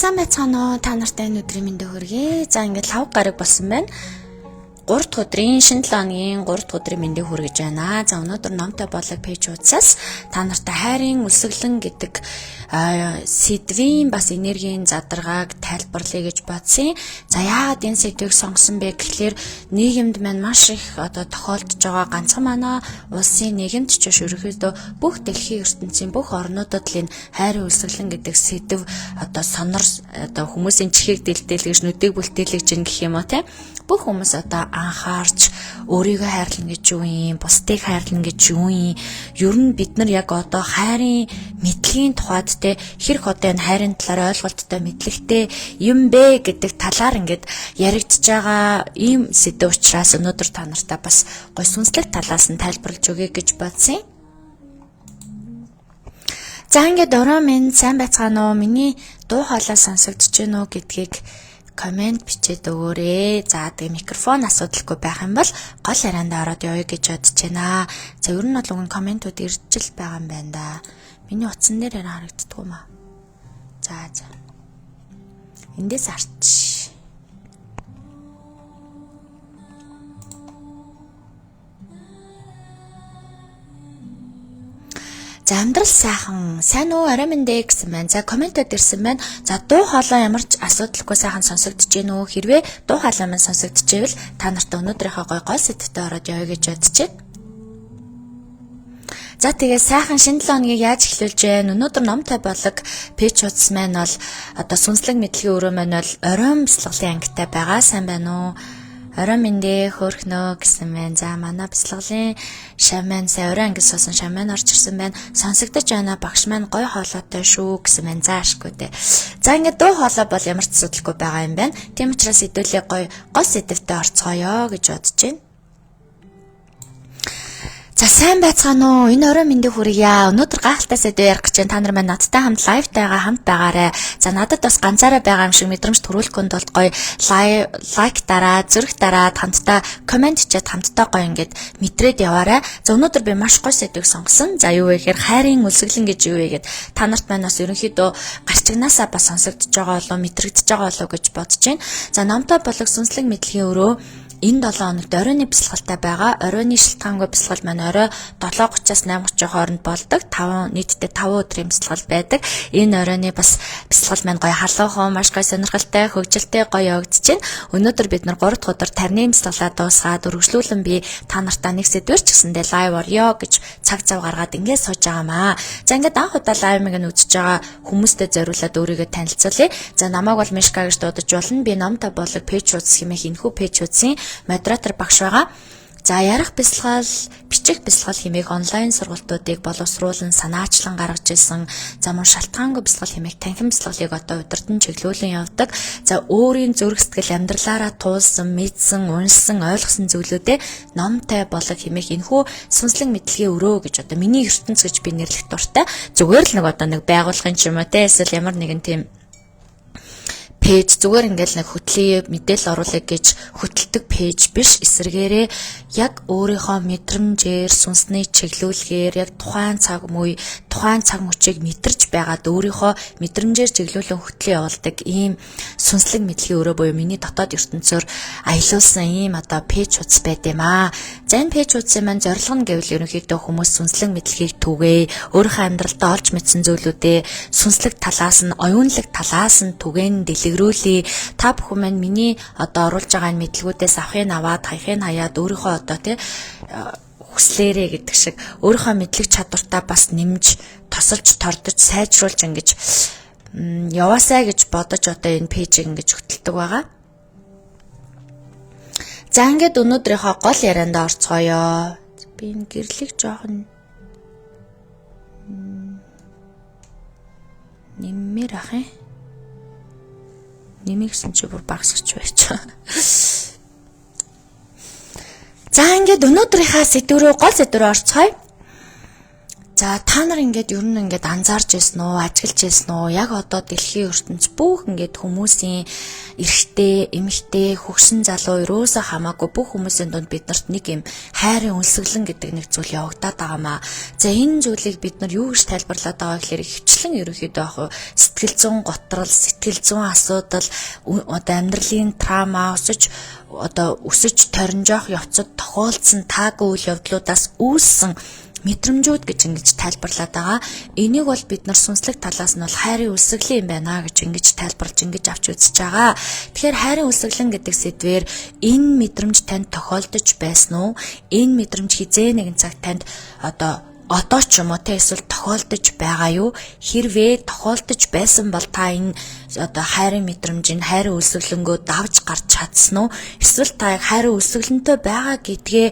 Сайн байцгаана уу? Та нартай энэ өдрийн мэндийг хүргэе. За ингээд 5 гараг болсон байна. 3 дахь өдрийн шинэ 7 өдрийн 3 дахь өдрийн мэндийг хүргэж байна. За өнөөдөр номтой болог пэйж хуудасаас та нартай хайрын үлсгэлэн гэдэг сэдвийн бас энергийн задаргааг тайлбарлая гэж бодсон. За яагаад энэ сэдвийг сонгосон бэ гэхлээр нийгэмд маань маш их тохиолдож байгаа ганцхан манай улсын нийгэмд ч биш ерөөхдөө бүх дэлхийн ертөнцийн бүх орнуудад л энэ хайрын үлсгэлэн гэдэг сэдв сонор хүмүүсийн чихийг дэлдэлгэж нүдийг бүлтээлгэж гэх юм уу те. Бүх хүмүүс анхаарч өөрийгөө хайрлан гэж юу юм, бусдыг хайрлан гэж юу юм. Ер нь бид нар яг хайрын мэдлэгийн тухайд те хэрэг энэ хайрын талаар ойлголттой мэдлэгтэй юм бэ гэдэг талаар ингээд яригдж байгаа ийм сэдв учраас өнөөдөр та нартай бас гой сүнслэг талаас нь тайлбарлаж өгье гэж бодсон. За ингээд орой минь сайн байцгаана уу? Миний дуу хоолой сонсогдож байна уу гэдгийг комент бичээд өгөөрэй. За тэгээ микрофон асуудалгүй байх юм бол гол ярианда ороод явъя гэж бодож байна. За ер нь бол уг комментууд ирж л байгаа юм байна да. Миний утсан дээр харагддаг юм аа. За. Эндээс арч. За амьдрал сайхан, сайн уу, арай мэндэ гэсэн байна. За комментод ирсэн байна. За дуу хоолой ямар ч асуудалгүй сайхан сонсогдож байна уу? Хэрвээ дуу хоолой маань сонсогдож байвал та нартай өнөөдрийнхөө гой сэдвтэй ороод явъя гэж бодож байна. За тэгээ сайхан шинэ 7 өдрийг яаж эхлүүлж байна? Өнөөдөр номтой болог пэйж хуудас маань бол сүнслэг мэдлэгийн өрөө маань бол оройн бяцлаглалын ангитай байгаа. Сайн байна уу? Орой мэндэ хөөрхнөө гэсэн байна. За манай бяцлаглалын шаман сая орой ангис суусан шаман орж ирсэн байна. Сонсогдож байна. Багш маань гой хоолойтой шүү гэсэн байна. За ашгүй дээ. За ингээд дуу хоолой бол ямар ч асуудалгүй байгаа юм байна. Тийм учраас хэдүүлээ гой сэдвтэй орцгоё гэж бодож байна. За сайн байцгаана уу? Энэ орой мэндийг хүргье. Өнөөдөр гайхалтай сэдв ярих гэж та нар маань надтай хамт лайвтайгаа хамт байгаарай. За надад бас ганцаараа байгаа юм шиг мэдрэмж төрүүлэхэд бол гоё лайк дараа, зүрх дараад хамтдаа комент чад хамтдаа гоё ингээд мэдрээд яваарай. За өнөөдөр би маш гоё сэдвийг сонгосон. За юу вэ гэхээр хайрын үлсгэлэн гэж юу вэ гэд та нарт маань бас ерөнхийдөө гарчигнаасаа бас сонсогдож байгаа болоо мэдрэгдэж байгаа болоо гэж бодож байна. За номтой болог сүнслэг мэдлэгийн өрөө энэ 7 хоногт оройны бясалгалтай байгаа. Оройны шилтгаангүй бясалгал маань орой 7:30-аас 8:30 хооронд болдог. Нийтдээ 5 өдрийн бясалгал байдаг. Энэ оройны бас бясалгал маань гоё халуухан, маш гоё сонирхолтой, хөгжилтэй гоё явагдаж байна. Өнөөдөр бид нар 3 дахь өдөр тарны бясалгалаа дуусгаад үргэлжлүүлэн би та нартай нэг сэдвэр ч гэсэндээ лайв орё гэж цаг зав гаргаад ингээд сууж байгаамаа. За ингээд анх удаа лайв мэг нь үзэж байгаа хүмүүстээ зориулаад өөрийгөө танилцуулъя. За намайг бол Мишка гэж дуудаж болно. Би номтой болог пэйж хуудас хэмээх энэхүү пэйж хуудсын модератор багш байгаа. За ярих бясалгал, бичих бясалгал хэмээх онлайн сургалтуудыг боловсруулан санаачлан гаргаж ирсэн. За мөн шалтгаангүй бясалгал хэмээх танхим бясалгалыг одоо удирдан чиглүүлэн явдаг. За өөрийн зүрх сэтгэл амьдралаараа туулсан, мэдсэн, уншсан, ойлгосон зүйлүүдээ номтой болог хэмээх энэхүү сүнслэг мэдлэгийн өрөө гэж одоо миний ертөнц гэж би нэрлэх дуртай. Зүгээр л нэг одоо нэг байгууллагын ч юм уу те эсвэл ямар нэгэн тийм пэйж зүгээр ингээл нэг хөтлийн мэдээлэл оруулах гэж хөтэлдэг пэйж биш, эсвэргээрээ яг өөрийнхөө мэдрэмжээр сүнсний чиглүүлгээр яг тухайн цаг мөчийг мэдэрч байгаад өөрийнхөө мэдрэмжээр чиглүүлэн хөтлөө явуулдаг ийм сүнслэг мэдлэгийн өрөө буюу миний дотоод ертөнцөөр аялуулсан ийм одоо пэйж хуудас байд юм аа. За энэ пэйж хуудсын маань зорилго нь гэвэл ерөнхийдөө хүмүүс сүнслэг мэдлэгийг түгээе, өөрийнхөө амьдралдаа олж мэдсэн зүйлүүдээ сүнслэг талаас нь, оюунлаг талаас нь түгээн дэлгэрүүлээ. Та бүхэн маань миний одоо оруулж байгаа мэдлгүүдээс авахыг аваад, хаяхыг хаяад өөрийнхөө одоо тий хүслээрээ гэдэг шиг өөрийнхөө мэдлэг чадвартаа бас нэмж, тосолж, тордож, сайжруулж ингэж яваасаа гэж бодож одоо энэ пэйжийг ингэж хөтэлдэг байгаа. За ингээд өнөөдрийнхөө гол ярианд орцгоё. Би энэ гэрлийг жоохон нэммээр ах юм. Нэмэгсэн чи бүр багсгч байчаа. За ингээд өнөөдрийнхаа сэдв рүү гол сэдв рүү орцгоё. За та нар ингээд ер нь ингээд анзаарч байсан уу, ажиглаж байсан уу? Яг одоо дэлхийн ертөнц бүх ингээд хүмүүсийн эрэгтэй, эмэгтэй, хөгшин залуу ерөөсөө хамаагүй бүх хүмүүсийн дунд биднэрт нэг юм хайрын үнсгэлэн гэдэг нэг зүйл явагдаад байгаамаа. За энэ зүйлийг бид нар юу гэж тайлбарлаад байгаа гэхээр хвчлэн ерөөхдөө яг сэтгэл зүйн готрол, сэтгэл зүйн асуудал, одоо амьдралын трама өсөж торнжоох явцад тохиолдсон таагүй үйл явдлуудаас үүссэн мэдрэмжүүд гэж ингэж тайлбарлаад байгаа. Энийг бол бид нар сүнслэг талаас нь бол хайрын үлсгэлэн юм байна гэж ингэж тайлбарлаж ингэж авч үзэж байгаа. Тэгэхээр хайрын үлсгэлэн гэдэг сэдвээр энэ мэдрэмж танд тохиолдож байсан уу? Энэ мэдрэмж хизээ нэгэн цаг танд одоо ч юм уу те эсвэл тохиолдож байгаа юу? Хэрвээ тохиолдож байсан бол та энэ одоо хайрын мэдрэмжийн хайрын үлсгэлэнгөө давж гарч чадсан уу? Эсвэл та яг хайрын үлсгэлэнтэй байгаа гэдгээ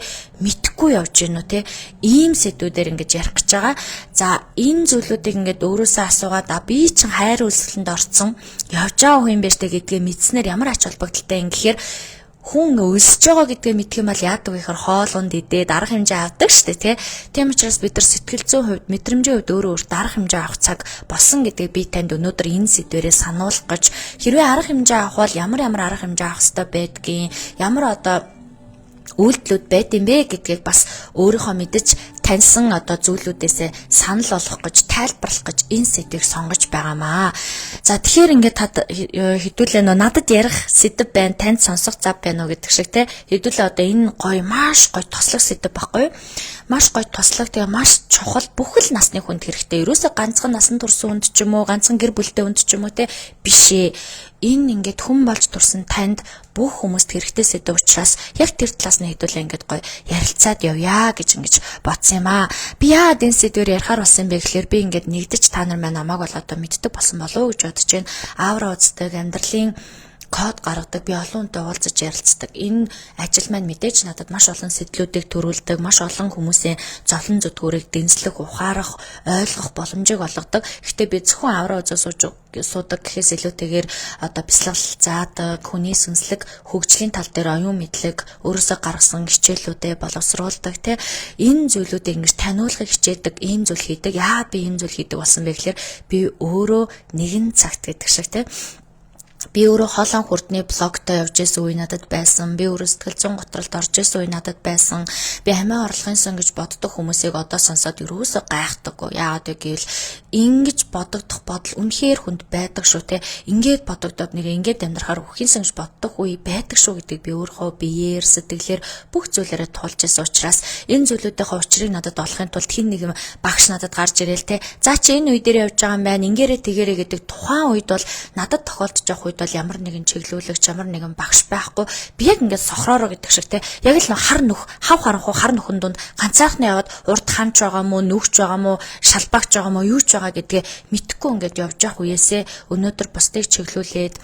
мэдхгүй явж гин үү те? Ийм сэдвүүдээр ингэж ярих гэж байгаа. За энэ зүйлүүдийг ингээд өөрөөсөө асуугаад би чинь хайрын үлсгэлэнд орцсон явж байгаа хүн юм байна штэ гэдгээ мэдснээр ямар ач холбогдолтой юм гэхээр хүн өлсөж байгаа гэдгээ мэдэх юм бол яадаг вэ гэхээр хоолунд идээд арга хэмжээ авдаг штэ тий. Тийм учраас бид нар сэтгэл зүйн хувьд мэдрэмжийн хувьд өөрөө арга хэмжээ авах цаг болсон гэдгийг би танд өнөөдөр энэ сэдвээрээ сануулах гэж хэрвээ арга хэмжээ авах бол ямар арга хэмжээ авах ёстой байдгийг ямар одоо үйлдэлүүд байд юм бэ гэдгийг бас өөрийнхөө мэдэж таньсан одоо зүйлүүдээсээ санал болгох гэж тайлбарлах гэж энэ сэдвийг сонгож байгаамаа. За тэгэхээр ингээд хэдүүлээ надад ярих сэдв байна, танд сонсох зав байна уу гэдэг шиг те. Хэдүүлээ одоо энэ гоё маш гоё тослог сэдв байхгүй юу? Маш гоё тослог тэгээ маш чухал бүхэл насны хүнд хэрэгтэй. Ерөөсөө ганцхан насан турсан хүнд ч юм уу, ганцхан гэр бүлтэй хүнд ч юм уу те бишээ. Энэ ингээд хүн болж турсан танд бүх хүмүүст хэрэгтэй сэдв учраас яг тэр талаас нь хэдүүлээ ингээд гоё ярилцаад явъя гэж ингэж бодсон юм аа. Би яад энэ сэдвээр ярихаар болсон бэ гэхээр би ингээд нэгдэж та нар маань намайг бол одоо мэддэг болсон болов уу гэж бодож байна. Аавра үздэг, амьдралын код гаргадаг, би олон хүнтэй уулзаж ярилцдаг. Энэ ажил маань мэдээж надад маш олон сэтлүүдийг төрүүлдэг, маш олон хүмүүсийн зовлон зүтгүүрийг дэнслэх, ухаарах, ойлгох боломжийг олгодог. Гэхдээ би зөвхөн авраа үзээ суудаг гэхээс илүүтэйгээр одоо бяцлал заадаг, хүний сүнслэг хөгжлийн тал дээр оюун мэдлэг, өөрөөсөө гаргасан хичээлүүдэд боловсруулдаг тий. Энэ зүйлүүдийг ингэж таниулахыг хичээдэг, ийм зүйл хийдэг. Яа би ийм зүйл хийдэг болсон бэ гэхээр би өөрөө нэгэн цагт гэдэг шиг тий. Би өөрөө хоолон хурдны блогтой явж исэн үе надад байсан. Би өөрөө сэтгэл зүйн готролд орж исэн үе надад байсан. Би хамаа орлогын сон гэж боддог хүмүүсийг одоо сонсоод ерөөсөө гайхдаггүй. Яагаад вэ гэвэл ингэж бодогдох бодол үнэхээр хүнд байдаг шүү те. Ингээд бодогдоод нэр ингээд амьдрахаар үхийн сон гэж боддог үе байдаг шүү гэдгийг би өөрөө биеэр сэтгэлээр бүх зүйлээрээ тулж исэн учраас энэ зүйлүүдийнхээ учрыг надад олохын тулд хин нэг багш надад гарч ирээл те. За чи энэ үе дээр явж байгаа юм байна. Ингээрээ тэгээрээ гэдэг тухайн үед бол надад тохиолдож байгаа бол ямар нэгэн чиглүүлэгч, ямар нэгэн багш байхгүй. Би яг ингээд сохроороо гэдэг шиг те. Яг л хар харанхуй хар нөхөн дунд ганцаархнаа яваад урд ханч байгаа мó, нүгч байгаа мó, шалбагч байгаа мó, юу ч байгаа гэдгээ мэдхгүй ингээд явж явах үеэсээ өнөөдөр бусдыг чиглүүлээд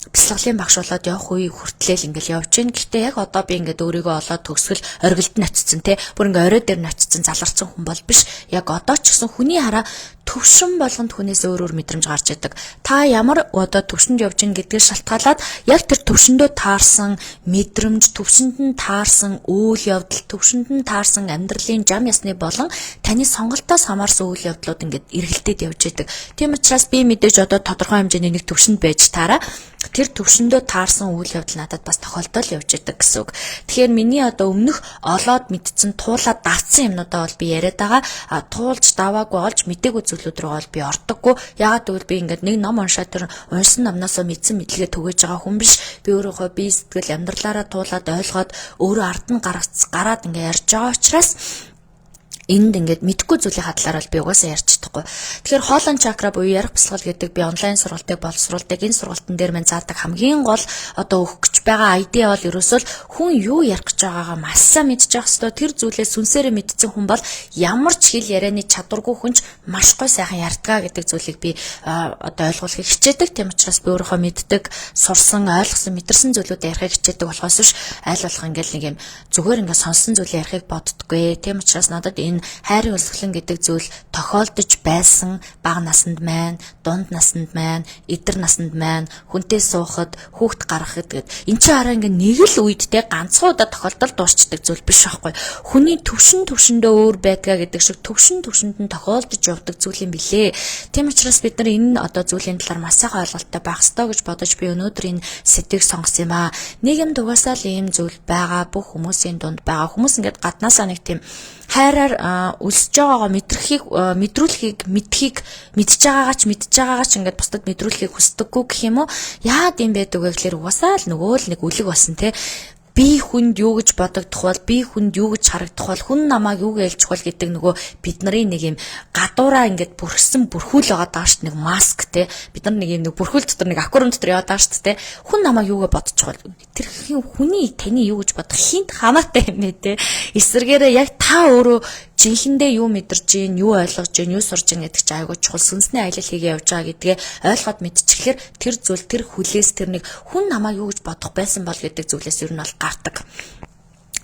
бяцлаглалын багш болоод явах үе хүртлээл ингээл явж гин. Гэхдээ яг одоо би ингээд өөрийгөө олоод төгсгөл оргилд нь очицсан те. Бүр ингээ орой дээр нь очицсан заларсан хүн бол биш. Яг одоо ч гэсэн хүний хараа төвшин болгонд хүнээс өөр мэдрэмж гарч идэг. Та ямар одоо төвшөнд явж гин гэдгээр шалтгаалаад яг тэр төвшөндөө таарсан мэдрэмж, төвшөнд нь таарсан үйл явдал, төвшөнд нь таарсан амьдралын зам ясны болон таны сонголтоос хамаарсан үйл явдлууд ингээд эргэлдээд явж идэг. Тийм учраас би мэдээж одоо тодорхой хэмжээний нэг төвшөнд байж таараа тэр төвшөндөө таарсан үйл явдал надад бас тохиолдол явж идэг гэсэн үг. Тэгэхээр миний одоо өмнөх олоод мэдсэн, туулаад давцсан юмнуудаа бол би яриад байгаа. Туулж даваагүй олж мдээгүй зүйлүүд рүү бол би ордоггүй. Яагаад гэвэл би ингээд нэг ном уншаад тэр уншсан номноосоо мэдсэн мэдлэгээ түгэж байгаа хүн биш. Би өөрийнхөө бие сэтгэл амьдралаараа туулаад ойлгоод өөрөө ард нь гараад ингээд ярьж байгаа учраас энд ингээд мэдхгүй зүйлийн хадлаар бол би угаасаа ярьж чадахгүй. Тэгэхээр хоолон чакра буюу ярих бясалгал гэдэг би онлайн сургалтыг боловсруулдаг. Энэ сургалтын дээр мань заадаг хамгийн гол одоо өгөх гэж байгаа айдиа бол ерөөсөө хүн юу ярих гэж байгаагаа маш сайн мэдчих хэвээр. Тэр зүйлээ сүнсээрээ мэдсэн хүн бол ямар ч хэл ярианы чадваргүй хүнч маш гой сайхан ярьдгаа гэдэг зүйлийг би одоо ойлгуулахыг хичээдэг. Тийм учраас би өөрийнхөө мэддэг, сурсан, ойлгосон, мэдэрсэн зүйлүүдээ ярихыг хичээдэг болохоос биш аль болох ингээд нэг юм зүгээр ингээд сонсон зүйлээ ярихыг боддоггүй. Тийм учраас надад энэ хайрын үлсгэлэн гэдэг зүйл тохиолдож байсан бага насанд маань, дунд насанд маань, эдэр насанд маань, хүнтэй суухад, хүүхд гаргахад гэдэг. Энд чинь хараа ингээ нэг л үед те ганцхан удаа тохиолдол дуусчдаг зүйл биш байхгүй. Хүний төвшөндөө өөр байдгаа гэдэг шиг төвшөнд нь тохиолдож явдаг зүйл юм билээ. Тийм учраас бид нар энэ одоо зүйлийн талаар маш сайхан ойлголттой байх ёстой гэж бодож би өнөөдөр энэ сэдвийг сонгосон юм аа. Нийгэмд угаасаа л ийм зүйл байгаа, бүх хүмүүсийн дунд байгаа. Хүмүүс ингээд гаднаасаа нэг тийм хайраар үлсэж байгаагаа мэдрүүлэхийг мэдж байгаагаа ч ингээд бусдад мэдрүүлэхийг хүсдэггүй гэх юм уу? Яагаад юм бэ гэхээр угаасаа л нөгөө л нэг үлэг басан те. Би хүнд юу гэж бодогдох бол, би хүнд юу гэж харагдах бол, хүн намайг юу гэж ялчих бол гэдэг нөгөө бидний нэг юм гадуураа ингээд бүрхсэн бүрхүүл байгаа даа шүү дээ, нэг маск те. Бид нар нэг юм нэг бүрхүүл дотор нэг аквариум дотор яваад байгаа шүү дээ. Хүн намайг юугаа бодчих бол тэр хүний таны юу гэж бодох хинт хамаатай юм бэ те. Эсвэргээрээ яг та өөрөө жинхэнэ юу мэдэрч гин, юу ойлгож гин, юу сурж гин гэдэг чинь айгуу чухал сүнсний аялал хийгээ явж байгаа гэдгээ ойлгоод мэдчихлээр тэр зүйл, тэр хүлээс тэр нэг хүн намайг юу гэж бодох байсан бол гэдэг зүйлээс ер нь бол гардаг.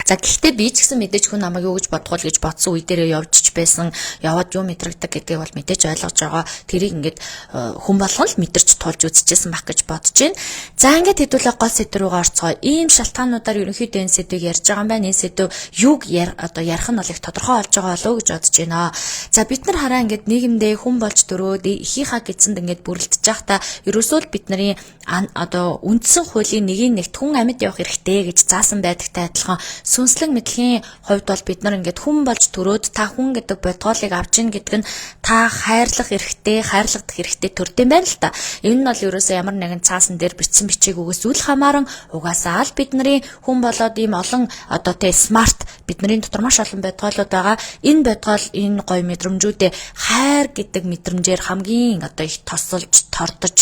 За гэхдээ би ч гэсэн мэдээж хүн намайг юу гэж бодох вэ гэж бодсон үе дээрээ явж байсан, яваад юу мэдрэгдэг гэдгийг бол мэдээж ойлгож байгаа. Тэрийг ингээд хүн болгон л мэдэрч тулж үзчихсэн байх гэж бодож байна. За ингээд хэдүүлээ гол сэдв рүүгээ орцгоо. Ийм шалтгаануудаар ерөнхийдөө энэ сэдвийг ярьж байгаа юм байна. Энэ сэдв юг одоо ярих нь бол их тодорхой болж байгаа болов уу гэж бодож байна. За бид нар хараа ингээд нийгэмдээ хүн болж дөрөөд ихийнхаа гидсэнд ингээд бүрлдэж байхдаа ерөөсөө л бидний одоо үндсэн хуулийн нэг хүн амьд явах хэрэгтэй гэж заасан байдагтай адилхан сүнслэг мэдлэгийн хувьд бол бид нар ингээд хүн болж төрөөд та хүн гэдэг бодголыг авч ийн гэдэг нь та хайрлах хайрлагдах хэрэгтэй төрдөм байна л та. Энэ нь бол ерөөсөө ямар нэгэн цаасан дээр бичсэн бичээгүйгээс үл хамааран угаасаа л бидний хүн болоод ийм олон одоо тэ смарт бидний дотор маш олон бодголууд байгаа. Энэ бодгол энэ гоё мэдрэмжүүдээ хайр гэдэг мэдрэмжээр хамгийн одоо их тосолж тордож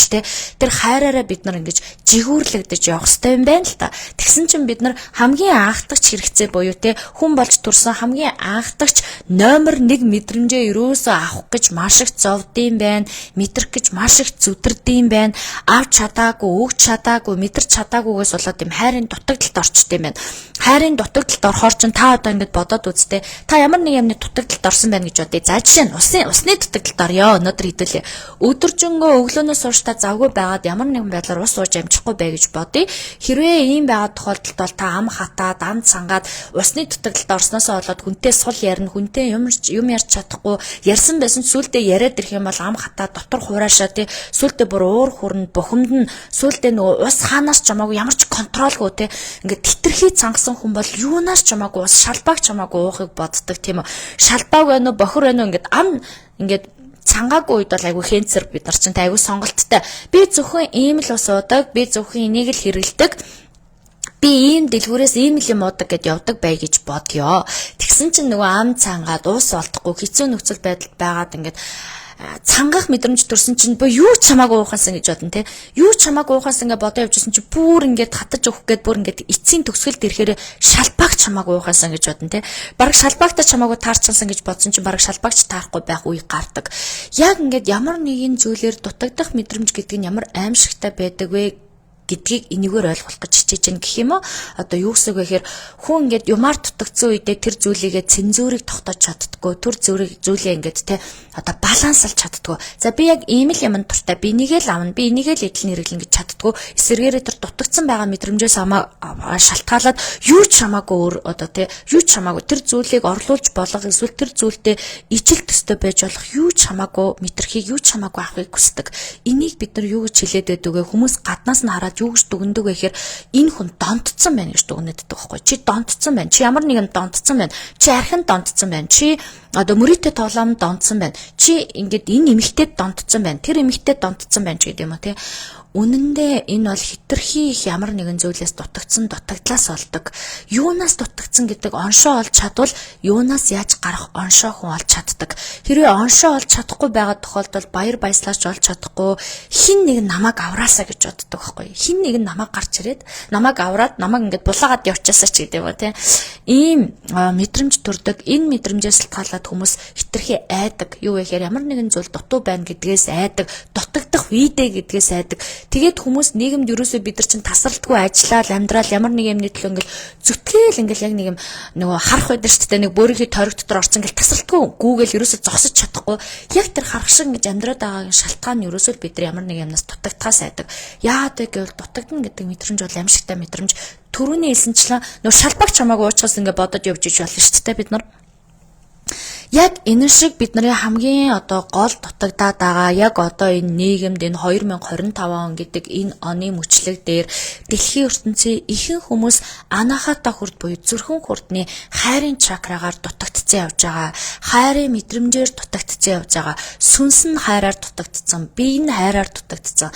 тэр хайраараа бид нар ингэж жигүүрлэгдэж явах хэрэгтэй юм байна л та. Тэгсэн чинь бид нар хамгийн анхдагч хэрэгцээ буюу хүн болж төрсөн хамгийн анхдагч номер 1 мэдрэмжээ ерөөсөө авах гэж маш их зовдсон байна. Мэдрэх гэж маш их зүдэрдэм байна. Авч чадаагүй, өгч чадаагүй, мэдэрч чадаагүйгээс болоод юм хайрын дутагдалд орчтой юм байна. Хайрын дутагдалд орохоор чинь та одоо ингэж бодоод үзтээ. Та ямар нэг юмны дутагдалд орсон байна гэж бодъё. За жишээ нь усны дутагдалд орё. Өнөөдөр хэдүүлээ. Өдөржингөө өглөөнөөс хойш та завгүй байгаад ямар нэгэн байдлаар ус ууж амжихгүй бай гэж бодъё. Хэрвээ ийм байгаа тохиолдолд бол та ам хатаад, ам цангаад усны дутагдалд орсноосоо болоод хүнтэй сул ярина, хүнтэй юм ярьж чадахгүй, ярьсан байсан сүулдэ яриад ирэх юм бол ам хатаад дотор хураашаа сүулдэ бүр уур хүрнэ, бухимдна, сүулдэ нөгөө ус хаанаас ч хамаагүй ямар ч контролгүй ингээд титэрхий цангасан хүн бол юунаас ч хамаагүй ус шалбааг ч хамаагүй уухыг боддог тийм үү. Шалбааг байна уу, бохор байна уу ингээд ам ингээд цангаагүй үед бол айгүй хэнцэр бид нар чинь айгүй сонголттой. Би зөвхөн ийм л ус уудаг, би зөвхөн энийг л хэрэгэлдэг. Би ийм дэлгүүрээс ийм л юм уудаг гэд явдаг бай гэж бодё. Тэгсэн чинь нөгөө ам цангаад уус олдохгүй хэцүү нөхцөл байдалд байгаад ингээд цангах мэдрэмж төрсөн чинь бо юу ч хамаагүй уухансан гэж бодно те. Юу ч хамаагүй уухансан ингээ бодоо явжсэн чинь бүр ингээд хатаж өгөх гээд бүр ингээд эцсийн төгсгөлд ирэхээр шалбаагч хамаагүй уухансан гэж бодно те. Бараг шалбаагтаа хамаагүй таарчсан гэж бодсон чинь бараг шалбаагч таарахгүй байх үе гардаг. Яг ингээд ямар нэгэн зүйлээр дутагдах мэдрэмж гэдэг нь ямар аимшигтай байдаг вэ гэдгийг энийгээр ойлгох гэж хичээж байна гэх юм уу. Одоо юу гэсэн үг вэ гэхээр хүн ингээд юмар дутагдсан үедээ тэр зүйлийгээ цензурыг тогтоож чаддггүй, тэр зүйлээ ингээд те одоо балансалж чаддггүй. За би яг ийм л юм дуртай, би энийгээ л авна, би энийгээ л эдлэн хэрэглэн гэж чаддггүй. Эсвэргээрээ тэр дутагдсан байгаа мэдрэмжээс шалтгаалаад юу ч хамаагүй өөр одоо те юу ч хамаагүй тэр зүйлийг орлуулж болох эсвэл тэр зүйлдээ ижил төстэй байж болох юу ч хамаагүй мэдрхийг юу ч хамаагүй авахыг хүсдэг. Энийг бид нар юу гэж хэлээд байдаг вэ? Хүмүүс гаднаас нь хараад юу гэж дүгнэдэг вэ гэхээр энэ хүн донтцсон байна гэж дүгнэдэг байхгүй. Чи донтцсон байна. Чи ямар нэгэн донтцсон байна. Чи архин донтцсон байна. Чи одоо мөрөөдөө тоглоом донтцсон байна. Чи ингээд энэ эмэгтэйд донтцсон байна. Тэр эмэгтэйд донтцсон байна ч гэдэг юм уу тий. Үнэндээ энэ бол хитрхи их ямар нэгэн зүйлээс дутагдлаас болдог. Юунаас дутагдсан гэдэг оншоо олж чадвал юунаас яаж гарах оншоо хүн олж чаддаг. Хэрвээ оншоо олж чадахгүй байгаа тохиолдолд баяр баясгалж олж чадахгүй хин нэг намайг авраасаа гэж боддог байхгүй. Хин нэг намайг гарч ирээд намайг авраад намайг ингээд булаагаад явчаасаа ч гэдэг юм тий. Ийм мэдрэмж төрдөг. Энэ мэдрэмжээс шалтгаалаад хүмүүс хитрхи айдаг. Юу вэ гэхээр ямар нэгэн зүйл дутуу байна гэдгээс айдаг, дутагдах үедээ гэдгээс айдаг. Тэгээд хүмүүс нийгэмд ерөөсөө бид нар чинь тасралтгүй ажиллаад амьдрал ямар нэг юмны төлөө ингээл зүтгэл ингээл яг нэг юм нөгөө харах байдаг шүү дээ. Нэг бөөрийнхий тойрог дотор орсон ингээл тасралтгүй гүүгээл ерөөсөө зогсож чадахгүй. Яг тэр харах шиг ингэж амьдраад байгаагийн шалтгаан нь ерөөсөө бид нар ямар нэг юмнаас дутагдхаас айдаг. Яагаад вэ гэвэл дутагдана гэдэг мэдрэмж бол аимшигтай мэдрэмж. Төрөний хэлсэнчлэн нөгөө шалбагч хамаагүй уучраас ингээ бодож явж иж болно шүү дээ бид нар. Яг энэ шиг бидний хамгийн одоо гол дутагдаад байгаа яг одоо энэ нийгэмд энэ 2025 он гэдэг энэ оны мөчлөг дээр дэлхийн ертөнцийн ихэнх хүмүүс анахата хүрд буюу зүрхэн хүрдний хайрын чакрагаар дутагдцсан явж байгаа. Хайрын мэдрэмжээр дутагдцсан явж байгаа. Сүнс нь хайраар дутагдцсан, бие нь хайраар дутагдцсан.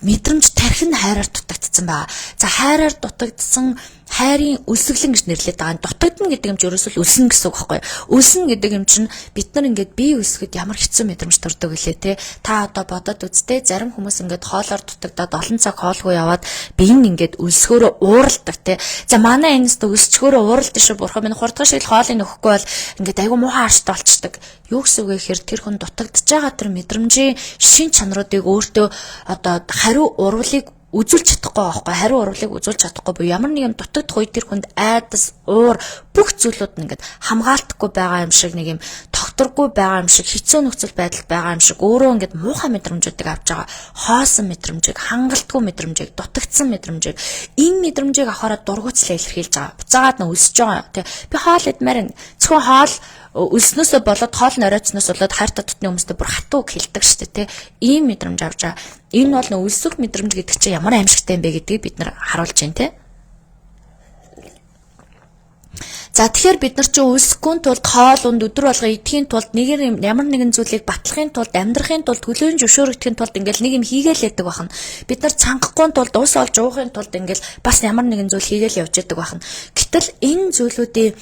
Мэдрэмж тархин хайраар дутагдсан байгаа. За хайраар дутагдсан хайрын үлсгэлэн гэж нэрлэдэг байгаа. Дутагдана гэдэг юм чи ерөөсөө үлснэ гэсэн үг байхгүй юу? Үлснэ гэдэг юм чинь бид нар ингээд бие үлсгэд ямар хэцүү мэдрэмж төрдөг гэлээ те. Та одоо бодоод үзтээ зарим хүмүүс ингээд хоолоор дутагдаад олон цаг хоолгүй яваад бие нь ингээд үлсгөөрөө ууралдаг те. За манай энэс дэ үлсчгөөрөө ууралдаг шүү бурхан минь 3 дахь шиг хоолыг нөхгүй бол ингээд айгу муухай арчтай болчдөг. Юу гэсэн үг вэ гэхээр тэр хүн дутагдж байгаа тэр мэдрэмжийн шин чанаруудыг өөртөө одоо хариу урвалыг үзүүлж чадахгүй байхгүй, хариу урвалыг үзүүлж чадахгүй буюу ямар нэгэн дутагдах үе тэр хүнд айдас, уур бүх зүйлүүд нь ингээд хамгаалтахгүй байгаа юм шиг нэг юм тогтворгүй байгаа юм шиг хэцүү нөхцөл байдал байгаа юм шиг өөрөө ингээд муухай мэдрэмжүүдийг авч байгаа. Хоосон мэдрэмжийг, хангалтгүй мэдрэмжийг, дутагдсан мэдрэмжийг энэ мэдрэмжийг авахаараа дургуйцлаа илэрхийлж байгаа. Буцаагаад нь өсөж байгаа тий. Би хоол идмээр зөвхөн хоол өснөөсөө болоод хоол нориоцноос болоод хайртай дотны хүмүүстэй бүр хатуу хэлдэг штэ тий. Ийм мэдрэмж авч байгаа. Энэ бол нөө үлсэх мэдрэмж гэдэг чинь ямар аимшигтай юм бэ гэдгийг бид нар харуулж байна тий. За тэгэхээр бид нар чинь үлсэхгүй тулд хоол унд өдөр болго идэхийн тулд ямар нэгэн зүйлийг батлахын тулд амьдрахын тулд төлөөлж зөвшөөрөгдөхийн тулд ингээл нэг юм хийгээл яадаг бахна. Бид нар цангахгүй тулд ус олж уухын тулд ингээл бас ямар нэгэн зүйл хийгээл явж яадаг бахна. Гэтэл энэ зүйлүүдийн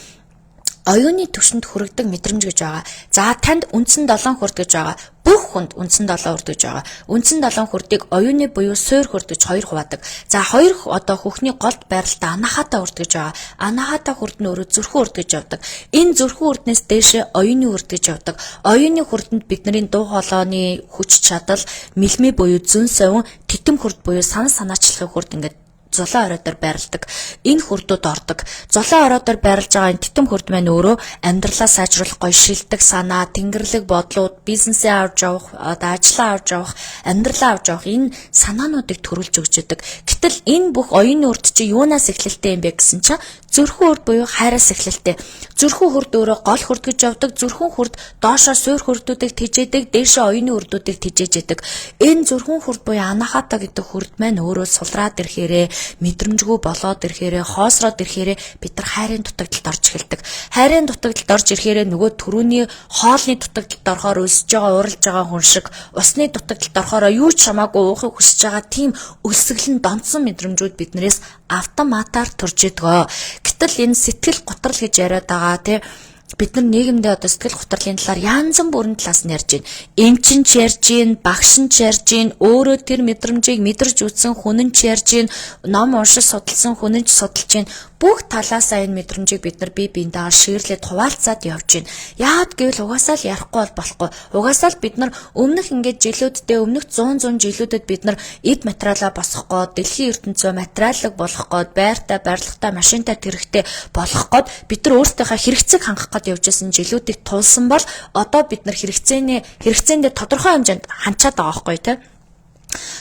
оюуны төвшөнд хүрэгдэг мэдрэмж гэж байгаа. За танд үндсэн 7 хүрд гэж байгаа. Бүх хүнд үндсэн 7 хүрд гэж байгаа. Үндсэн 7 хүрдийг оюуны буюу суур хүрд гэж 2 хуваадаг. За 2 одоо хүүхний голд байралтай анахата хүрд гэж байгаа. Анахата хүрд нь өөрөө зүрхэн хүрд гэж явдаг. Энэ зүрхэн хүрднээс дээшээ оюуны хүрд гэж явдаг. Оюуны хүрдэнд бидний дуу хоолойны хүч чадал, мэлмээ буюу зүүн совин, тэтэм хүрд буюу санаачлахын хүрд ингээд золон орой дээр байрладаг. Энэ хүрдүүд ордог. Золон орой дээр байрлаж байгаа энэ тэтэм хүрд маань өөрөө амьдралаа сайжруулах гоё шилдэг санаа, тэнгэрлэг бодлууд, бизнесээ авч явах, ажлаа авч явах, амьдралаа авч явах энэ санаануудыг төрүүлж өгч яадаг. Гэтэл энэ бүх оюуны үрд чи юунаас эхлэлтэй юм бэ гэсэн чинь зүрхэн үрд буюу хайраас эхлэлтэй. Зүрхэн хүрд өөрөө гол хүрд гэж явдаг. Зүрхэн хүрд доошоо суур хүрдүүдийг тижээдэг, дээшээ оюуны үрдүүдийг тижээж яадаг. Энэ зүрхэн хүрд буюу анахата гэдэг хүрд маань өөрөө сулраад ирэхээрээ мэдрэмжгүй болоод ирэхээрээ хоосроод ирэхээрээ бид нар хайрын дутагдалд орж эхэлдэг. Хайрын дутагдалд орж ирэхээрээ нөгөө түрүүний хоолны дутагдалд орохоор өсөж байгаа, уралж байгаа хүн шиг усны дутагдалд орохоор юу ч хамаагүй уухыг хүсэж байгаа тийм өлсгөлн донцсон мэдрэмжүүд биднээс автоматар төрж идэгөө. Гэтэл энэ сэтгэл готрол гэж яриад байгаа тий. Бид нар нийгэмдээ одоо сэтгэл готрлын талаар янз бүрийн талаас нь ярьж байна. Эмчин ч ярьж байна, багш нь ч ярьж байна, өөрөө тэр мэдрэмжийг мэдэрч үзсэн хүн нь ч ярьж байна, ном уншиж судалсан хүн нь ч судалж байна. бүх талаасаа энэ мэдрэмжийг бид нар бие биентэйгээ ширлээд хуваалцаад явж байна. Яагаад гэвэл угаасаа л ярихгүй бол болохгүй. Угаасаа л бид нар өмнөх ингээд жилүүддээ өмнөх 100 жилүүдэд бид нар эд материалаа босгох гээд дэлхийн ертөнцөө материаллог болгох гээд байртай, барилгатай, машинтай тэрэгтэй болгох гээд бид нар өөрсдийнхөө хэрэгцээг хангах гээд явж байсан жилүүдийг тулсан бол одоо бид нар хэрэгцээндээ тодорхой хэмжээнд ханчаад байгаа байхгүй тий.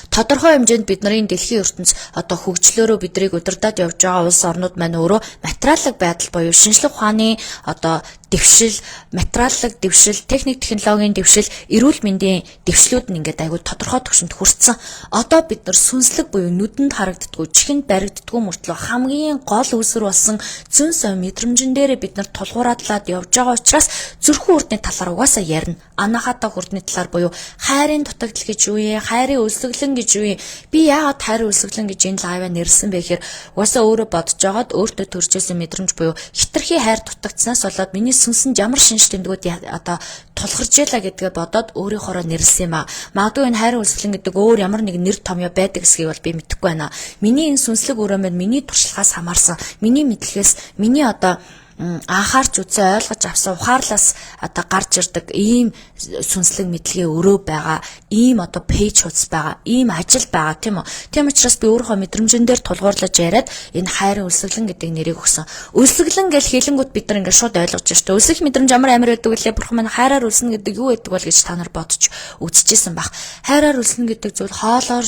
Тодорхой хэмжээнд бидний дэлхийн ертөнц одоо хөгжлөөрөө бидрийг удирдах явж байгаа улс орнууд маань өөрөө материаллог байдал буюу шинжлэх ухааны одоо дэвшил, материаллог дэвшил, техник технологийн дэвшил, эрүүл мэндийн дэвшлүүд нь ингээд айгүй тодорхой түвшинд хүрсэн. Одоо бид нар сүнслэг буюу нүдэнд харагддаггүй, чихэнд баригддаггүй мөртлөө хамгийн гол үүсвэр болсон зүүн сон мэдрэмжэн дээрээ бид нар тулгуураадлаад явж байгаа учраас зүрхэн үрдний талаар угаасаа ярина. Анахата хүрдний талаар буюу хайрын дутагдал гэж юу вэ? Хайрын үлсгэлэн гэж юу вэ? Би яагаад хайрын үлсгэлэн гэж энэ лайваа нэрсэн бэ гэхээр угаасаа өөрөө бодож байгаад өөртөө төржсэн мэдрэмж буюу хитрхи хайр дутагдсанаас болоод миний сүнсэнд ямар шинж тэмдгүүд одоо тулгарч ялаа гэдгээ бодоод өөрийнхоороо нэрлсэн юм аа. Магадгүй энэ хайрын үлсгэлэн гэдэг өөр ямар нэг нэр томьёо байдаг эсэхийг бол би мэдэхгүй байна. Миний энэ сүнслэг өрөө маань миний туршлагаас хамаарсан, миний мэдлэгээс, миний одоо анхаарч үзээ ойлгож авсан ухаарлаас одоо гарч ирдэг ийм сүнслэг мэдлэгээ өрөө байгаа, ийм одоо пэйж хуудас байгаа, ийм ажил байгаа тийм үү. Тийм учраас би өөрийнхөө мэдрэмжэн дээр тулгуурлаж яриад энэ хайрын үлсгэлэн гэдэг нэрийг өгсөн. Үлсгэлэн гэж хэлэнгүүт бид нар ингээд шууд ойлгож штэ. Үлсэх мэдрэмж ямар амар байдаг вүлээ бурхан маань хайраар үлснэ гэдэг юу байдаг бол гэж та нар бодож үзчихсэн баг. Хайраар үлснэ гэдэг зүйл хоолоор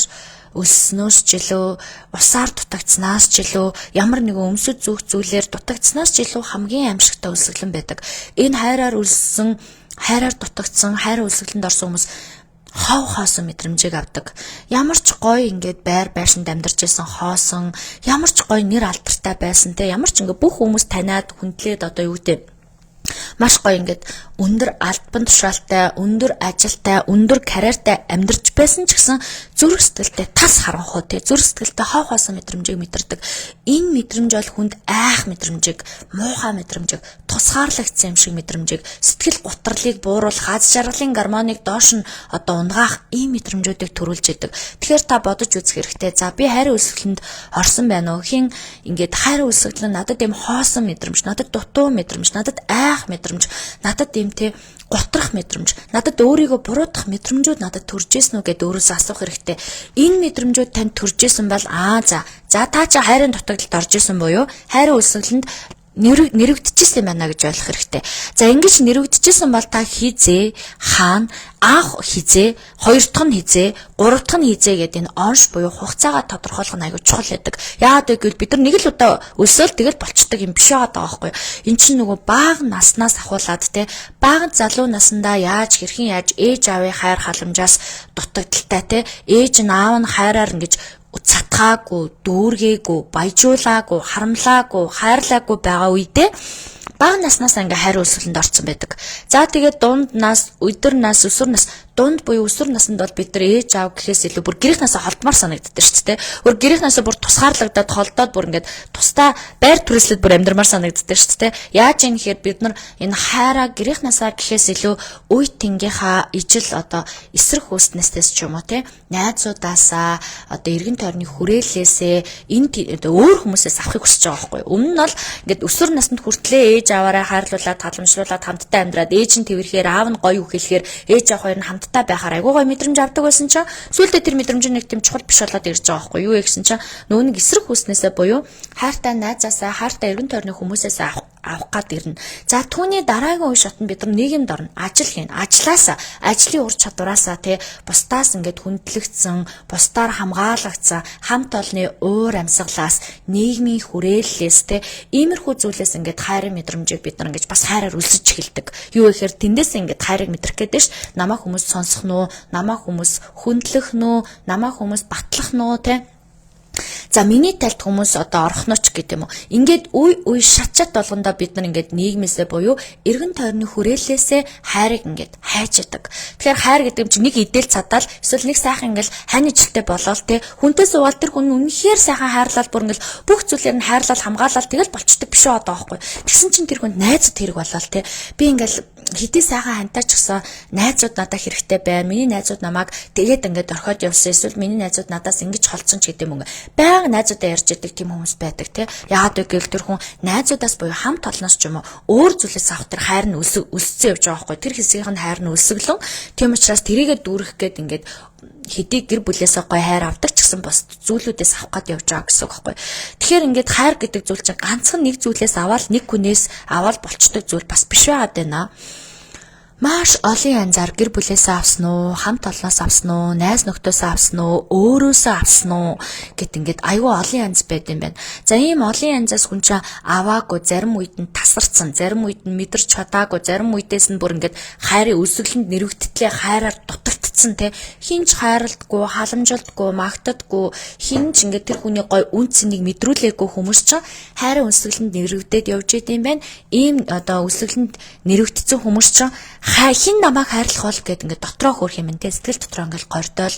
үлснөөс ч илүү, усаар дутагдсанаас ч илүү, ямар нэгэн өмсөд зүүх зүйлээр дутагдсанаас ч илүү хамгийн аимшигтай үлсгэлэн байдаг. Энэ хайраар үлссэн, хайраар дутагдсан, хайр үлсгэлэнд орсон хүмүүс хов хоосон мэдрэмжийг авдаг. Ямар ч гоё ингээд байр байшинд амьдарч байсан хоосон, ямар ч гоё нэр алдартай байсан те, ямар ч ингээд бүх хүмүүс таниад хүндлээд одоо юу гэдэг маш гоё ингээд өндөр албан тушаалтай, өндөр ажилтай, өндөр карьертай амьдарч байсан ч гэсэн зүрх сэтгэлтэй тас харанхуй те, зүрх сэтгэлтэй хов хоосон мэдрэмжийг мэдэрдэг. Энэ мэдрэмж бол хүнд айх мэдрэмжийг, муухай мэдрэмжийг, тусгаарлагдсан юм шиг мэдрэмжийг, сэтгэл гутралыг бууруулах, аз жаргалын гормоныг доош нь одоо унгаах ийм мэдрэмжүүдийг төрүүлж идэг. Тэгэхээр та бодож үзэх хэрэгтэй. За би хайр үлсгэлэнд орсон байна уу? Хин ингээд хайр үлсгэлэн надад ийм хоосон мэдрэмж, надад дутуу мэдрэмж, надад айх мэдрэмж, надад ийм те готрох мэдрэмж, надад өөрийгөө буруутгах мэдрэмжүүд надад төрж исэн үү гэдээ өөрөөсөө асуух хэрэгтэй. Энэ мэдрэмжүүд танд төрж исэн бол за та чи хайрын дутагдалд орж исэн буюу хайрын үлсгэлэнд нэрвэгдэжсэн байна гэж ойлгох хэрэгтэй. За ингэж нэрвэгдэжсэн бол та хизээ, хаана, анх хизээ, хоёр дахь нь хизээ, гурав дахь нь хизээ гэдэг энэ онш буюу хугацаагаа тодорхойлох нь аягүй чухал байдаг. Яагаад гэвэл бид нар нэг л удаа өсөөл тэгэл болчдөг юм биш байгаа байхгүй. Эн чинь нөгөө бага наснаас ахуулаад те бага залуу насндаа хэрхэн яаж ээж аавын хайр халамжаас дутагдaltaй те ээж нь аав нь хайраар ингэж цатгаагүй, дүүргээгүй, баяжуулаагүй, харамлаагүй, хайрлаагүй байгаа үедээ бага наснаас ингээ хайр үлсгэлэнд орсон байдаг. За тэгээд дунд нас, өдөр нас, өсвөр нас, дунд буюу өсвөр наснд бол бид нар ээж аав гэхээс илүү бүр гэрийнхнаасаа холдмаар санагддаг шүү дээ. Өөр гэрийнхнаасаа бүр тусгаарлагдаад холдоод бүр ингээд тусдаа байр түрээслээд бүр амьдрмаар санагддаг шүү дээ. Яаж юм гэхээр бид нар энэ хайраа гэрийнхнаасаа гэхээс илүү үе тэнгийнхаа ижил одоо эсрэг хөөснөөс ч юм уу те найзуудаасаа одоо эргэн тойрны хүрээлээсээ энэ өөр хүмүүсээс авахыг хүсэж байгаа байхгүй. Өмнө нь бол ингээд өсвөр наснд хүртлээ ээж аваараа хайрлуулаад таламжруулаад хамтдаа амьдраад ээж нь тэрхээр аав нь гоё үхэлэхээр ээж аав хоёр нь хамтдаа байхаар айгуу гоё мэдрэмж авдаг байсан чинь сүүлдээ тэр мэдрэмж нэг тийм чухал биш болоод ирж байгаа байхгүй юу гэсэн чинь нүүн эсрэг хүснээсээ буюу хайртай найзаасаа хайртай эргэн тойрны хүмүүсээс авах гад ирнэ. За түүний дараагийн үе шатнд бид нар нийгэмд орно. Ажил хийн. Ажлаасаа, ажлын ур чадвараасаа те бусдаас ингээд хүндлэгдсэн, бусдаар хамгаалагдсан, хамт олонны уур амьсгалаас, нийгмийн хүрээллээс те иймэрхүү зүйлээс ингээд хайрын мэдрэмжийг бид нар ингээд бас хайраар үлсэж эхэлдэг. Юу гэхээр тэндээс ингээд хайрыг мэдрэх гэдэг ш. Намаа хүмүүс сонсох нь уу, намаа хүмүүс хүндлэх нь уу, намаа хүмүүс батлах нь уу те. За миний тальд хүмүүс одоо орох нь ч гэдэг юм уу. Ингээд үе шатчат болгондоо бид нар ингээд нийгмээсээ буюу эргэн тойрны хүрээлээсээ хайрыг ингээд хайж яадаг. Тэгэхээр хайр гэдэг юм чинь нэг идэл цадаал эсвэл нэг сайхан ингээд хань ижилтэй болоод те хүнтэй суугаад тэр хүн үнэхээр сайхан хайрлал бүр ингээд бүх зүйлээр нь хайрлал хамгаалал тэгэл болчдөг биш байгаа байхгүй. Тэгсэн чинь тэр хүнд найзад хэрэг болоод те би ингээд хэдий сайхан хантаач гэсэн найзууд надад хэрэгтэй байна. Миний найзууд намайг тэгээд ингээд орхиод явсан. Эсвэл миний найзууд надаас ингэж холцсон ч гэдэг юм. Баян найзуудаа ярьж идэг тийм хүмүүс байдаг тий. Яагаад вэ гэвэл тэр хүн найзуудаас буюу хамт олноос ч юм уу өөр зүйлээс авах тэр хайр нь өссөн явж байгаа байхгүй. Тэр хэсгийнх нь хайр нь өсөглөн. Тийм учраас тэрийгэ дүүрэх гээд ингээд хэдий гэр бүлээсээ гой хайр авдаг ч гэсэн бас зүйлүүдээс авах гээд явж байгаа гэсэн үг байхгүй. Тэгэхээр ингээд хайр гэдэг зүйл чинь ганцхан нэг зүйлээс аваад нэг хүнээс аваад болчтой зүйл бас биш байгаад байна. Маш олон янзаар гэр бүлээсээ авсан уу, хамт олноос авсан уу, найз нөхдөсөө авсан уу, өөрөөсөө авсан уу гэт ингээд аюу олон янз байд юм байна. За ийм олон янзаас хүн чинь аваагүй, зарим үед нь тасарсан, зарим үед нь мэдэрч чадаагүй, зарим үедээс нь бүр ингээд хайрын өсөглөнд нэрвэгдтлээ хайраар дутагдцсан те. Хинч хайрладгүй, халамжилдаггүй, магтдаггүй, хинч ингээд тэр хүний гой үн цэнийг мэдрүүлээгүй хүмүүс чинь хайрын өсөглөнд нэрвэгдээд явж идэм байна. Ийм одоо өсөглөнд нэрвэгдсэн хүмүүс чинь хин намайг хайрлах бол гэд ингээд дотроо хөөх юм те, сэтгэл дотроо ингээд гордоол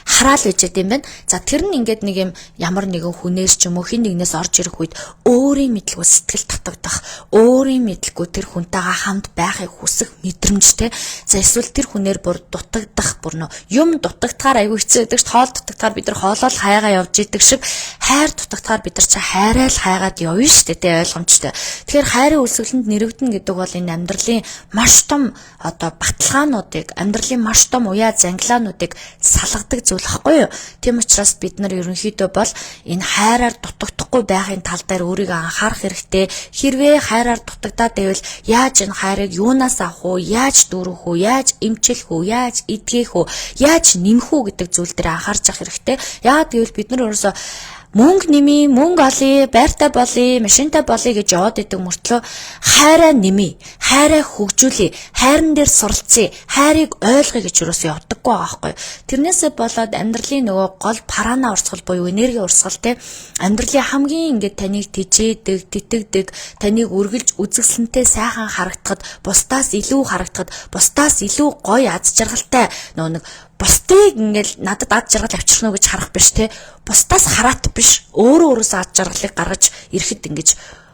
хараал гэж юм байна. За тэр нь ингээд нэг юм ямар нэгэн хүнээс ч юм уу хин нэгнээс орж ирэх үед өөрийн мэдлгүй сэтгэл татагдах, өөрийн мэдлгүй тэр хүнтэйгээ хамт байхыг хүсэх мэдрэмжтэй. За эсвэл тэр хүнээр бүр дутагдах, бүр нөө юм дутагдахаар аягүй хэцүү байдаг ш. Хоол дутагдахаар бид нар хоолол хайгаа явж идэг шиг хайр дутагдахаар бид нар ч хайраал хайгаад явна штэ тэ, ойлгомжтой. Тэгэхээр хайрын үлсгэлэнд нэрвэгдэн гэдэг бол энэ амьдралын маш том одоо баталгаануудыг, амьдралын маш том уяа зангилаануудыг салгадаг зүйл ахгүй юу. Тийм учраас бид нар ерөнхийдөө бол энэ хайраар дутагдахгүй байхын тал дээр өөрийгөө анхаарах хэрэгтэй. Хэрвээ хайраар дутагдаад байвал яаж энэ хайрыг юунаас авах уу, яаж дүүрэх үү, яаж эмчлэх үү, яаж эдгэх үү, яаж нэмэх үү гэдэг зүйл дээр анхаарч явах хэрэгтэй. Яагаад гэвэл бид нар өөрөөсөө мөнгө нэмий, мөнгө олъё, байртай болъё, машинтай болъё гэж яваад идэг мөртлөө хайраа нэмий, хайраа хөгжүүлье, хайран дээр суралцъя, хайрыг ойлгоё гэж юусоо явдаггүй байгаа байхгүй. Тэрнээсээ болоод амьдралын нөгөө гол парана урсгал буюу энерги урсгал те, амьдралын хамгийн ингээд таныг тижээдэг, титэгдэг, таныг үргэлж үзэсгэлэнтэй сайхан харагдахад, бусдаас илүү харагдахад, бусдаас илүү гоё аз жаргалтай нөгөө нэг бусдыг ингээл надад ад жаргал авчирна гэж харах биш те. Бусдаас хараат биш. Өөрөө ад жаргалыг гаргаж ирэхэд ингэж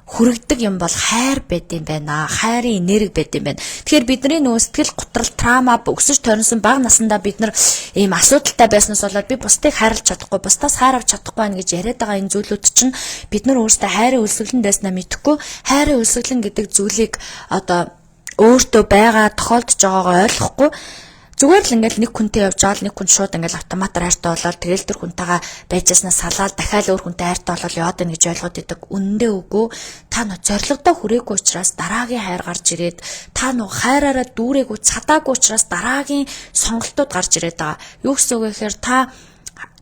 хүрэгдэг юм бол хайр байд юм байна. Хайрын энерги байд юм байна. Тэгэхээр бидний нөгөө сэтгэл готрол, трама өксөж тойронсон бага насандаа бид нар ийм асуудалтай байснаас болоод би бусдыг хайрлах чадахгүй, бусдаас хайр авч чадахгүй байна гэж яриад байгаа энэ зүйлүүд чинь бид нар өөрсдөө хайрын үлсгэлэн дэснэ мэдхгүй. Хайрын үлсгэлэн гэдэг зүйлийг одоо өөртөө байгаа тохиолдож байгаагаа ойлгохгүй. Зүгээр л ингээл нэг хүнтэй явж байгаа л нэг хүн шууд ингээл автоматар хайртай болоод тэгэл тэр хүнтэйгээ байжснаас салаад дахиад өөр хүнтэй хайртай болоод яваад байна гэж ойлгоод идэг. Үнэндээ үгүй. Та нөө зоригтой хүрээгүй учраас дараагийн хайр гарч ирээд, та нөө хайраараа дүүрээгүй цадаагүй учраас дараагийн сонголтууд гарч ирээд байгаа. Юу гэсэн үг вэ гэхээр та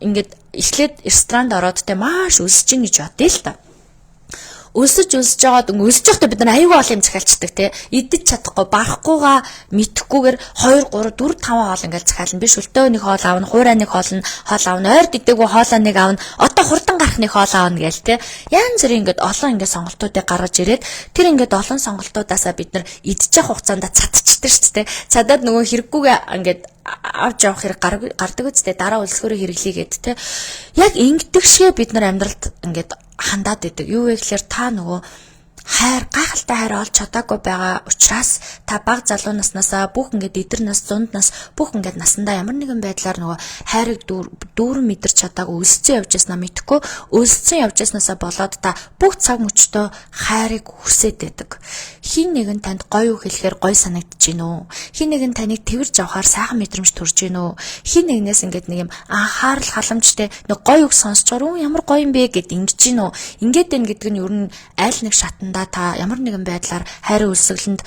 ингээд эхлээд ресторанд ороод тэ маш өсөж ин гэж бодъё л та. Өсөж жагаад өсөж явахдаа бид нар аюулгүй олон юм захиалцдаг те. Идэж чадахгүй, барахгүйгаа мэдхгүйгээр 2 3 4 5 хоол ингээл захиална. Би шүлтөө нэг хоол аавна, хуурай нэг хоол аавна, ойр дидэггүй хоолоо нэг аавна, одоо хурдан гарах нэг хоол аавна гээл те. Янз бүрийн ингээд олон ингээд сонголтуудыг гаргаж ирээд тэр ингээд олон сонголтуудаасаа бид нар идчих хугацаанд цадчихдаг шүү дээ. Цадаад нөгөө хэрэггүйгээ ингээд авч явах хэрэг гардаг үстэй, дараа үлсгөрөө хэрэглийгээд те. Яг ингэдэг шиг бид нар амьдралд ингээд хандаад идэг. Юу вэ гэхээр та нөгөө хайр, гайхалтай хайр олж чадаагүй байгаа учраас та бага залуу наснасаа бүх ингээд эдэр нас, зунд нас, бүх ингээд насандаа ямар нэгэн байдлаар нөгөө хайрыг дүүрэн мэдэрч чадаагүй өссөн явж яснаа мэдхгүй, өссөн явж яснаасаа болоод та бүх цаг мөчтөө хайрыг хүсээд байдаг. Хин нэгэн танд гоё үг хэлэхээр гоё санагдаж гин үү? Хин нэгэн таныг тэрж авахаар сайхан мэдрэмж төрж гин үү? Хин нэгнээс ингээд нэг юм анхаарал халамжтай нэг гоё үг сонсчоор ямар гоё юм бэ гэд ингэж гин үү? Ингээд байна гэдэг нь ер нь аль нэг шатанд та ямар нэгэн байдлаар хайрын үлсгэлэнд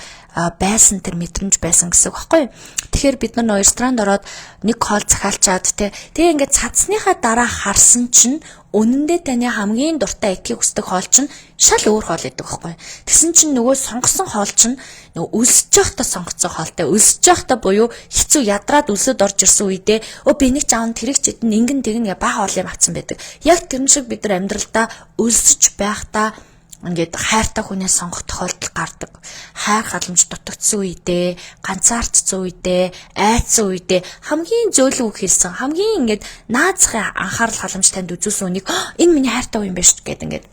байсан тэр мэдрэмж байсан гэсэн үг байхгүй. Тэгэхээр бид нар ресторанд ороод нэг хоол захиалчаад тэгээ ингээд цацсныхаа дараа харсан чинь үнэндээ таны хамгийн дуртай идэх хүсдэг хоол чинь шал өөр хоол идэг байхгүй. Тэгсэн чинь нөгөө сонгосон хоол чинь нөгөө өлсөж явахдаа сонгоцсон хоолтой. Өлсөж явахдаа буюу хэцүү ядраад өлсөд орж ирсэн үедээ би нэг чаавн тэрэг ч идэн ингэн тэгнэ бага хоол юм авсан байдаг. Яг тэр шиг бид нар амьдралдаа өлсөж байхдаа ингээд хайртай хүнээс сонгох тохиолдол гардаг. Хайр халамж дутагдсан үедээ, ганцаардсан үедээ, айцсан үедээ хамгийн зөөлөн үг хэлсэн, хамгийн ингээд наацхан анхаарал халамж танд үзүүлсэн үнийг энэ миний хайртай хүн юм байна шүү гэдэг ингээд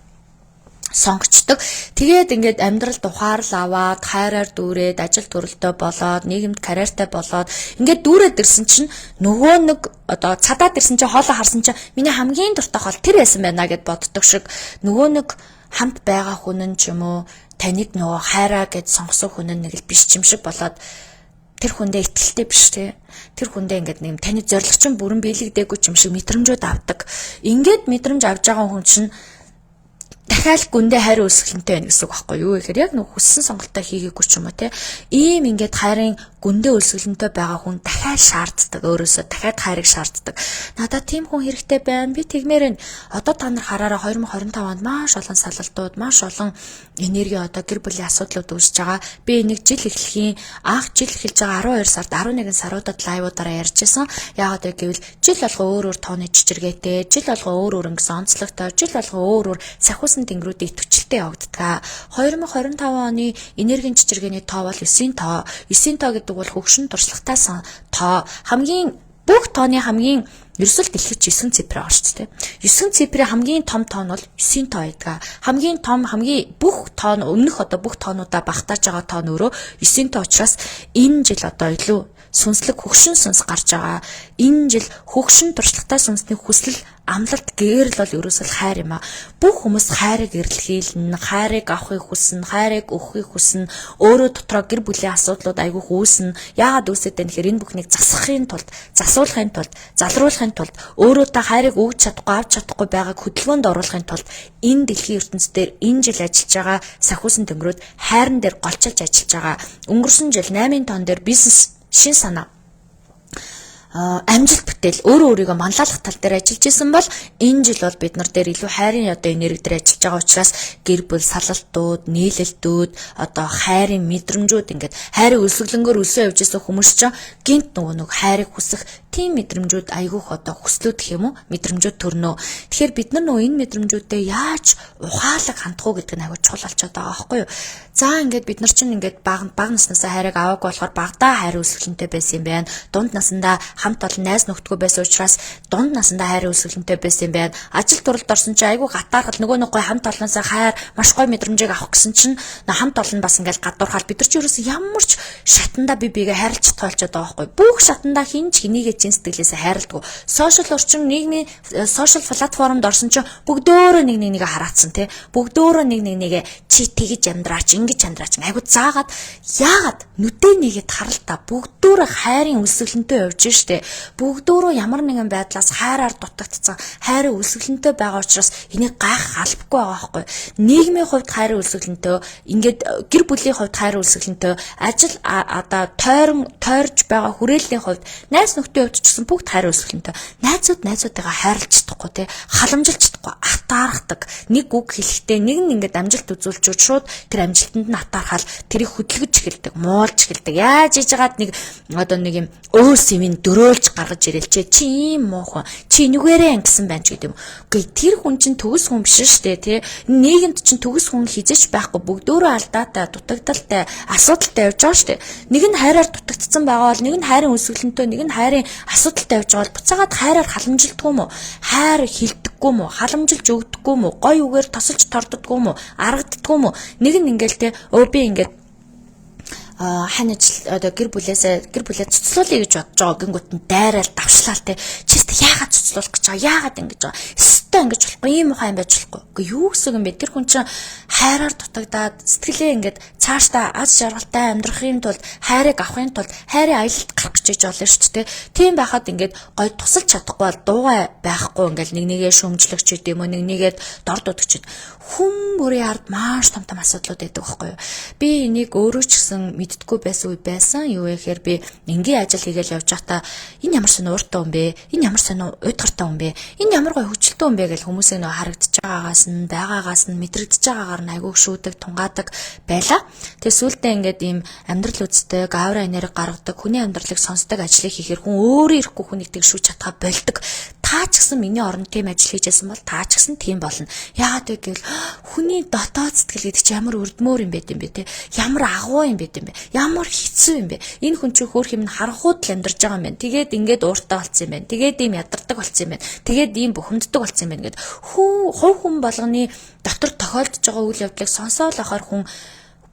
сонгочдөг. Тэгээд ингээд амьдралд ухаарл аваад, хайраар дүүрээд, ажил төрөлтөө болоод, нийгэмд карьертай болоод ингээд дүүрээд ирсэн чинь нөгөө нэг одоо цадаад ирсэн чинь хоолоо харсан чинь миний хамгийн дуртай хоол тэр байсан байна гэд боддог шиг нөгөө нэг хамт байгаа хүн нь ч юм уу таныг нөгөө хайраа гэж сонгосон хүн нэг л биш юм шиг болоод тэр хүндээ итгэлтэй биш те. Тэр хүндээ ингээд нэг таны зорилгочин бүрэн биелэгдээгүй юм шиг мэдрэмжүүд авдаг. Ингээд мэдрэмж авж байгаа хүн чинь дахиад гүндээ хайр үүсгэлэнтэй байна гэсэн үг байхгүй юу гэхээр яг нэг хүссэн сонголтоо хийгээгүй ч юм уу те ийм ингээд хайрын гүндээ үүсгэлэнтэй байгаа хүн дахиад шаарддаг өөрөөсөө дахиад хайрыг шаарддаг надад тийм хүн хэрэгтэй байна би тэгмээр нь одоо та нар хараараа 2025 онд маш олон салалтууд маш олон энерги одоо гэр бүлийн асуудлууд үүсэж байгаа би нэг жил эхлэхийн анх жил эхэлж байгаа 12 сард 11 саруудад лайвуудаараа ярьжсэн яагаад гэвэл жил болгоо өөр өөр тооны чичиргээтэй жил болгоо өөр өөр ингэсэн онцлогтой жил болгоо өөр өөр сахиусан тэнгэрүүдийн идэвхжэлтэй явагддаг. 2025 оны энергийн чичиргээний тоо бол 9 тоо. 9 тоо гэдэг бол хөгшин туршлагатай тоо. Хамгийн бүх тооны хамгийн ерөөсөл дэлхийд 9 цифр байгаа шүү дээ. 9 цифрийн хамгийн том тоо нь бол 9 тоо байдаг. Хамгийн том хамгийн бүх тоо өмнөх одоо бүх тоонуудаа багтааж байгаа тоо нь өөрөө 9 тоо учраас энэ жил одоо илүү сүнслэг хөгшин сүнс гарч байгаа. Энэ жил хөгшин туршлагатай сүнсний хүсэл амлалт гээрл бол ерөөсөл хайр юм а. Бүх хүмүүс хайрыг эрэлхийлнэ, хайрыг авахыг хүснэ, хайрыг өгөхийг хүснэ, өөрөө дотроо гэр бүлийн асуудлууд айгүйх үүснэ. Яагаад үүсээд байна гэхээр энэ бүхнийг засахын тулд, засуулахын тулд, залруулахын тулд, өөрөө та хайрыг өгч чадахгүй, авч чадахгүй байгааг хөдөлгөөнд оруулахын тулд энэ дэлхийн ертөнцийн дээр энэ жил ажиллаж байгаа сахиусан тэнгэрүүд хайран дээр голчилж ажиллаж байгаа. Өнгөрсөн жил 8 тонн дээр бизнес шин санаа амжилт бүтээл өөрөө өөрийгөө манлайлах тал дээр ажиллаж исэн бол энэ жил бол бид нар дээр илүү хайрын одоо энерги дээр ажиллаж байгаа учраас гэр бүл салалтууд, нийлэлтүүд, одоо хайрын мэдрэмжүүд ингээд хайрын өсөглөнгөөр өсөө явж исэн хүмүүс чинь гинт нөгөө хайрыг хүсэх тийм мэдрэмжүүд айгүйх одоо хүслүүд гэх юм уу мэдрэмжүүд төрнөө. Тэгэхээр бид нар нөгөө энэ мэдрэмжүүдээ яаж ухаалаг хандах уу гэдэг нь айгүй чухал болчиход байгаа байхгүй юу? За ингээд бид нар чинь ингээд бага наснасаа хайрыг аваагүй болохоор багадаа хайр өсөглөнтэй байсан юм байна. Дунд насандаа хамт олон найз нөхдгөө байсан учраас дунд насандаа хайр өсөглөнтэй байсан юм байна. Ажил туралд орсон чинь айгүй гатаархал нөгөө нэг гой хамт олонсоо хайр маш гой мэдрэмжийг авах гэсэн чинь хамт олон бас ингээд гадуурхал бид нар ч ерөөс ямар ч шатандаа бигээ хайрлж чадах болчиход байгаа байхгүй. Бүх шатандаа хинч хинийгээ чин сэтгэлээсээ хайрладаг. Сошиал орчин нийгмийн сошиал платформд орсон чинь бүгдөө нэг нэгээ хараацсан тий. Бүгдөө нэг нэгээ чи тэгж амьдраач ингэж амьдраач айгуу заагаад яагаад нүдээ нэгэд харалтаа бүгдөө хайрын өсөглөнтэй явж штэ. Бүгдөө ямар нэгэн байдлаас хайраар дутагдсан хайрын өсөглөнтэй байгаа учраас энийг гайх албагүй байгаа байхгүй. Нийгмийн хувьд хайрын өсөглөнтэй ингээд гэр бүлийн хувьд хайрын өсөглөнтэй ажил одоо тойрж байгаа хүрээллийн хувьд найз нөхдийн хувьд ч гэсэн бүгд хайрын өсөглөнтэй. Найзуудтайгаа хайрлаж чадахгүй тий халамжилж чадахгүй атаархдаг. Нэг үг хэлэхдээ нэг нь ингээд амжилт үзүүлж шууд тэр амжилтанд нь атаархал тэрийг хөдөлгөж эхэлдэг, муулж эхэлдэг. Яаж хийж яагаад нэг одоо нэг юм өөс юм дөрөөлж гаргаж ирэлчээ чи ийм муухан чи нүгээрээ ангисан байна ч гэдэг юм. Үгүй тэр хүн чинь төгс хүн биш шүү дээ тий. Нийгэмд чинь төгс хүн хизээч байхгүй бүгдөө алдаатай, дутагдaltaй, асуудалтай явж байгаа шүү дээ. Нэг нь хайраар дутагдсан байгаа бол нэг нь хайрын өсөглөнтэй, нэг нь хайрын асуудалтай явж байгаа бол буцаагаад хайраар халамжилдгүй мө? Хайр хилдэггүй мө? Халамжилж өгдөггүй мө? Гой үгээр тосолж торддоггүй мө? Аргаддаггүй мө? Нэг нь ингээл тий би ингээд хань ажил одоо гэр бүлээ цуцлуулъя гэж бодож байгаа гингүүт нь дайраал давшлаа те чист яагаад цуцлуулах гэж байгаа яагаад ингэж байгаа өстой ингэж болохгүй ийм ухаан байж болохгүй үгүй юу гэсэн юм бэ тэр хүн чинь хайраар дутагдаад сэтгэлээ ингээд цаашдаа аз жаргалтай амьдрахын тулд хайрыг авахын тулд хайрын аялалд гарах гэж болно шүү дээ тийм байхад ингээд гой тусалж чадахгүй бол дуугай байхгүй ингээд нэг нэгээ шөмжлөгч гэдэг юм уу нэг нэгээд дор дудагч хүн бүрийн ард маш том асуудлууд байдаг байхгүй юу би энийг өөрөө ч гэсэн мэдтгүй байсан үе байсан. Юу вэ гэхээр би энгийн ажил хийгээл явж байхдаа энэ ямар сонь ууртай хүн бэ? Энэ ямар сонь уйдгартай хүн бэ? Энэ ямар гой хөвчлөлтэй хүн бэ гэж хүмүүсээ нөө харагдаж байгаагаас нь байгаагаас нь мэдрэгдэж байгаагаар нь айгүйх шүүдэг, тунгаадаг байлаа. Тэгээ сүүлдээ ингээд ийм амьдрал үздэг, аавра энерги гаргадаг, хүний амьдралыг сонсдог ажлыг хийхээр хүн өөрөө ирэхгүй хүнийг тэг шүүж чадхаа болдог. Таа ч гэсэн миний оронд тийм ажил хийжсэн бол таа ч гэсэн тийм болно. Яагаад вэ гэвэл хүний дотоод сэтгэл гэдэг чи ямар өрдмөр юм бэ те? Ямар агуу юм бэ юм бэ? Ямар хэцүү юм бэ? Энэ хүн чи хөөх юм харахууд л амьдарч байгаа юм байна. Тэгээд ингээд ууртай болцсон юм байна. Тэгээд ийм ядардаг болцсон юм байна. Тэгээд ийм бухимддаг болцсон юм байна гэд хувь хүн болгоны дотор тохиолдож байгаа үйл явдлыг сонсоол ахаар хүн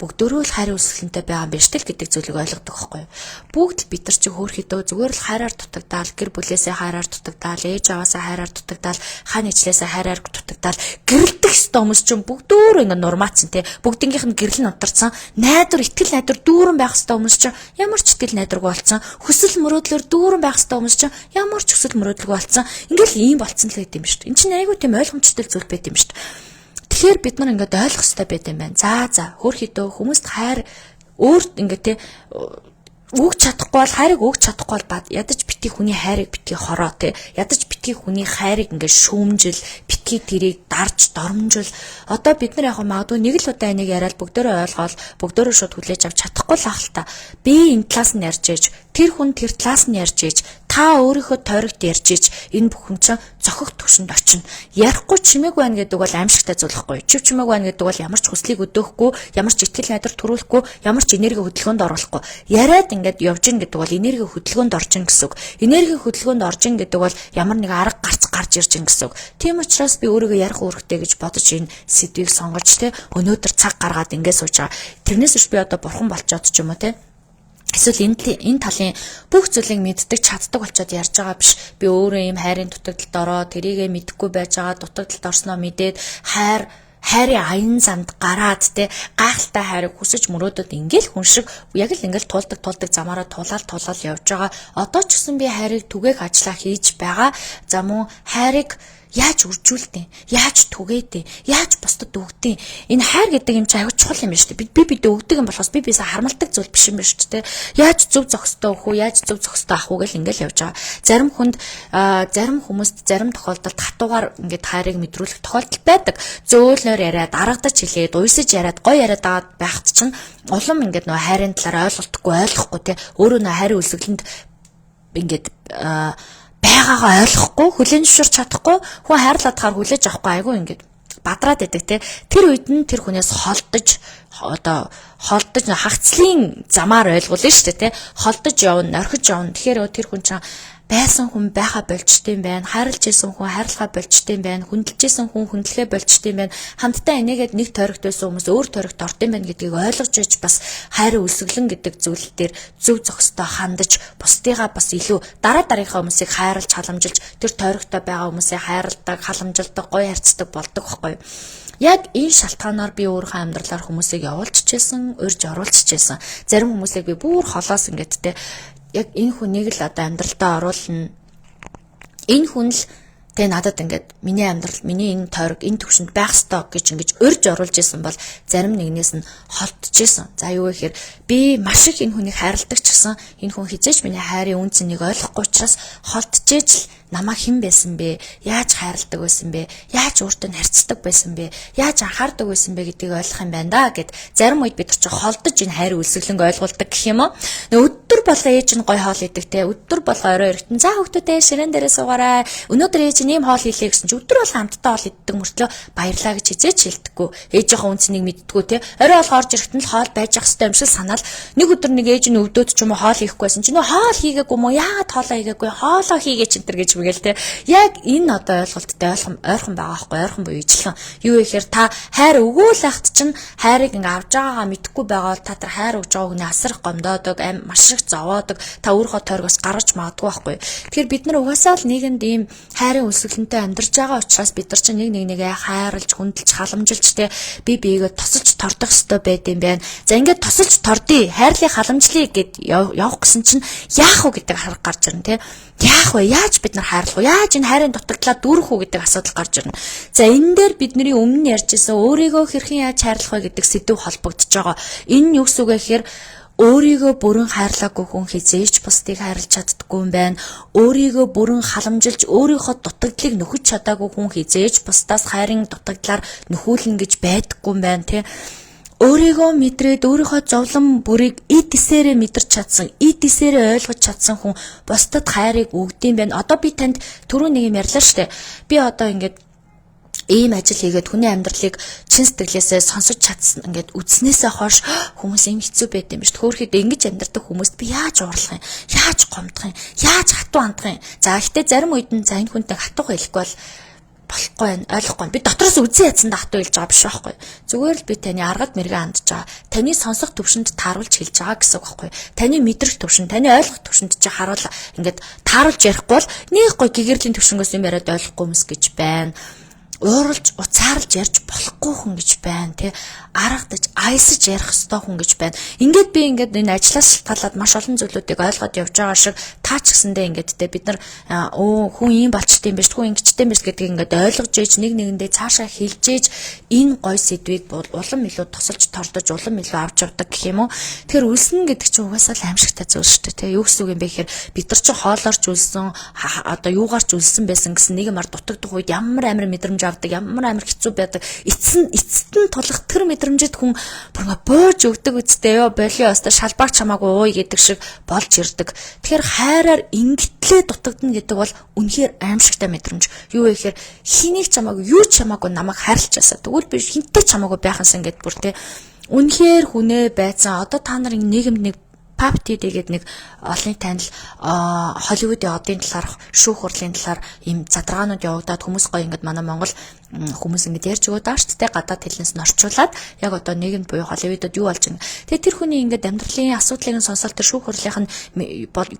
бүгдөө л хайрын үсгэлэнтэй байгаа юм биш тэл гэдэг зүйлийг ойлгодог байхгүй юу. Бүгд л бид нар чи хөөрхөдөө зүгээр л хайраар дутагдаал, гэр бүлээсээ хайраар дутагдаал, ээж аваасаа хайраар дутагдаал, хаан ижлээсээ хайраар дутагдаал, гэрэлдэх ёстой хүмүүс чинь бүгдөө ингэ нурмаацсан те. Бүгднгийнх нь гэрэл нь унтарсан, найдвар, итгэл найдвар дүүрэн байх ёстой хүмүүс чинь ямар ч итгэл найдваргүй болцсон, хүсэл мөрөөдлөөр дүүрэн байх ёстой хүмүүс чинь ямар ч хүсэл мөрөөдлгүй болцсон. Ингээл ийм болцсон л гэдэг юм шүү дээ. Энд чинь айгүй тийм ойлгомжтой зүйл байт юм шүү дээ. Тэгэхээр бид нар ингээд ойлгох хэрэгтэй байт юм байна. За хөөрхөдөө хүмүүст хайр өөрт ингээд те өгч чадахгүй бол хайрыг өгч чадахгүй бол бад ядаж битгий хүний хайрыг битгий хороо те ядаж битгий хүний хайрыг ингээд шүүмжил битгий тэрийг дарж дормжил одоо бид нар яг магадгүй нэг л удаа энийг яриад бүгдөө ойлгоол бүгдөө шууд хүлээж авч чадахгүй л ах л та би энэ талаас нь ярьж ээж тэр хүн тэр талаас нь ярьж ээж та өөрийнхөө тойрогт ярьж иж энэ бүхэн чинь зохих түвшинд очино. Ярихгүй чимээг байна гэдэг бол аимшигтай зүйл байхгүй. Чимээг байна гэдэг бол ямар ч хүслийг өдөөхгүй, ямар ч итгэл найдар төрүүлэхгүй, ямар ч энерги хөдөлгөөнд оруулахгүй. Яриад ингээд явж ин гэдэг бол энерги хөдөлгөөнд орж ин гэсэн үг. Энерги хөдөлгөөнд орж ин гэдэг бол ямар нэг арга гарч ирж ин гэсэн үг. Тийм учраас би өөрийгөө ярих үүрэгтэй гэж бодож энэ сэдвийг сонгож те өнөөдөр цаг гаргаад ингээд сууж байгаа. Тэрнээс биш би одоо бурхан болчоод ч юм уу те эсвэл энэ талын бүх зүйлийг мэддэг чаддаг болчоод ярьж байгаа биш. Би өөрөө ийм хайрын дутагдалд ороод тэрийгэ мэдэхгүй байж байгаа дутагдалд орсноо мэдээд хайрын аян замд гараад те гайхалтай хайрыг хүсэж мөрөөдөд ингээл хүн шиг яг л ингээл тулдаг замаараа тулаал явж байгаа. Одоо ч гэсэн би хайрыг түгээх ажиллаа хийж байгаа. За мөн хайрыг яаж үржүүлдэг, яаж түгээдэг, яаж бусдад өгдөг. Энэ хайр гэдэг юм чи аягүй чухал юм байна шүү дээ. Би бид өгдөг юм болохоос би бисаа хармалдаг зүйл биш юм байна шүү дээ. Яаж зөв зохистой өгөх үү, яаж зөв зохистой авах уу гэл ингээл явж байгаа. Зарим хүнд зарим хүмүүст зарим тохиолдолд хатуугаар ингээд хайрыг мэдрүүлэх тохиолдол байдаг. Зөөлнөр яриад, аргадаж хэлээд, уйсаж яриад, гоё яриад байхад чинь улам ингээд нөө хайрын талаар ойлгохгүй те. Өөрөө нөө хайрын үлсгэлэнд ингээд байгаагаа ойлгохгүй, хүлээн зөвшөөрч чадахгүй, хүн хайрлаад хаар хүлээж авахгүй айгүй ингээд бадраад байдаг те. Тэр үед нь тэр хүнээс холдож хагцлын замаар ойлгуулна шүү дээ те. Холдож явна, орхиж явна. Тэгэхээр тэр хүн чинь байсан хүн байха болчтой юм байна. Хайрлж исэн хүн хайрлахаа болчтой юм байна. Хүндэлж исэн хүн хүндлэхээ болчтой юм байна. Хамтдаа энийгээд нэг тойрогт байсан хүмүүс өөр тойрогт орд юм байна гэдгийг ойлгож иж бас хайр үлсгэлэн гэдэг зүйл дээр зөв зохистой хандаж бусдыгаа бас илүү дараагийнхаа хүмүүсийг хайрлж халамжилж тэр тойрогтой байгаа хүмүүсийг хайрладаг, халамжилдаг, гоё харьцдаг болдог байхгүй юу? Яг энэ шалтгаанаар би өөрийнхөө амьдралаар хүмүүсийг явуулчихжээ, урьж оруулчихжээ. Зарим хүмүүсийг би бүр холоос ингээд те яг энэ хүнийг л одоо амьдралдаа оруулна. Энэ хүн л тэгээ надад ингээд миний амьдрал, миний энэ тойрог, энэ төвшөнд байх ёстой гэж ингэж урьж оруулж исэн бол зарим нэгнээс нь холдож исэн. За юу гэхээр би маш их энэ хүнийг хайрладаг ч гэсэн энэ хүн хизээч миний хайрын үн цэнийг ойлгохгүй учраас холдож ижил намаа хэн байсан бэ? Яаж хайрладаг байсан бэ? Яаж өөртөө харьцдаг байсан бэ? Яаж анхаардаг байсан бэ гэдгийг ойлгох юм байна да гэд зарим үед бид ч холдож энэ хайр үлсгэлэнг ойлгуулдаг гэх юм уу? Өдөр болго ээж нь гой хоол идэг те. Өдөр болго орой эргэтэн за хүүхдүүдээ ширээн дээрээ суугаарай. Өнөөдөр ээж нь ийм хоол хийлээ гэсэн чи өдөр болго хамтдаа хоол иддэг мөртлөө баярлаа гэж хизээч хэлдэггүй. Ээжийнхээ үнцнийг мэддэггүй те. Орой болго орж ирэхэд нь хоол байж ах хэвээр юм шиг санаал. Нэг өдөр нэг ээж нь өвдөөд ч юм уу хоол хийхгүйсэн чи нөө хоол хийгээгүй мó яагаад хоолоо хийгээгүй хоолоо хийгээ ч энэ төр гэж мэгэл те. Яг энэ одоо ойлголттой ойрхон байгаа байхгүй ойрхон буюу ижилхэн. Юу гэхээр та хайр өгөөл ахт чинь хайрыг ингээ авж байгаагаа мэдэхгүй байгаа бол та тэр хайр өгж байгааг нь асар гомдоодог, маш их зовоодог, та өөрийнхөө тойрогоос гаргаж магадгүй байхгүй. Тэгэхээр бид нар угаасаа л нийгэмд ийм хайрын үлсгэлэнтэй амьдарч байгаа учраас бид нар чинь нэгээ хайрлж, хүндэлж, халамжилж те би биегээ тосолж тордох ёстой байд юм байна. За ингээд тосолж тордъё, хайрлыг халамжлая гэд явах гэсэн чинь яах вэ гэдэг хараг гарч ирнэ те. Яах вэ? Яаж бид нар хайрлах вэ? Яаж энэ хайрын дутагдлаа дүүрэх үү гэдэг асуудал гарч ирнэ. За энэ дээр бидний өмнө ярьжсэн өөрийгөө хэрхэн яаж хайрлах вэ гэдэг сэдв холбогдож байгаа. Энэ нь юу гэсэн үг вэ гэхээр өөрийгөө бүрэн хайрлаагүй хүн хизээч бусдыг хайрлаж чаддаггүй юм байна. Өөрийгөө бүрэн халамжилж өөрийнхөө дутагдлыг нөхөж чадаагүй хүн хизээч бусдаас хайрын дутагдлаар нөхүүлнэ гэж байдаггүй юм байна тий. Өөрийгөө мэдрээд өөрийнхөө зовлон бүрийг эд эсээрээ мэдэрч чадсан, эд эсээрээ ойлгож чадсан хүн бусдад хайрыг өгдөм байна. Одоо би танд түрүү нэг юм ярьлаа штэ. Би одоо ингээд ийм ажил хийгээд хүний амьдралыг чин сэтгэлээсээ сонсож чадсан ингээд үзнээсээ хойш хүмүүс юм хэцүү байд юм шүү. Хөөхөд ингэж амьдардаг хүмүүст би яаж уурлах юм? Яаж гомдох юм? Яаж хатуу хандах юм? За гэхдээ зарим үед нь за энэ хүнтэй хатуугаа хэлэхгүй бол болохгүй байна, ойлгохгүй. Би дотроос үзэн ядсандаа хатуу хэлж байгаа биш байхгүй. Зүгээр л би таны аргад мэрэгэн хандж байгаа. Таны сонсох төвшөнд тааруулж хэлж байгаа гэсэн үг байхгүй. Таны мэдрэх төвшөнд, таны ойлгох төвшөнд чи харуул ингээд тааруулж ярихгүй бол нэг гой гэгэрлийн төвшнгөөс юм яриад ойлгохгүй хүмүүс гэж байна. Ууралж уцаарлж ярьж болохгүй хүн гэж байна тий аргадаж айсаж ярих ёстой хүн гэж байна. Ингээд би ингээд энэ ажлаас шалтгаалаад маш олон зүйлүүдийг ойлгоод явж байгаа шиг таа ч гэсэндээ ингээд тий бид нар хүн ийм болчтой юм биш хүн ингэчтэй юм биш гэдгийг ингээд ойлгож ээж нэг нэгэндээ цаашаа хилж ээж энэ гой сэдвийг улам илүү тусалж тордож улам илүү авч явдаг гэх юм уу. Тэгэхээр үлснэ гэдэг чинь угаасаа л аимшигтай зүйл шүү дээ тий юу гэсэн үг юм бэ гэхээр бид нар чинь хоолоорч үлсэн одоо юугаарч үлсэн байсан гэсэн нэг юмар дутагдах үед ямар амар мэдрэмж ямар амар хэцүү байдаг. Эцэст нь тулах тэр мэдрэмжэд хүн бүр бууж өгдөг үстэй ёо болио өстө шалбаач хамаагүй ууй гэдэг шиг болж ирдэг. Тэгэхээр хайраар ингэтлээ дутагдана гэдэг бол үнэхээр аимшигтай мэдрэмж. Юу вэ гэхээр хэнийг ч хамаагүй юу ч хамаагүй намайг хайрлаачаасаа тэгвэл би хинтэй ч хамаагүй байхансан гэд бүр тэ үнэхээр хүнээ байцсан. Одоо та нар нийгэмд нэг Папти тэгээд нэг олонний танил Холливуудын одын талаар шүүх хурлын талаар ийм задрагаанууд явагдаад хүмүүс гоё ингээд манай Монгол хүмүүс ингээд ярьж өгöd байгаа шүү дээ гадаад хэлнээс нь орчуулад яг одоо нийгэмд буюу Холливуудад юу болж байна. Тэгээд тэр хүний ингээд амьдралын асуудлыг нь сонсоод тэр шүүх хурлынх нь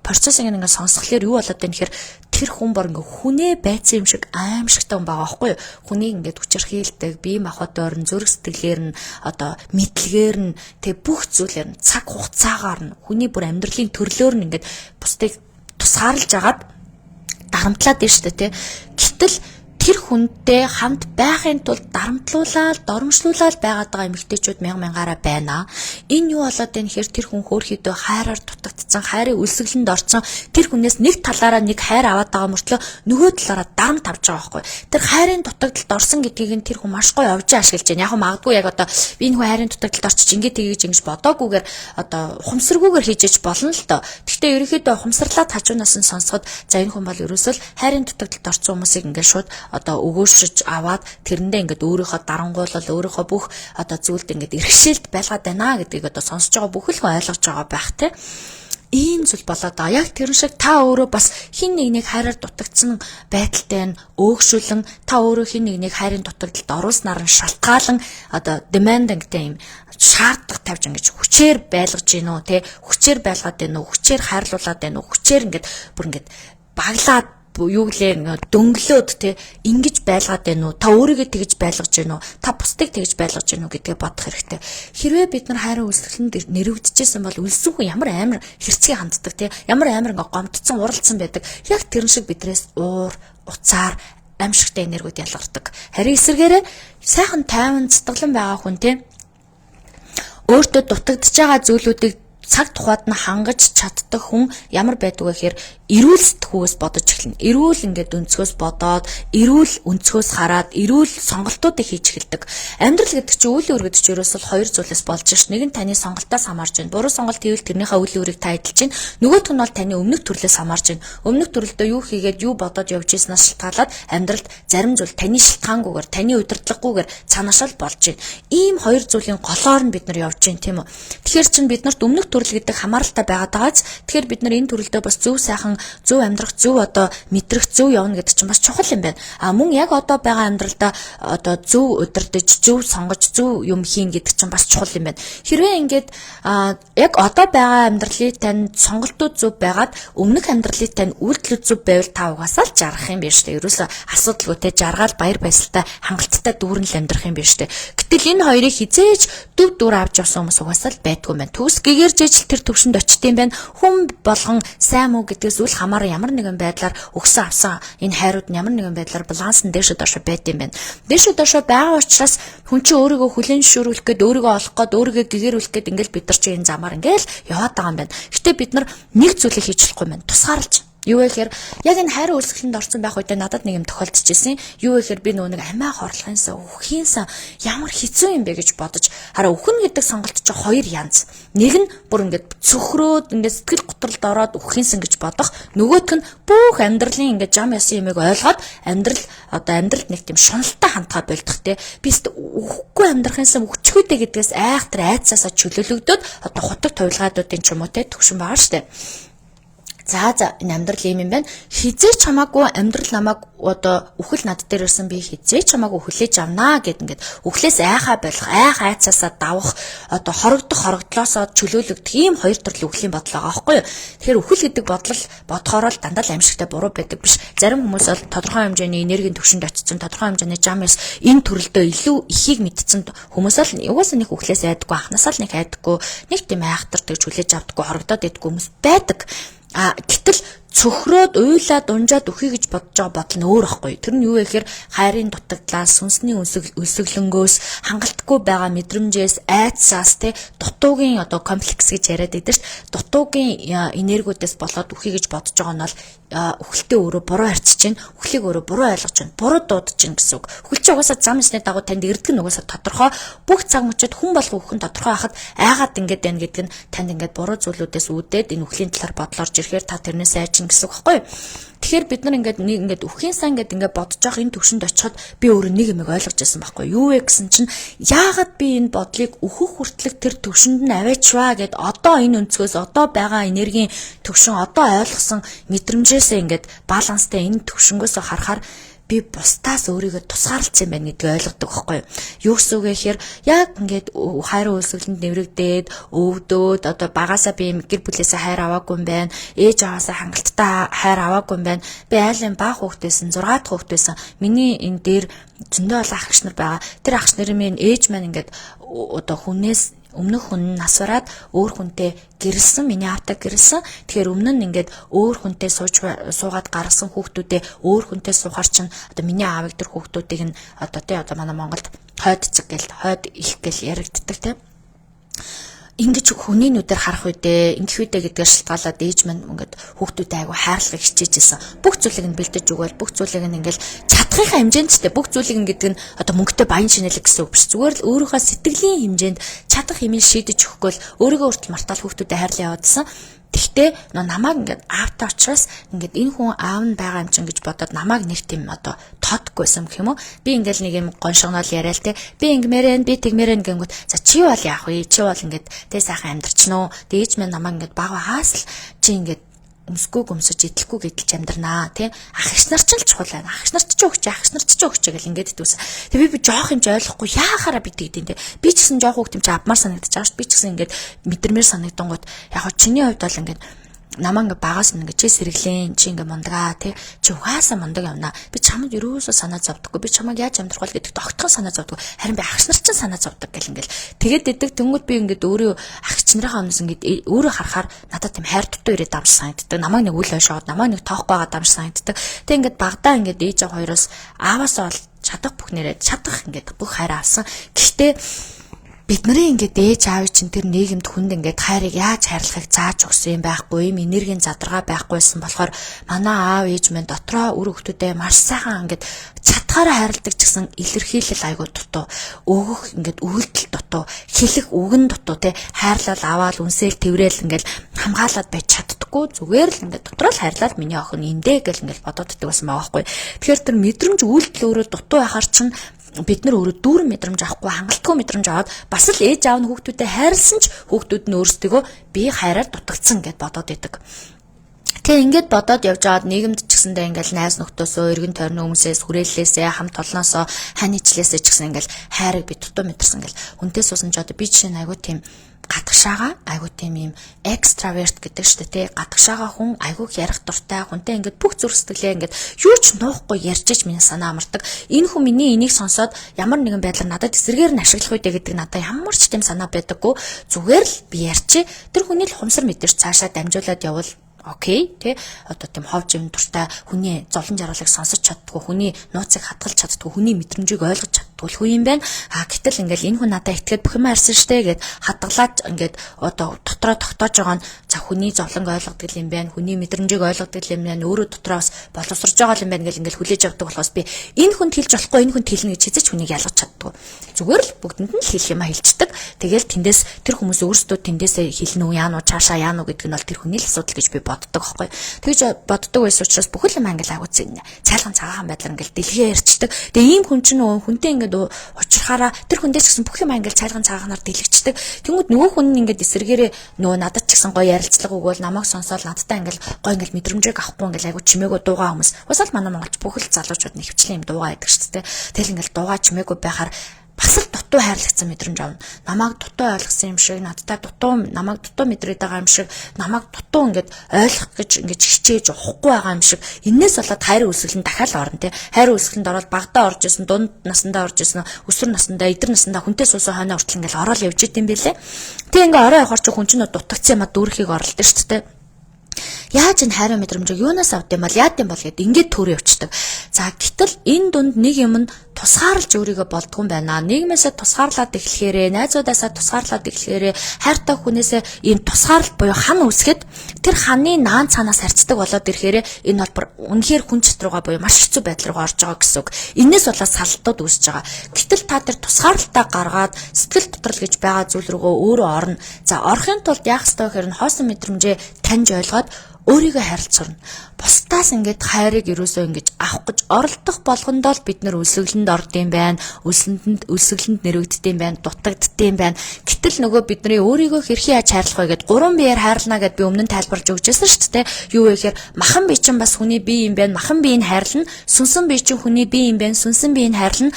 процессыг ингээд сонсхолоор юу болоод байна гэхээр тэр хүн бүр ингээд хүнээ байцсан юм шиг аимшигтай хүн байгаа байхгүй юу. Хүнийг ингээд хүчирхийлдэг, бие махбод ойрн зүрх сэтгэлээр нь одоо мэдлэгээр нь тэг бүх зүйлээр нь цаг хугацаагаар нь хүний бүр амьдралын төрлөөр нь ингээд бусдыг тусгаарлаж агаад дарамтлаад байна шүү дээ тий. Гэтэл тэр хүнтэй хамт байхын тулд дарамтлуулаад, доромжлуулаад байгаад байгаа эмэгтэйчүүд мянгаараа байна. Энэ юу болоод байна гэхээр тэр хүн хөөрхийдөө хайраар дутагдсан, хайрын үлсгэлэнд орсон. Тэр хүнээс нэг талаараа нэг хайр аваад байгаа мөртлөө нөгөө талаараа дарамт авч байгаа байхгүй. Тэр хайрын дутагдалд орсон гэдгийг нь тэр хүн маш гоё овж ашиглаж байна. Яг магадгүй яг одоо би энэ хүн хайрын дутагдалд орчих ингээд тгийж ингэж бодоогүйгээр одоо ухамсаргүйгээр хийж болно л доо. Гэхдээ ерөнхийдөө ухамсарлаад хажуунаас нь сонсоход за энэ хүн бол ерөөсөө хайрын дутагдалд орсон хүмүүсийг ингээд шууд одоо өгөөшөж аваад тэрэндээ ингээд өөрийнхөө дарангуулал өөрийнхөө бүх одоо зүйлд ингээд иргэшээлт байлгаад байна гэдгийг одоо сонсож байгаа бүх л ойлгож байгаа байх те. Ийм зүйл болоод байгаа. Яг тэр шиг та өөрөө бас хин нэгнийг хайраар дутагдсан байдалтай нь өөгшүүлэн та өөрөө хин нэгнийг хайрын дутагдалд оруулснаар нь шалтгаалan одоо demandingтэй юм шаардлага тавьж ингэж хүчээр байлгаж гин үү те хүчээр байлгаад байна уу хүчээр хайрлуулад байна уу хүчээр ингээд бүр ингээд баглаад юу гэлээ дөнгөлөөд те ингэж байлгаад байна уу та өөрийгөө тэгж байлгаж байна уу та бусдыг тэгж байлгаж байна уу гэдгээ бодох хэрэгтэй. Хэрвээ бид нар хайрын үлсгэлэнд нэрвэгдэжсэн бол үлсэн хүн ямар амар хэрцгий ханддаг те ямар амар ингээ гомдцсон уралцсан байдаг. Яг тэрэн шиг бидрээс уур уцаар аимшигтай энергиуд ялгардаг. Харин эсвэргээрээ сайхан тайван цэцгэлэн байгаа хүн те өөртөө дутагдж байгаа зүйлүүдийг цаг тухайд нь хангаж чаддаг хүн ямар байдаг вэ гэхээр эрүүл сэтгхүүс бодож эхэлнэ. Эрүүл ингээд өнцгөөс бодоод, эрүүл өнцгөөс хараад, эрүүл сонголтуудыг хийж эхэлдэг. Амьдрал гэдэг чинь үйл өөр гэдэг чинь ерөөсөө хоёр зүйлээс болж ш. Нэг нь таны сонголтоос хамаарж байна. Буруу сонголт хийвэл тэрнийхээ үйл өөрийг та эдэлж байна. Нөгөөх нь бол таны өмнөх төрлөөс хамаарж байна. Өмнөх төрлөдөө юу хийгээд юу бодоод явж ийснээс шалтгаалаад амьдралд зарим зүйл таны шалтгаангүйгээр, таны удирдлаггүйгээр цаанашаал болж байна. Ийм хоёр зүйлийн голоор нь бид нар явж байна тийм үү. Тэгэхээр чин биднэрт өмнөх төрөл гэдэг хамааралтай байгаад байгааз тэгэхээр бид нар энэ төрөлдөө бас зөв сайхан зөв амьдрах зөв одоо мэдрэх зөв явна гэдэг чинь бас чухал юм байна. Мөн яг одоо байгаа амьдралдаа одоо зөв удирдах, зөв сонгож, зөв юм хийн гэдэг чинь бас чухал юм байна. Хэрвээ ингээд яг одоо байгаа амьдралыг тань сонголтууд зөв байгаад өмнөх амьдралыг тань үйлдэлүүд зөв байвал та угаасаа л жаргах юм байна шүү дээ. Ерөөсө асуудалгүй те жаргаал баяр баясгалтай хангалттай дүүрэн л амьдрах юм байна шүү дээ. Гэтэл энэ хоёрыг хизээж дүр дүр авч явсан хүмүүс угаасаа л байдгүй юм байна. Төгс гэгэрж ижил тэр төвшөнд очт юм байна. Хүн болгон сайн муу гэдгээс үл хамааран ямар нэгэн байдлаар өгсөн авсан энэ хайрууд нь ямар нэгэн байдлаар баланс нь дээшээ доошоо байд юм байна. Дээшээ доошоо байгаа учраас хүн чинь өөрийгөө хүлээн зөвшөөрүүлэх гээд өөрийгөө олох гээд өөрийгөө гэгэрүүлэх гээд ингээл бид нар чинь энэ замаар ингээл яваад байгаа юм байна. Гэтэ бид нар нэг зүйлийг хийж болохгүй юм байна. Тусгаарлаж юу вэ гэхээр яг энэ хайрын үлсгэлэнд орсон байх үедээ надад нэг юм тохиолдчихсэн. Юу вэ гэхээр би нөгөө нэг амиа хорлохынсаа үхийнхээ ямар хэцүү юм бэ гэж бодож хараа үхэн гэдэг сонголт чинь хоёр янз. Нэг нь бүр ингээд цөхрөөд ингээд сэтгэл готролд ороод үхийнхсэн гэж бодох. Нөгөөтг нь бүх амьдралын ингээд жам ясан юмыг ойлгоод амьдралд нэг тийм шуналтай хандгаа болдох те. Би үхэхгүй амьдрахынсаа үхчихүүдээ гэдгээс айхтар айцаасаа чөлөөлөгдөд одоо хутаг тувилгаадуудын ч юм уу те төвшин байгаа штэ. За энэ амьдрал ийм юм байна. Хизээч хамаагүй амьдрал намайг одоо үхэл над дээр ирсэн би хизээч хамаагүй хүлээж авнаа гэд ингээд үхлээс айхаа болох, айцаасаа давах, одоо хорогдлоосоо чөлөөлөгдөх ийм хоёр төрлийн үхлийн бодол байгаа байхгүй юу? Тэгэхээр үхэл гэдэг бодол бодохоор л дандаа л аимшигтай буруу байдаг биш. Зарим хүмүүс бол тодорхой хэмжээний энергийн төвшөнд очсон, тодорхой хэмжээний жамс энэ төрөлдөө илүү ихийг мэдсэн хүмүүс л угаасаа нэг үхлээс айдаггүй, анхнаасаа л нэг айдаггүй, нэг тийм айхтар тэгж хүлээж авдаггүй, хорогдоод идэггүй хүмүүс байдаг. Гэтэл цөхрөөд уйлаад унжаад үхий гэж бодож байгаа бодол нь өөр ахгүй. Тэр нь юу вэ гэхээр хайрын дутагдлаас, сүнсний өсөглөнгөөс, хангалтгүй байгаа мэдрэмжээс, айцсаас дутуугийн одоо комплекс гэж яриад байдаг шүү дээ. Дутуугийн энергиудээс болоод үхий гэж бодож байгаа нь бол үхэлтэй өөрөө буруу харьцаж байна. Үхлийг өөрөө буруу ойлгож байна. Буруу дуудаж байна гэсэн үг. Үхэлч угаасаа зам исний дагуу танд ирдэг нь угаасаа тодорхой. Бүх цаг мөчид хүн болго үхэн тодорхой хахад айгаад ингэж байна гэдэг нь танд ингэж буруу зүйлүүдээс үүдээд энэ үхлийн талаар бодлорж ирэхээр та тэрнээс айж гэсэн үг байхгүй юу? Тэгэхээр бид нар ингээд үххийн сан ингээд бодож байгаа энэ төвшөнд очиход би өөрөө нэг юм ойлгож байсан байхгүй юу вэ гэсэн чинь яагаад би энэ бодлыг өөхөх хүртлэх тэр төвшөнд нь аваачваа гэд одоо энэ өнцгөөс одоо байгаа энергийн төвшин одоо ойлгосон мэдрэмжээсээ ингээд баланстай энэ төвшнгөөс харахаар би бусдаас өөрийгөө тусгаарлцсан байна гэдгийг ойлгодог байхгүй юу? Юу гэсэн үг вэ гэхээр яг ингээд хайр үйлсгэлэнд нэврэгдээд өвдөөд одоо багасаа би гэр бүлээсээ хайр аваагүй юм байна. Ээж аваасаа хангалттай хайр аваагүй юм байна. Би айлын бага хүүхдээсэн 6 дахь хүүхдээсэн. Миний энэ дээр зөндөө бол ах эгч нар байгаа. Тэр ах эгч нарын минь ээж маань ингээд одоо хүнээс өмнөх хүн нас бараад өөр хүнтэй гэрэлсэн, миний аавтай гэрэлсэн. Тэгэхээр өмнө нь ингээд өөр хүнтэй суугаад гаргасан хүүхдүүдээ өөр хүнтэй суухаар чинь одоо миний аавыг тэр хүүхдүүдийг нь одоо манай Монголд хойд цэг гэл хойд их гэл яригддаг тийм. Ингэж хүний нүдээр харах үедээ ингэх үедээ гэдгээр шалтгаалаад ээж маань ингээд хүүхдүүдэд айгу хайрлах хичээж исэн. Бүх зүйлийг нь бэлдэж өгөөл, бүх зүйлийг нь ингээд чадхынхаа хэмжээнд ч бүх зүйлийг ингээд нь одоо мөнгөтэй баян шинэлэг гэсэн үг биш. Зүгээр л өөрийнхөө сэтгэлийн хэмжээнд чадах хэмээн шийдэж өгөхгүй л өөрийгөө хүртэл мартаал хүүхдүүдэд хайрлаа явуулсан. Тэгтээ намайг ингээд аавтай учраас ингээд энэ хүн аав нь байгаа юм чинь гэж бодоод намайг нэг тийм одоо тоодггүйсэн гэх юм уу. Би ингээд нэг юм гоншгонол яриа л те. Би ингэмээрэн би тэгмээрэн гэнгүүт за чи бол яах вэ? Чи бол ингээд тэ сайхан амьдрчноо. Дээж минь намайг ингээд бага хаас л чи ингээд өмсгөө гомсож идэлгүй гэдэлж амьдрнаа тий ах эгч нар ч л чухал байна ах эгч нар ч өгч гэл ингээд дүүс тэг би жоох юм ч ойлгохгүй яахаараа бид гэдэг тий би ч гэсэн жоох хүүхд юм чи авмаар санагдаж байгаа шүү би ч гэсэн ингээд мэдэрмээр санагдангууд яг хоо чиний хувьд бол ингээд намаа ингээ багаас ингээ чи сэргэлэн чи ингээ мундагаа тий чи угаасаа мундаг явна би чамд ерөөсөө санаа зовдөггүй би чамайг яаж амьдрах вэ гэдэгт огтхон санаа зовдөггүй харин би агч нар ч санаа зовдөг гэл ингээл тэгээд дэдэг тэнгууд би ингээ өөрөө агч нарынхаа өмнөөс ингээ өөрөө харахаар надад тийм хайр дутуу ирээд амж санагддаг намайг нэг үл ойшоод намайг нэг тоохгүй байгаа амж санагддаг тэг ингээ багадаа ингээ ээж аваа хоёроос ааваасаа бол чадах бүх нэрээ чадах ингээ бүх хайр авсан гэхдээ бид нарын ингээд ээж аав чинь тэр нийгэмд хүнд ингээд хайрыг яаж хайрлахыг зааж өгсөн юм байхгүй юм энергийн задаргаа байхгүйсэн болохоор манай аав ээж минь дотроо үр хөвгтүүдээ маш сайхан ингээд чатгаараа хайрладаг ч гэсэн илэрхийлэл айгуу дутуу өгөх ингээд өгөлдөл дутуу хэлэх үгэн дутуу те хайрлал аваал үнсэл тэврээл ингээд хамгаалаад байж чаддаггүй зүгээр л ингээд дотроо л хайрлал миний охин эндээ гэл ингээд бодоод иддэг байсан байгаа байхгүй тэгэхээр тэр мэдрэмж үйлдэл өөрөө дутуу байхаар чинь бид нар өөрөө дүүрэн мэдрэмж авахгүй хангалтгүй мэдрэмж аваад бас л ээж аав нь хүүхдүүдэд хайрлсан ч хүүхдүүд нь өөрсдөө би хайраар дутагдсан гэд бодоод идэг. Тэгээ ингээд бодоод явж аваад нийгэмд ч гэсэндээ ингээл найз нөхдөөсөө эргэн тойрны хүмүүсээс хүрээллээсээ хамт олноосоо ханийчлээсээ ч гэсэн ингээл хайрыг би дутуу мэдэрсэн ингээл хүнтэй суусан ч одоо би жишээ нь айгуу тийм гадагшаага айгуу тийм юм экстраверт гэдэг штэ тий гадагшаага хүн айгуу ярих дуртай хүнтэй ингээд бүх зүрх сэтгэлээ ингээд юу ч нуухгүй ярьж иж миний санаа амардаг энэ хүн миний энийг сонсоод ямар нэгэн байдлаар надад эсрэгээр нь ашиглах үедээ гэдэг надад ямар ч тийм санаа байдаггүй зүгээр л би ярьчих тэр хүний л хумсар мэдэрч цаашаа дамжуулаад явал окей тий одоо тийм ховж юм дуртай хүний зовлон жаргалыг сонсож чаддгүй хүний нууцыг хадгалж чаддгүй хүний мэдрэмжийг ойлгож чаддгүй хүн юм байна гэтэл ингээл энэ хүн надад итгээд бүх юм арсан штэ гэд хадгалаад ингээд одоо дотроо тогтоож байгаа нь за хүний зовлонг ойлгодог юм байна хүний мэдрэмжийг ойлгодог юм байна өөрөө дотроо бас боловсрож байгаа юм байна гэл ингээл хүлээж авдаг болохоос би энэ хүнд хэлж болохгүй энэ хүнд хэлнэ гэж хэзээ ч хүнийг ялгаж чаддгүй зүгээр л бүгдэнд нь хэлэх юм хэлцдэг тэгэл тэндээс тэр хүмүүс өөрсдөө тэндээсээ хэлнэ үү яануу цаашаа яануу гэдэг нь бол тэр хүний л асуудал гэж би боддог байхгүй. Тэгж боддог байсан учраас бүхэл юм англи агуу цайлган цагаахан байдлаар ингээл дэлгээ ярьцдаг. Тэгээ ийм хүн чинь хүнтэй ингээд уучрахаараа тэр хүндээс ч гэсэн бүх юм англи цайлган цагааханаар дэлгэцдэг. Тэнгүүд нөгөө хүн нь ингээд эсэргээрээ нөгөө надад ч гэсэн гоё ярилцлага өгөөл намайг сонсоод надтай ингээл гой ингээл мэдрэмжийг авахгүй ингээл айгу чимээгөө дуугаа хүмүүс. Уусаал манай монголч бүх л залуучууд нь хөвчлийн юм дуугаа байдаг шүү дээ. Тэгэл ингээл дуугаа чимээгөө байхаар бас л дутуу хайрлагцсан мэдрэмж авна. Намайг дутуу ойлгосон юм шиг, надтай намайг дутуу мэдрээд байгаа юм шиг, намайг дутуу ингээд ойлгох гэж ингээд хичээж ухахгүй байгаа юм шиг. Иннээс болоод хайр үсгэлэн дахиад орно тий. Хайр үсгэлэнд ороод багтаа орж исэн, дунд насандаа орж исэн, өсвөр насандаа, эдэр насандаа хүнтэй суусан хойноо хүртэл ингээд ороод явж идэм байлээ. Тэг ингээд ороо явахаар ч хүн чинь дутагдсан юм а дүүрхийг оролдсон шүү дээ. Яаж энэ хайрын мэдрэмжийг юунаас авд юм бол яад юм бол гэд ингээд төрөө явчихдаг. За гэтэл энэ дунд нэг юм нь тусгаарлаж өөрийгөө болдгоо юм байна. Нийгмээсээ тусгаарлаад эхлэхээрээ, найзуудаасаа тусгаарлаад эхлэхээрээ, хайртай хүнээсээ ийм тусгаарлалт буюу хан үсгэд тэр ханы наан цаанаас харьцдаг болоод ирэхээрээ энэ холбор үнэхээр хүн чат руугаа буюу маш хэцүү байдал руу орж байгаа гэсэн үг. Энээс болоод салтууд үүсэж байгаа. Гэтэл та тэр тусгаарлалтаа гаргаад сэтгэл готрол гэж байгаа зүйл рүүгөө өөрөө орно. За орохын тулд яах ёстой гэхээр нь хоосон мэдрэмжээ таньж ойлгоод өөрийгөө хайрлах сурна. Бусдаас ингээд хайрыг ерөөсөө ингэж авах гэж оролдох болгондоо л бид нар үлсгэлэнд ордсон байна. Үлсгэлэнд нэрвэгддэм байна, дутагддсан байна. Гэтэл нөгөө бидний өөрийгөө хэрхэн яаж хайрлах вэ гэд 3 биеэр хайрлана гэд би өмнө нь тайлбарж өгч байсан шүү дээ. Юу вэ гэхээр махан бие чинь бас хүний бие юм байна. Махан биеийг хайрлана. Сүнсэн бие чинь хүний бие юм байна. Сүнсэн биеийг хайрлана.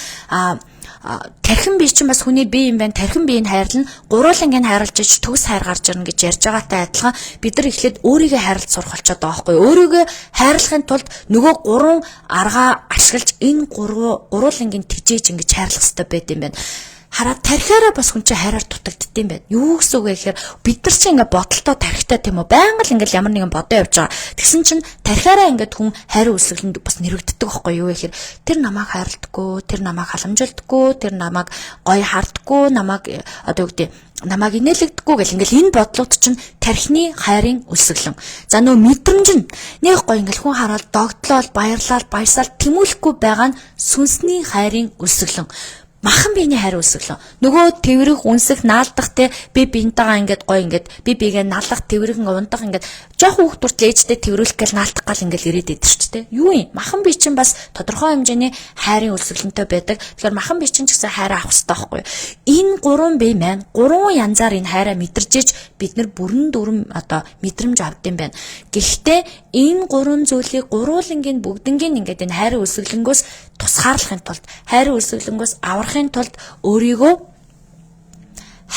Тархин бие чинь бас хүний бие юм байна. Тархин биеийг хайрлана. Гурвуулангийн хайрлаж ич төгс хайр гарч ирнэ гэж ярьж байгаатай адилхан бид нар эхлээд өөрийгөө хайрлах сурах болчиход байгаа байхгүй. Өөрийгөө хайрлахын тулд нөгөө 3 аргаа ашиглаж энэ гурвуулангийн тижээж ингэж хайрлах хэрэгтэй байт юм байна. Хараад тархиараа бас хүн чинь хайраар дутагддсан юм байна. Юу гэсэн үг вэ гэхээр бид нар чинь ингээ бодолтой тархитай тийм үү? Байнга л ингээл ямар нэгэн бодоо явж байгаа. Тэгсэн чинь тархиараа ингээд хүн хайр үсгэлэнд бас нэрвэгддэг байхгүй юу вэ гэхээр тэр намайг хайрладаггүй, тэр намайг халамжилдаггүй, тэр намайг гоё хардаггүй, намайг одоо юу гэдэг намайг инээлэгдэхгүй гэл ингээл энэ бодлууд чинь тархины хайрын үлсгэлэн. За нөө мэдрэмж нь нэг гоё ингээл хүн хараад догтлол, баярлал, баясаал тэмүүлэхгүй байгаа нь сүнсний хайрын үлсгэлэн. Махан биений хайр үсгэлэн. Нөгөө тэрвэрх үнсэх наалдах те би биентайгаа ингээд гоё ингээд би биегээ налах тэрвэрхэн унтах ингээд жоохон хүүхд хүртэл ээжтэй тэрвэрлэх гэл наалтах гал ингээд ирээд идэв ч те. Юу юм? Махан бие чинь бас тодорхой хэмжээний хайрын үлсгэлэнтэй байдаг. Тэгэхээр махан бие чинь ч гэсэн хайраа авах хэрэгтэй байхгүй юу? Энэ 3 бие маань 3 янзаар энэ хайраа мэдэрчээж бид нар бүрэн дүрм одоо мэдрэмж авд юм байна. Гэхдээ энэ 3 зүйлийг гурвуулангийн бүгднгийн ингээд энэ хайрын үлсгэлэнгөөс тусгаарлахын тулд хайрын үлсгэлэнгөөс аврахын тулд өөрийгөө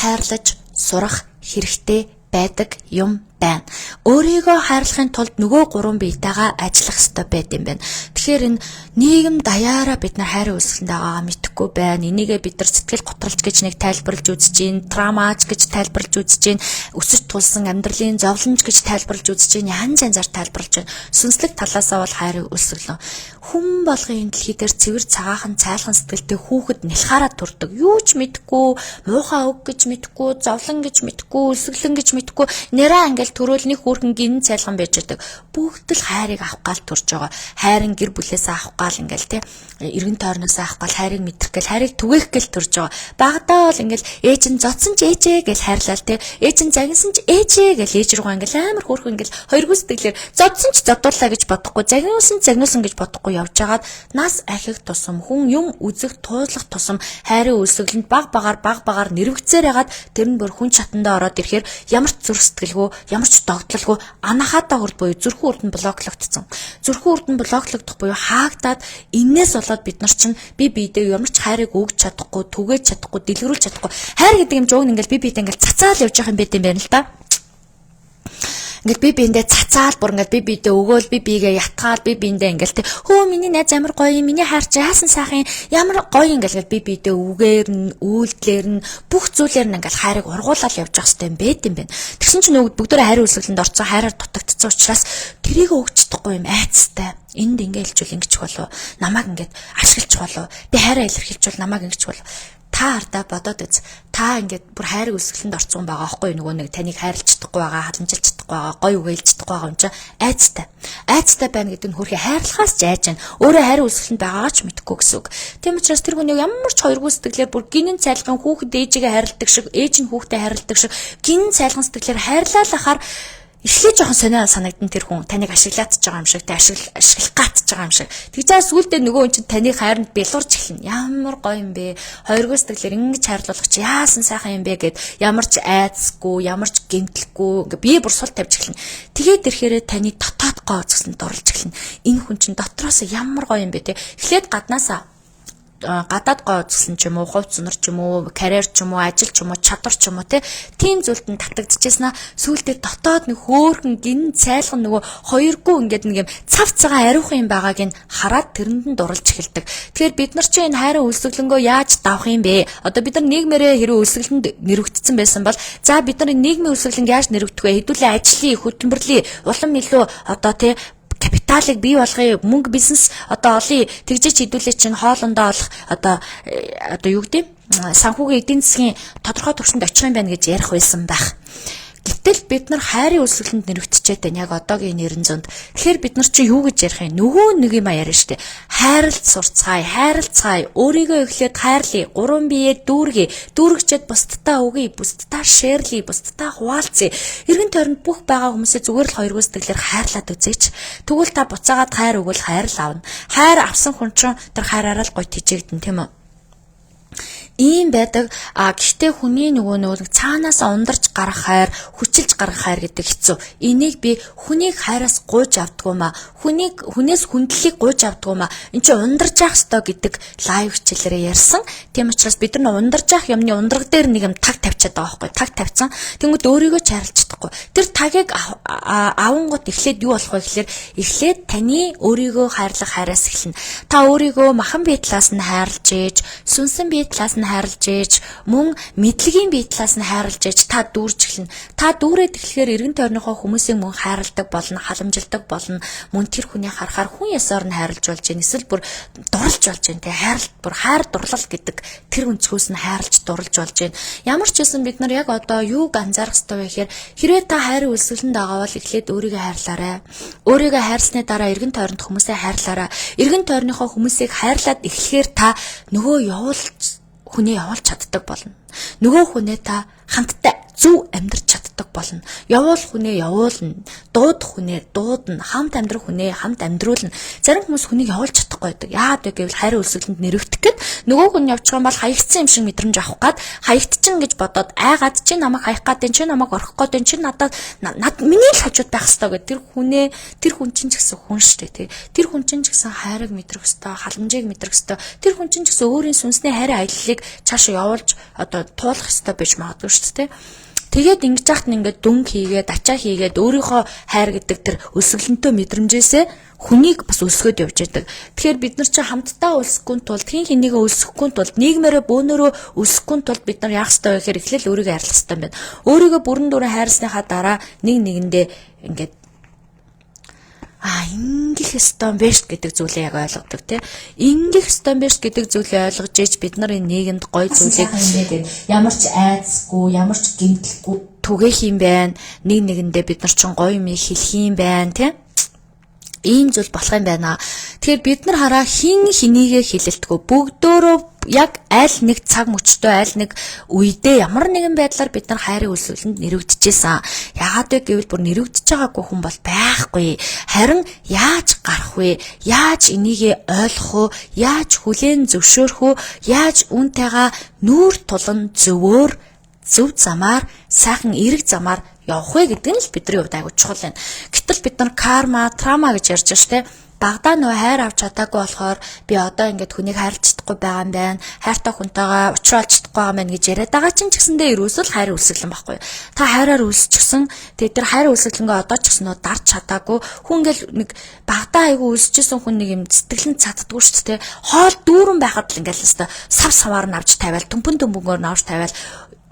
хайрлаж сурах хэрэгтэй байдаг юм байна. Өөрийгөө хайрлахын тулд нөгөө 3 биетэйгээ ажиллах хэрэгтэй байт юм байна. Тэгэхээр энэ нийгэм даяараа бид нар хайрын үлсгэлэнд байгаагаа мэдэхгүй байна. Энийгээ бид нар сэтгэл готролч гэж нэг тайлбарлаж үзэж гин, травмач гэж тайлбарлаж үзэж гин, өсөж тулсан амьдралын зовлонч гэж тайлбарлаж үзэж гин, янз янзаар тайлбарлаж байна. Сүнслэг талаасаа бол хайрын үлсгэлэн. Хүн болгон энэ дэлхий дээр цэвэр цагаахан цайлхан сэтгэлтэй хүүхэд нэлхаараа төрдөг. Юу ч мэдэхгүй, муухай үг гэж мэдэхгүй, зовлон гэж мэдэхгүй, үлсгэлэн гэж мэдэхгүй, нэраа ингээл төрөөлний хүүхэн гин цайлган байж байдаг. Бүгд л хайрыг авах гал төрж байгаа. Хайрын гэр бүлээсээ авах гал ингээл те эргэн тойрноос авах гал хайрыг мэдрэх гэл хайрыг түгээх гэл төрж байгаа. Багадаа бол ингээл ээж нь зодсон ч ээжээ гэл хайрлал те ээж нь загинсан ч ээжээ гэл ээж руугаа ингээл амар хөөрхөн ингээл хоёргүй сэтгэлээр зодсон ч зодууллаа гэж бодохгүй загинсан гэж бодохгүй явж байгаад нас ахих тусам хүн юм үзэх туулах тусам хайрын үлсгэлэнд баг багаар нэрвэгцээр ягаад тэр нь бүр хүн чатандаа ороод ирэхээр ямар ч зүрх сэтгэлгүй ямар ч догтлолгүй анахаатаа хүрд буюу зүрхэн урд нь блоклогдсон. Зүрхэн урд нь блоклогдох буюу хаагдаад энээс болоод бид нар чинь бие биедээ ямар ч хайрыг өгч чадахгүй, түгээж чадахгүй, дэлгэрүүлж чадахгүй. Хайр гэдэг юм жоо ингээл бие биедээ ингээл цацаал явж байгаа юм байт юм байна л да. Ингээд би биэндээ цацаал бүр ингээд би биедээ өгөөл би биегээ ятгаал би биэндээ ингээл те хөө миний найз амар гоё юм миний хайр чи яасан сайхан ямар гоё ингээл би биедээ үгээр нь үйлдэлэр нь бүх зүйлээр нь ингээл хайрыг ургуулаад явж явах хэрэгтэй юм байт юм байна. Тэгсэн чинь бүгдөө хайрын үлсгэлэнд орцсон хайраар дутагдсан учраас тэрийг өгч чадахгүй юм айцтай. Энд ингээ хэлжүүл ингэчих болов намайг ингээд ашиглах болов би хайраа илэрхийлжүүл намайг ингэчих болов та ардаа бодоод үз. Та ингээд бүр хайрын үлсгэлэнд орцсон байгаа аахгүй нөгөө нэг таныг хайрлаж чадахгүй байгаа, халамжилж чадахгүй байгаа, гоё үгэлж чадахгүй байгаа юм чи айцтай. Айцтай байна гэдэг нь хөрхий хайрлахаас ч айж байна. Өөрөө хайрын үлсгэлэнд байгаагаа ч мэдэхгүй гэсэн үг. Тийм учраас тэр хүнийг ямар ч хоёргүй сэтгэлээр бүр гинэн цайлган хүүхэд ээжигээ хайрладаг шиг, ээж нь хүүхдээ хайрладаг шиг гинэн цайлган сэтгэлээр хайрлаалахаар эхлээ жоохон сонио санагдан тэр хүн таныг ашиглаадж байгаа юм шиг, тэ ашиглах гатж байгаа юм шиг. Тэгжээ сүулдэ нөгөө хүн чинь таныг хайранд бэлурж эхэлнэ. Ямар гоё юм бэ? Хоёргоо сэтгэлээр ингэж хайрлуулах чи яасан сайхан юм бэ гэд ямар ч айцгүй, ямар ч гэмтэлгүй ингээ бие бүр сул тавьж эхэлнэ. Тэгээд ирэхээрээ таны дотоод гоо зөксөнд орлож эхэлнэ. Энэ хүн чинь дотроос ямар гоё юм бэ, тэ? Эхлээд гаднаасаа гадаад гоо үзсэн ч юм уу, хувь зунар ч юм уу, карьер ч юм уу, ажил ч юм уу, чадвар ч юм уу тийм зүйлд нь татагдчихсан аа сүүлдээ дотоод нэг хөөхөн гин цайлган нөгөө хоёргүй ингээд нэг юм цав цагаан ариухан юм байгааг нь хараад тэрэнд нь дурлж эхэлдэг. Тэгэхээр бид нар чинь энэ хайрын үлсгэлэнгөө яаж давах юм бэ? Одоо бид нар нийгмээрээ хэрэв үлсгэлэнд нэрвэгдсэн байсан бол за бид нар нийгмийн үлсгэлэнг яаж нэрвэгдэх вэ? Хэдүүлээ ажлын, хөтөлбөрлийн улам илүү одоо тий капиталыг бий болгоё, мөнгө бизнес одоо олъё, тэгжээч хэдүүлээ чинь хоолндоо олох одоо юу гэдэг санхүүгийн эдийн засгийн тодорхой түвшинд очих юм байна гэж ярих байсан байх. Гэтэл бид нар хайрын үлсгэлэнд нэрвэгдчихэд байна яг одоогийн 900-д. Тэгэхээр бид нар чи юу гэж ярих юм? Нөгөө нэг юм яриа штэ. Хайрлт сурцгаая, хайрлцгаая, өөрийгөө эхлээд хайрлая, гурван биеэ дүүргэе, дүүргчээд бусдтай өгье, бусдтай шеэрлэе, бусдтай хуваалцъя. Эргэн тойронд бүх байгаа хүмүүсээ зүгээр л хоёргоо сэтгэлээр хайрлаад үзээч. Тэгвэл та буцаагаад хайр өгвөл хайр л авна. Хайр авсан хүн чинь тэр хайраараа л гоё тижээгдэн тийм үү? Ийм байдаг. Гэхдээ хүний нөгөө цаанаас ундарч гарах хайр, хүчилж гарах хайр гэдэг хэцүү. Энийг би хүнийг хайраас гуйж авдгүй маа. Хүнээс хүндлэлийг гуйж авдгүй маа. Энд чинь ундарч явах ёстой гэдэг лайв хичээлээрээ ярьсан. Тийм учраас бид нар ундарч явах юмны ундраг дээр нэг юм таг тавьчихад байгаа байхгүй. Таг тавьсан. Тэнгүүд өөрийгөө ч хайрлаж чадахгүй. Тэр тагийг авангууд эхлээд юу болох вэ гэхээр эхлээд таны өөрийгөө хайрлах хайраас эхэлнэ. Та өөрийгөө махан бие талаас нь хайрлаж ээж, сүнсэн бие талаас нь хайрлаж ээж, мөн мэдлэгийн бие талаас нь хайрлаж ээж та дүүрж эхэлнэ. Та дүүрээд эхлэхээр эргэн тойрныхоо хүмүүсийн мөн хайрладаг болно, халамжилдаг болно. Мөн тэр хүний харахаар хүн ясаар нь хайрлаж болж байна. Эсвэл бүр дурлж болж байна. Тэ хайрлалт бүр хайр дурлал гэдэг тэр өнцгөөс нь хайрлаж дурлж болж байна. Ямар ч байсан бид нар яг одоо юуг анзаарах ёстой вэ гэхээр хэрвээ та хайрын үлсгэлэнд байгаа бол эхлээд өөрийгөө хайрлаарай. Өөрийгөө хайрласны дараа эргэн тойронд хүмүүсээ хайрлаарай. Эргэн тойрныхоо хүмүүсийг хайрлаад эхлэхээр та нөгөө хүнээ явуулж чаддаг болно. Нөгөө хүнээ та хамттай зөв амьдрч чаддаг болно. Явуул хүнээ явуулна, дуудах хүнээ дуудана, хамт амьдрах хүнээ хамт амьдруулна. Зарим хүмүүс хүнийг явуулж чадахгүй байдаг. Яагаад вэ гэвэл хайрын үлсгэлэнд нэрвэгдэх гээд нөгөө хүн явж байгаа юм бол хаягдсан юм шиг мэдрэмж авах гад хаягдчихна гэж бодоод айгаад чи намайг хаях гэдэг, чи намайг орох гэдэг, чи надад миний л хажууд байх хэрэгтэй гэдэг тэр хүн чинь ч гэсэн хүн шүү дээ. Тэр хүн чинь ч гэсэн хайрыг мэдрэх ёстой, халамжийг мэдрэх ёстой. Тэр хүн чинь ч гэсэн өөрийн сүнсний хайрын аяллыг цаашаа явуулж одоо туулах ёстой байж магадгүй шүү дээ. Тэгээд ингэж яахт нь ингээд дүнг хийгээд, ачаа хийгээд өөрийнхөө хайр гэдэг тэр өсгөлөнтөө мэдрэмжээсээ хүнийг бас өсгөөд явж байдаг. Тэгэхээр бид нар чинь хамтдаа өсөхгүй тулд, хин хинийгээ өсөхгүй тулд, нийгмээрээ бөөнөрөө өсөхгүй тулд бид нар яах ёстой вэ гэхээр эхлээл өөрийгөө хайрлах ёстой юм байна. Өөрийгөө бүрэн дүүрэн хайрласныхаа дараа нэг нэгэндээ ингээд ингэх ёстой биш гэдэг зүйлээ яг ойлгодог тий. Ингэх ёстой биш гэдэг зүйлээ ойлгож ээж бид нар энэ нийгэмд гоё зүйлийг ямар ч айцгүй, ямар ч гэмтэлгүй түгээх юм байна. Нэг нэгэндээ бид нар ч гоё юм хэлэх юм байна тий. Ийм зүйл болох юм байна. Тэгэхээр бид нар хараа хин хинийгээ хилэлтгөө бүгдөө яг аль нэг цаг мөчтөө аль нэг үедээ ямар нэгэн байдлаар бид нар хайрын үлсгэлэнд нэрвэгдэжсэн. Яагаад вэ гэвэл бүр нэрвэгдэж байгаагүй хүн бол байхгүй. Харин яаж гарах вэ? Яаж энийгээ ойлгох вэ? Яаж хүлээн зөвшөөрөх вэ? Яаж үүнтэйгээ нүүр тулан зөв замаар, сайхан эерэг замаар явах вэ гэдэг нь л бидний хувьд аягүй чухал байна. Гэтэл бид нар карма, трама гэж ярьж байгаа шүү дээ. Багадаа нөө хайр авч чадаагүй болохоор би одоо ингээд хүнийг хайрлаж чадахгүй байгаа юм байна. Хайртай хүнтэйгээ уулзах чадахгүй байгаа мэн гэж яриад байгаа чинь ч гэсэндээ ерөөсөө хайрын үлсгэлэн байхгүй. Та хайраар үлсчихсэн. Тэгээд тэр хайрын үлсгэлэнгээ одоо ч гэсэн нөө дарж чадаагүй. Хүн ингээл нэг багадаа айгүй үлсчихсэн хүн нэг юм сэтгэлэн цаддаггүй шүү дээ. Хоол дүүрэн байхад л ингээл өстой сав саваар нь авч тавиал, төмпөнгөөр нь авч тавиал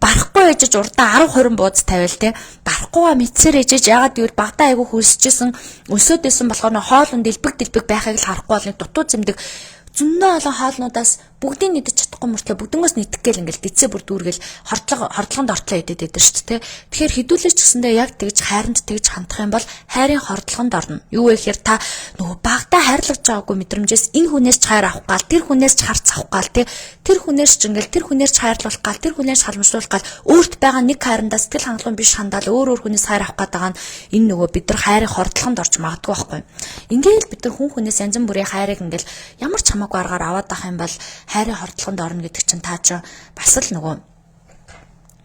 барахгүй ээжж урдаа 10 20 бууз тавиал те барахгүйга мэдсээр ээжж ягаад гэвэл багтаа айгүй хөлсөжсэн өсөөдсэн болохоор хоолнд дэлбэг байхыг л харахгүй бол нэг дутуу зэмдэг зөндөө олон хоолнуудаас бүгдийг нэгдэж чадахгүй мөртлөө бүгднгөөс нийтэх гээл ингээл дицээ бүр дүүргээл хордлогонд ортлоо идэт байдаг шүү дээ. Тэгэхээр хідүүлээч гэсэндээ яг тэгж хайранд тэгж хандах юм бол хайрын хордлогонд орно. Юу вэ гэхээр та нөгөө багтаа хайрлаж байгаагүй мэдрэмжээс энэ хүнээс ч хайр авах гал, тэр хүнээс ч харц авах гал, тэр хүнээс ч ингээл тэр хүнээс ч хайрлуулах гал, тэр хүнээс халамжлуулах гал, өөрт байгаа нэг хайрандаа сэтгэл хангалуун биш хандаал өөр хүнээс хайр авах гэдэг нь энэ нөгөө бид нар хайрын хордлогонд орж магадгүй байхгүй. Ингээл бид нар хүнээс янз бүрийн хайрыг ингээл ямар ч хамаагүй аргаар аваад авах юм бол хайрын хордлогонд орно гэдэг чинь та чинь бас л нөгөө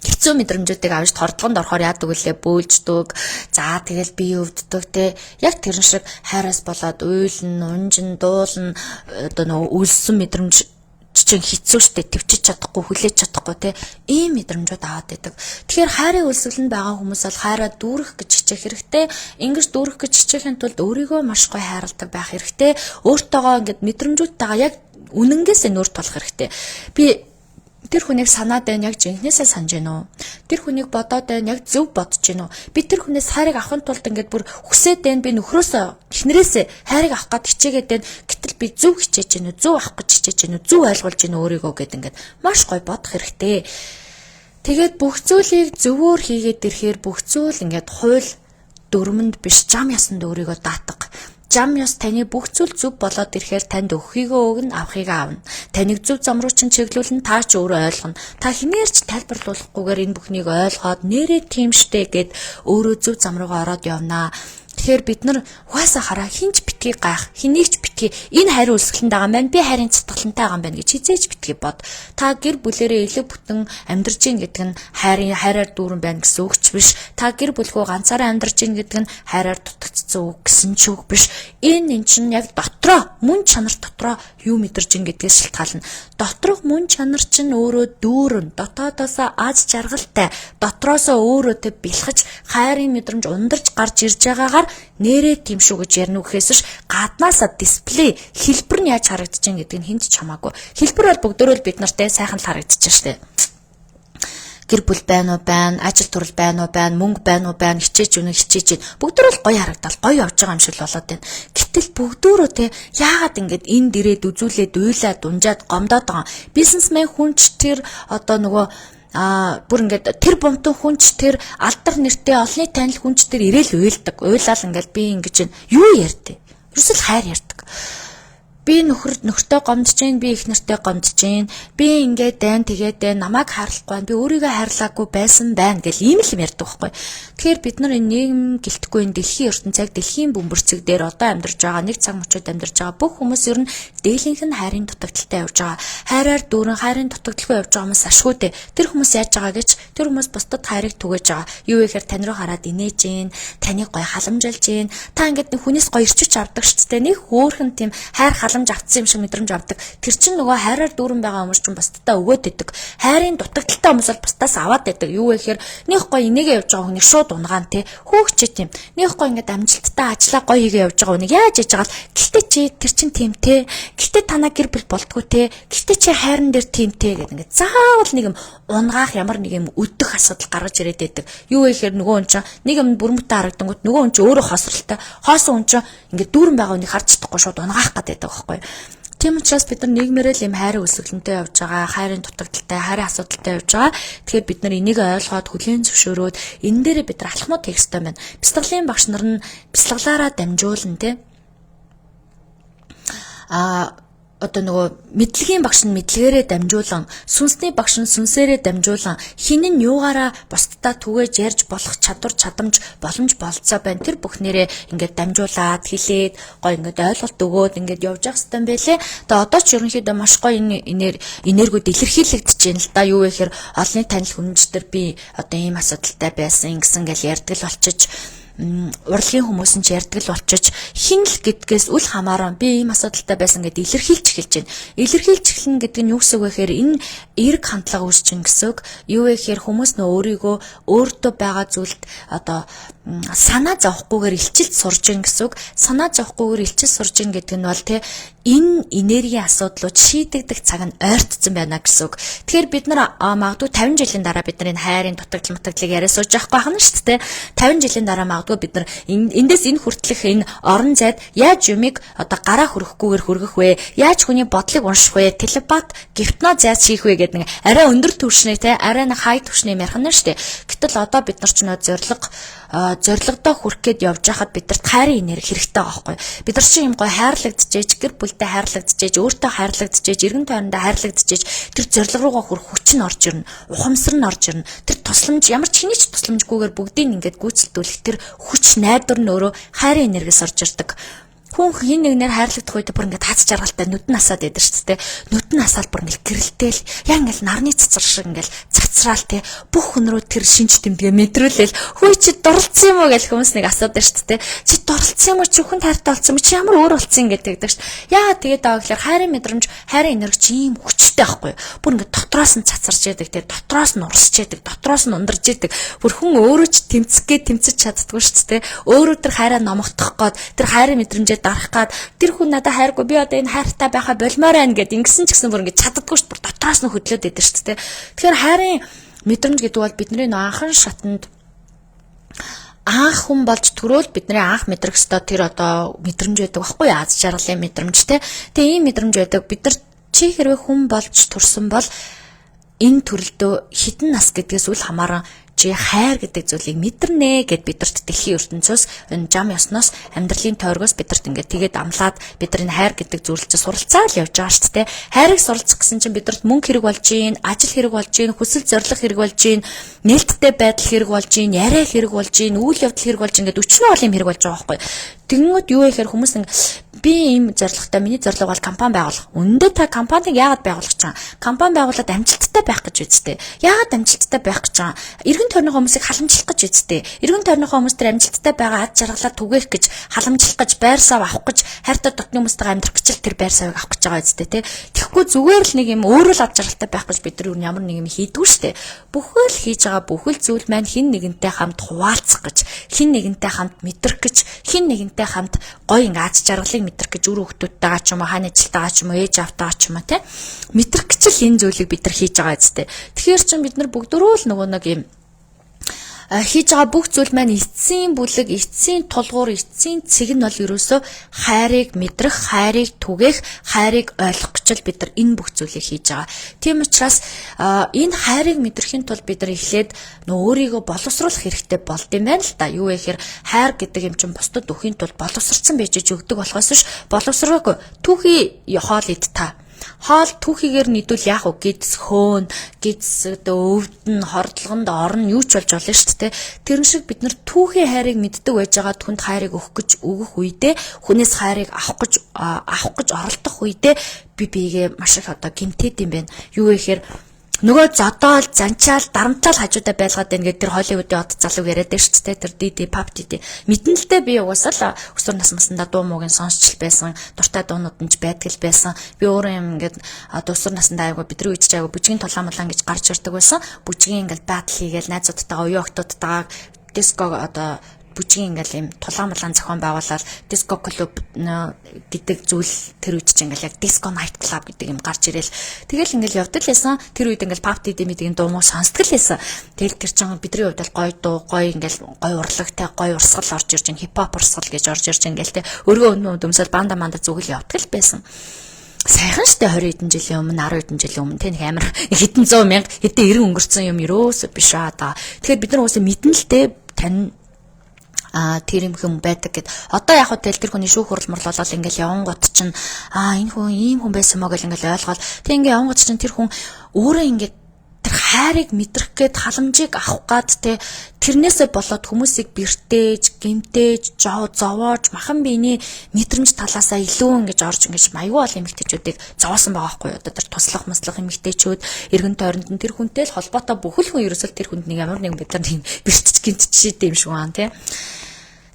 хэцүү мэдрэмжүүдийг авч хордлогонд орохоор яадаг үлээ бөөлждөг. За тэгэл бие өвддөг те. Яг тэр шиг хайраас болоод уйлн, унжин, дуулн одоо нөгөө үлсэн мэдрэмж чинь хэцүү шттэ төвчж чадахгүй, хүлээж чадахгүй те. Ийм мэдрэмжүүд аваад байдаг. Тэгэхээр хайрын үлсгэлэнд байгаа хүмүүс бол хайраа дүүрэх гэж хичээх хэрэгтэй. Ингэж дүүрэх гэж хичээхийн тулд өөрийгөө маш гоё хайрладаг байх хэрэгтэй. Өөртөөгөө ингэж мэдрэмжүүдтэйгээ яг үнэнгээсээ нүүр тулах хэрэгтэй. Би тэр хүнийг санаад байна яг жинхнээсээ санаж гэнэ үү? Тэр хүнийг бодоод байна яг зөв бодож гэнэ үү? Би тэр хүнээс хайрыг авахын тулд ингээд бүр хүсээд байна. Би нөхрөөсөө эхнэрээсээ хайрыг авах гэж хичээгээд байна. Гэтэл би зөв хичээж гэнэ үү? Зөв авах гэж хичээж гэнэ үү? Зөв ойлгуулж гэнэ үү өөрийгөө гэд ингээд маш гоё бодох хэрэгтэй. Тэгээд бүх зүйлийг зөвөөр хийгээд ирэхээр бүх зүйл ингээд хууль дүрмэнд биш зам ясанд өөрийгөө даатга. Зам ёс таны бүх зүйл зөв болоод ирэхээр танд өгөхийгөө өгнө, авахыгаа авна. Таныг зөв зам руу чинь чиглүүлнэ, та ч өөрөө ойлгоно. Та хинээрч тайлбарлуулахгүйгээр энэ бүхнийг ойлгоод нэрээ тийм штэ гэд өөрөө зөв зам руугаа ороод явнаа. Тэгэхээр бид нар угаасаа хараа хинч битгий гайх, хэнийг ч битгий энэ хайр үлсгэлэнд байгаа маань би хайрын цатгалантай байгаа юм байна гэж хизээж битгий бод. Та гэр бүлэрээ элэг бүтэн амьдарч ийн гэдэг нь хайраар дүүрэн байна гэсэн үг ч биш. Та гэр бүлгөө ганцаараа амьдарч ийн гэдэг нь хайраар дутагдсан үг гэсэн ч үг биш. Энэ чинь яг дотроо мөн чанар дотроо юу мэдэрч ийн гэдгээс шалтгаална. Доторх мөн чанар чинь өөрөө дүүрэн, дотоодоосоо аз жаргалтай, дотроосоо өөрөө тэ бэлхэж хайрын мэдрэмж ундарч гарч ирж байгаагаар нэрээ тийм шүү гэж ярина үхээс ш гаднаасаа дисплей хэлбэр нь яаж харагдаж байгаа гэдэг нь хинт ч хамаагүй. Хэлбэр бол бүгдөө л бид нартай сайхан л харагдаж штэ. Гэр бүл байна уу байна, ажил төрөл байна уу байна, мөнгө байна уу байна, хичээж үнэ хичээж байна. Бүгдөө л гоё харагдал, гоё явж байгаа юм шиг л болоод байна. Гэтэл бүгдөө те яагаад ингэж энд ирээд үзүүлээд уйлаад унжаад гомдоод байгаа. Бизнесмен хүнч тэр одоо нөгөө бүр ингээд тэр бомтон хүнч тэр алдар нэртэй олонний танил хүнч тэр ирээл уйлдаг. Уйлал ингээд би ингэж юу ярьдээ. Ерөөсөл хайр ярьдаг. Би нөхөртөө гомдож гин, би их нартай гомдож гин. Би ингээд дайн тэгээд байна. Намайг хайрлахгүй байна. Би өөрийгөө хайрлаагүй байсан байна гэл ийм л юм ярьдаг байхгүй. Тэгэхээр бид нар энэ нийгэм гэлтэхгүй энэ дэлхийн ертөнцийг дэлхийн бөмбөрцөг дээр одоо амьдарч байгаа нэг цаг мөчид амьдарч байгаа бүх хүмүүс ер нь дээлийнх нь хайрын дутагдaltaй явж байгаа. Хайраар дүүрэн хайрын дутагдaltaгүй явж байгаа хүмүүс ашгүй дээ. Тэр хүмүүс яаж байгаа гэж тэр хүмүүс бусдад хайрыг түгэж байгаа. Юу вэ гэхээр тань руу хараад инээж гин, таныг гоё халамжилж гин. Та ингээд хүнээс гоё ирчиж авдаг шүү дээ. Нэг хөөхөн тийм хайр халамж авцсан юм шиг мэдрэмж авдаг. Тэр чинь нөгөө хайраар дүүрэн байгаа хүмүүс чинь бусдаа өгөөд идэг. Хайрын дутагдaltaй хүмүүс бол бусдаас аваад идэг. Юу вэ гэхээр нөх гоё инээгээ явж байгаа хүнийг шууд унгаан те. Хөөгч тийм. Нөх гоё ингээд амжилттай ажиллаа гоё хийгээ явж байгаа хүнийг яаж хийж байгаа л гэлтэй чи тэр чинь тийм те. Гэлтэй танаа гэр бүл болтгоо те. Гэлтэй чи хайран дээр тийм те гэдэг ингээд заавал нэг юм унгаах ямар нэг юм өдөх асуудал гаргаж ирээд байдаг. Юу вэ гэхээр нөгөө хүн чинь нэг юм бүрмөттэй харагдангууд нөгөө хүн чинь өөрөө хосралтай. Хоосон хүн чинь ингээд дүүрэн байгаа хүнийг харж чадахгүй шууд унгаах гэдэг байхгүй. Тийм учраас бид нар нийгмээрээ л юм хайрын өсвөлтөнтэй явж байгаа, хайрын дутагдaltaй, хайрын асуудалтай явж байгаа. Тэгэхээр бид нар энийг ойлгоод хүлээн зөвшөөрөөд энэ дээрээ бид нар алхмууд хийх ёстой байна. Бяцлаглалын багш нар нь бяцлаглаараа дамжуулна те. Одоо нөгөө мэдлэгийн багш нь мэдлэгээрээ дамжуулан, сүнсний багш нь сүнсээрээ дамжуулан, хин нь юугаараа бусдаа түгээж ярьж болох чадвар чадамж боломж болцоо байна. Тэр бүхнээрээ ингээд дамжуулаад хэлээд гоё ингээд ойлголт өгөөд ингээд явж явах хэрэгтэй юм байлээ. Тэгээ одоо ч ерөнхийдөө маш гоё энергүүд илэрхийлэгдэж байна л да. Юу вэ гэхээр олонний танил хүнжтэр би одоо ийм асуудалтай байсан гэсэн гэл ярьдаг л болчих. Урлагийн хүмүүс нь ч ярьдаг л болчих. Хин л гэдгээс үл хамааран би ийм асуудалтай байсан гэдээ илэрхийлж эхэлж байна. Илэрхийлж эхлэн гэдэг нь юу гэсэн үг вэ гэхээр энэ эерэг хандлага үүсчин гэсэн үг. Юу вэ гэхээр хүмүүс нөө өөрийгөө өөртөө байгаа зүйлд одоо санаа зовхгүйгээр илчилт сурж ийн гэсэн үг. Санаа зовхгүйгээр илчилт сурж ийн гэдэг нь бол те энэ энергийн асуудлууд шийдэгдэх цаг нь ойртсон байна гэсэн үг. Тэгэхээр бид нар магадгүй 50 жилийн дараа бидний хайрын дутагдал мутагдлыг яриа сууж байхгүй байна шүү дээ. 50 жилийн дараа магадгүй бид нар эндээс энэ хүртэлх энэ орон зайд яаж юмыг одоо гараа хөрөхгүйгээр хөргөх вэ? Яаж хүний бодлыг унших вэ? Телепат, гипноз яаж хийх вэ гэдэг нэг арай өндөр түвшний те арай нэг хай түвшний ярих нь шүү дээ. Гэтэл одоо бид нар ч нөө зорилгодоо хүрэх гээд явж байхад бидэрт хайрын энерги хэрэгтэй байгаа байхгүй. Бид нар чинь юм гой хайрлагдчихэж, гэр бүлдээ хайрлагдчихэж, өөртөө хайрлагдчихэж, эргэн тойрондоо хайрлагдчихэж тэр зорилго руугаа хүрэх хүч нь орж ирнэ. Ухамсар нь орж ирнэ. Тэр тусламж ямар ч хэний ч тусламжгүйгээр бүгдийг ингээд гүйцэлдүүлэх тэр хүч найдвар нь өөрөө хайрын энергиэс орж ирдэг. Хүн хин нэгнээр хайрлагдах үед бүр ингээд тац жаргалтай нүд нь асаад байдаг шүү дээ. Нүд нь асаал бүр ингээд гэрэлтэл яа ингээд нарны цацар шиг ингээд цацраал те бүх хүн рүү тэр шинж тэмдгээ мэдрүүлээл хөөе чи дурлцсан юм уу гэж хүмүүс нэг асуудаг шүү дээ. Чи дурлцсан юм уу чи хүн таартай болсон юм чи ямар өөр болсон гэдэг шүү дээ. Яагаад тэгээд байгаа гэхээр хайрын мэдрэмж хайрын энерги чи юм хүчтэй байхгүй. Бүр ингээд дотроос нь цацарч яадаг те дотроос нь урсч яадаг дотроос нь ундарч яадаг. Бүр хүн өөрөө ч тэмцэж чаддгүй шүү дээ. Өөрөө тэр хайраа номогдох гээд тэр хайрын мэдрэмжээ дарах гад тэр хүн надад хайргүй би одоо энэ хайртай байхаа болмоор байна гэд ингэсэн ч гэсэн бүр ингэ чаддаггүй шүү дээ дотроос нь хөдлөөд идэв шүү дээ. Тэгэхээр хайрын мэдрэмж гэдэг бол бидний анхан шатанд анх хүн болж төрөөл бидний анх мэдрэх ёстой тэр одоо мэдрэмж байдаг байхгүй аз жаргалын мэдрэмж те. Тэгээ ийм мэдрэмж байдаг бид нар чи хэрвээ хүн болж төрсөн бол энэ төрөлдөө хідэн нас гэдгээс үл хамааран чи хайр гэдэг зүйлийг мэдэрнэ гэд бидэрт дэлхийн ертөнцөөс энэ зам ёсноос амьдралын тойргоос бидэрт ингээд тэгээд амлаад бидний хайр гэдэг зүйлчээ суралцаад явж байгаа шүү дээ. Хайрыг суралцах гэсэн чинь бидэрт мөнгө хэрэг болж гин, ажил хэрэг болж гин, хүсэл зориг хэрэг болж гин, нээлттэй байдал хэрэг болж гин, яриа хэрэг болж гин, үйл явдал хэрэг болж ингээд өчнөө олон хэрэг болж байгаа байхгүй. Тэгэнгүүт юу вэ гэхээр хүмүүс би ийм зорилготой миний зорилго бол компани байгуулах. Үндэ та компаниг яагаад байгуулах гэж байгаа? Компани байгуулаад амжилттай байх гэж үздэй. Яагаад амжилттай байх гэж байгаа? Эргэн тойрны хүмүүсийг халамжлах гэж үздэй. Эргэн тойрны хүмүүс тэр амжилттай байгаа ад жаргалаа түгээх гэж, халамжлах гэж, байр сав авах гэж, хайртай дотны хүмүүстэйгээ амьдрах гэж тэр байр савыг авах гэж байгаа үздэй те. Тэгэхгүй зүгээр л нэг юм өөрөө л ад жаргалтай байх гэж бид нар ямар нэг юм хийдгүү штэ. Бүхэл хийж байгаа бүхэл зүйл маань хин нэгэнтэй хамт хуваалцах гэж, хин нэгэнтэй хамт мэдрэх гэж, хин нэгэнтэй хамт гоё ингээ ад жаргалыг мэдрэх гэж үр хөвгтүүдтэйгаа ч юм уу хааны ажилтайгаа ч юм уу ээж автайгаа ч юм уу те мэдрэх гэж л энэ зүйлийг бид нар хийж байгаа үстэй. Тэгэхээр чинь бид нар бүгдөө л нөгөө нэг юм хийж байгаа бүх зүйл маань эцсийн бүлэг, эцсийн тулгуур, эцсийн цэг нь бол ерөөсөө хайрыг мэдрэх, хайрыг түгээх, хайрыг ойлгох гэж л бид нар энэ бүх зүйлийг хийж байгаа. Тийм учраас энэ хайрыг мэдрэхийн тулд бид нар эхлээд өөрийгөө боловсруулах хэрэгтэй болд юм байна л да. Юу вэ гэхээр хайр гэдэг юм чинь бусдад өхийн тулд боловсрцсан байж өгдөг болохоос ш боловсроогүй түүхий хоол ид та. Хоол түүхийгээр нийдвэл яах вэ? Гидс хөөн, гидс өвдөн, хордлогонд орно юу ч болж болно шүү дээ. Тэрэн шиг бид нар түүхийн хайрыг мэддэг байж байгаа түнд хайрыг өгөх үедээ хүнээс хайрыг авах гэж оролдох үедээ би биегээ маш их одоо гэмтээд юм байна. Юу вэ гэхээр нөгөө зодоол, занчаал, дарамтаал хажуудаа байлгаад байна гэдэг тэр Холливуудын од залуу яриад байна шүү дээ. Тэр диди, пап диди. Мэднэлтэй би угаасаа л өсвөр насндаа дуу муугийн сонсч байсан, дуртай дуунууд нь ч байдаг л байсан. Би өөрөө юм ингээд одоо өсвөр насндаа аяга бидний үеч аяга бүжгийн тулаамлан гэж гарч ирдэг байсан. Бүжгийн ингээд батл хийгээл найзуудтайгаа, оюун охтуудтайгаа диско одоо бүжгийн ингээл юм тулаамлан зохион байгуулаад диско клуб гэдэг зүйл тэр үед чинь ингээл яг диско найт клуб гэдэг юм гарч ирээл тэгэл ингээл явдал байсан. Тэр үед ингээл пап диди мэдгийн дуу муу сонсдог л байсан. Тэгэл тэр чинь бидний хувьд бол гоё дуу, гоё ингээл гоё урлагтай, гоё урсгал орж ирж ин хипхоп урсгал гэж орж ирж ингээл те өргөө дөмсөл банда зүгэл явдаг л байсан. Сайхан штэ 20 хэдэн жилийн өмнө 10 хэдэн жилийн өмнө тэн амар хэдэн 100 мянга хэдэн 90 өнгөрцөн юм ерөөсөө биш аа да. Тэгэхээр бид нар уусаа мэдэн л те тань тэр юм хүм байдаг гэд. Одоо яг хөө тэр хүний шүүх хурал морлолол ингээл явангууд чинь энэ хүн ийм хүн байсан мó гэл ингээл ойлгоод тэг ингээ явангууд чинь тэр хүн өөрөө ингээд тэр хайрыг мэдрэх гээд халамжийг авах гад те тэрнээсээ болоод хүмүүсийг бэртээж, гэмтээж, зовоож махан биений мэдрэмж талаасаа илүү ингэж орж ингэж аюул бол эмэгтэйчүүдийг зовоосон байгаа байхгүй юу? Одоо тэр туслах эмэгтэйчүүд эргэн тойронд нь тэр хүнтэй л холбоотой бүхэл хүн ерөөсөл тэр хүнд нэг ямар нэгэн бид нар тийм бэртэж гэмтчихээд юм шиг байна те.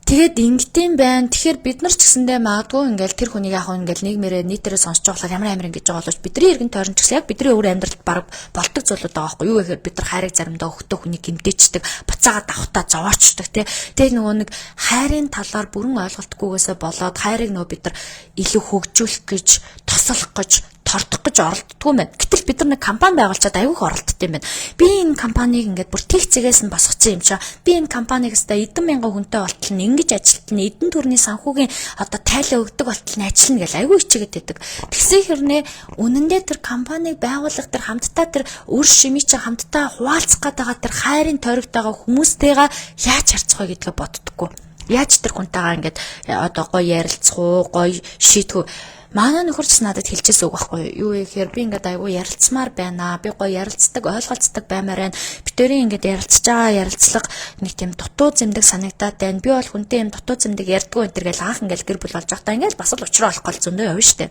Тэгээд ингэдэм байна. Тэгэхээр бид нар ч гэсэндээ магадгүй ингээл тэр хүнийг яг ингээл нийгмээрээ нийтээрээ сонсож байгаа ямар ингэж байгаа боловч бидний эргэн тойрон ч гэсэн яг бидний өвөр амьдралд баг болдог зүйлүүд байгаа байхгүй юу гэхээр бид нар хайрыг заримдаа өгтөө хүнийг гэмтээчдэг, буцаагаа давхтаа зовоочдаг тий. Тэгээд нөгөө нэг хайрын талаар бүрэн ойлголтгүйгээсээ болоод хайрыг нөгөө бид нар илүү хөгжүүлэх гэж, тослох гэж тордох гэж оролддгүй юм байна. Гэтэл бид нар нэг компани байгуулчаад аюух оролддог юм байна. Би энэ компанийг ингээд бүр тех зэгээс нь босгоцсон юм чаа. Би энэ компанигстай эдэн мянган хүнтэй болтол нь ингэж ажилтна, эдэн төрний санхүүгийн одоо тайлаа өгдөг болтол нь ажиллана гэж аюу хичээгээд байдаг. Тэгсэн хэрнээ үнэндээ тэр компанийг байгуулах тэр хамтдаа тэр үр шимий чинь хамтдаа хуваалцах гэдэг тэр хайрын тойрогтойгоо хүмүүстэйгээ яаж харьцах вэ гэдгээ боддоггүй. Яаж тэр хүнтэйгээ ингээд одоо гоё ярилцах уу, гоё шийдэх үү. Манай нөхөрч надад хэлчихсэн үг байхгүй юу гэхээр би ингээд аюу ярилцмаар байна. Би гоё ярилцдаг, ойлголцдог баймаар байна. Битэрийн ингээд ярилцж байгаа ярилцлага нэг тийм дутуу зэмдэг санагдаад байна. Би бол хүнтэй юм дутуу зэмдэг ярьдгүй энэ төр гэл анх ингээд гэр бүл болж байхдаа ингээд бас л уучраа олох гол зөндөө явна штэ.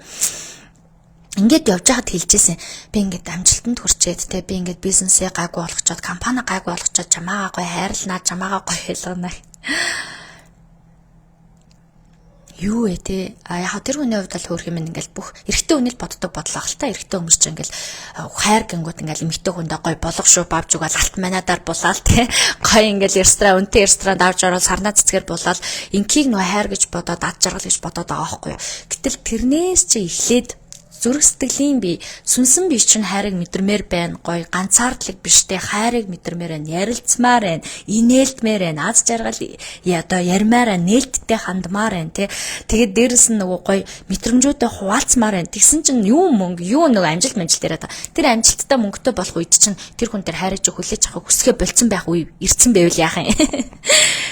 Ингээд явж байхад хэлжсэн. Би ингээд амжилтанд хүрчээд те би ингээд бизнесээ гайгүй болгочоод, компани гайгүй болгочоод чамаагаа гоё хайрлнаа, чамаагаа гоё хэлгэнэ. Юу вэ те яг тэр хүний хувьд л хөөх юм ингээл бүх эрэгтэй хүнийг боддог бодлоо л та эрэгтэй хүмүүс ч ингээл хайр гингүүд ингээл эмэгтэй хүндээ гой болох шүү бавж угаал алт манадаар булаал те гой ингээл ресторан үнтэй ресторанд авч орол сарнаа цэцгэр булаал инкийг нөө хайр гэж бодоод ад жаргал гэж бодоод байгаа байхгүй юу. Гэтэл тэрнээс чи эхлээд зүрх сэтгэлийн би сүнсэн би чинь хайрыг мэдэрмээр байна. Гоё ганцаардлаг биштэй хайрыг мэдэрмээр байна. Ярилцмаар байна. Инээлтмээр байна. Аз жаргал одоо ярмаар байна. Нээлттэй хандмаар байна тий. Тэгээд дээрэс нь нөгөө гоё мэдрэмжүүдээ хуваалцмаар байна. Тэгсэн чинь юу мөнгө, юу нөгөө амжилт яриад та. Тэр амжилттай мөнгөтэй болох үед чинь тэр хүн тэр хайрыг хүлээж авах хүсгээ болцсон байх үе ирсэн байвал яах юм.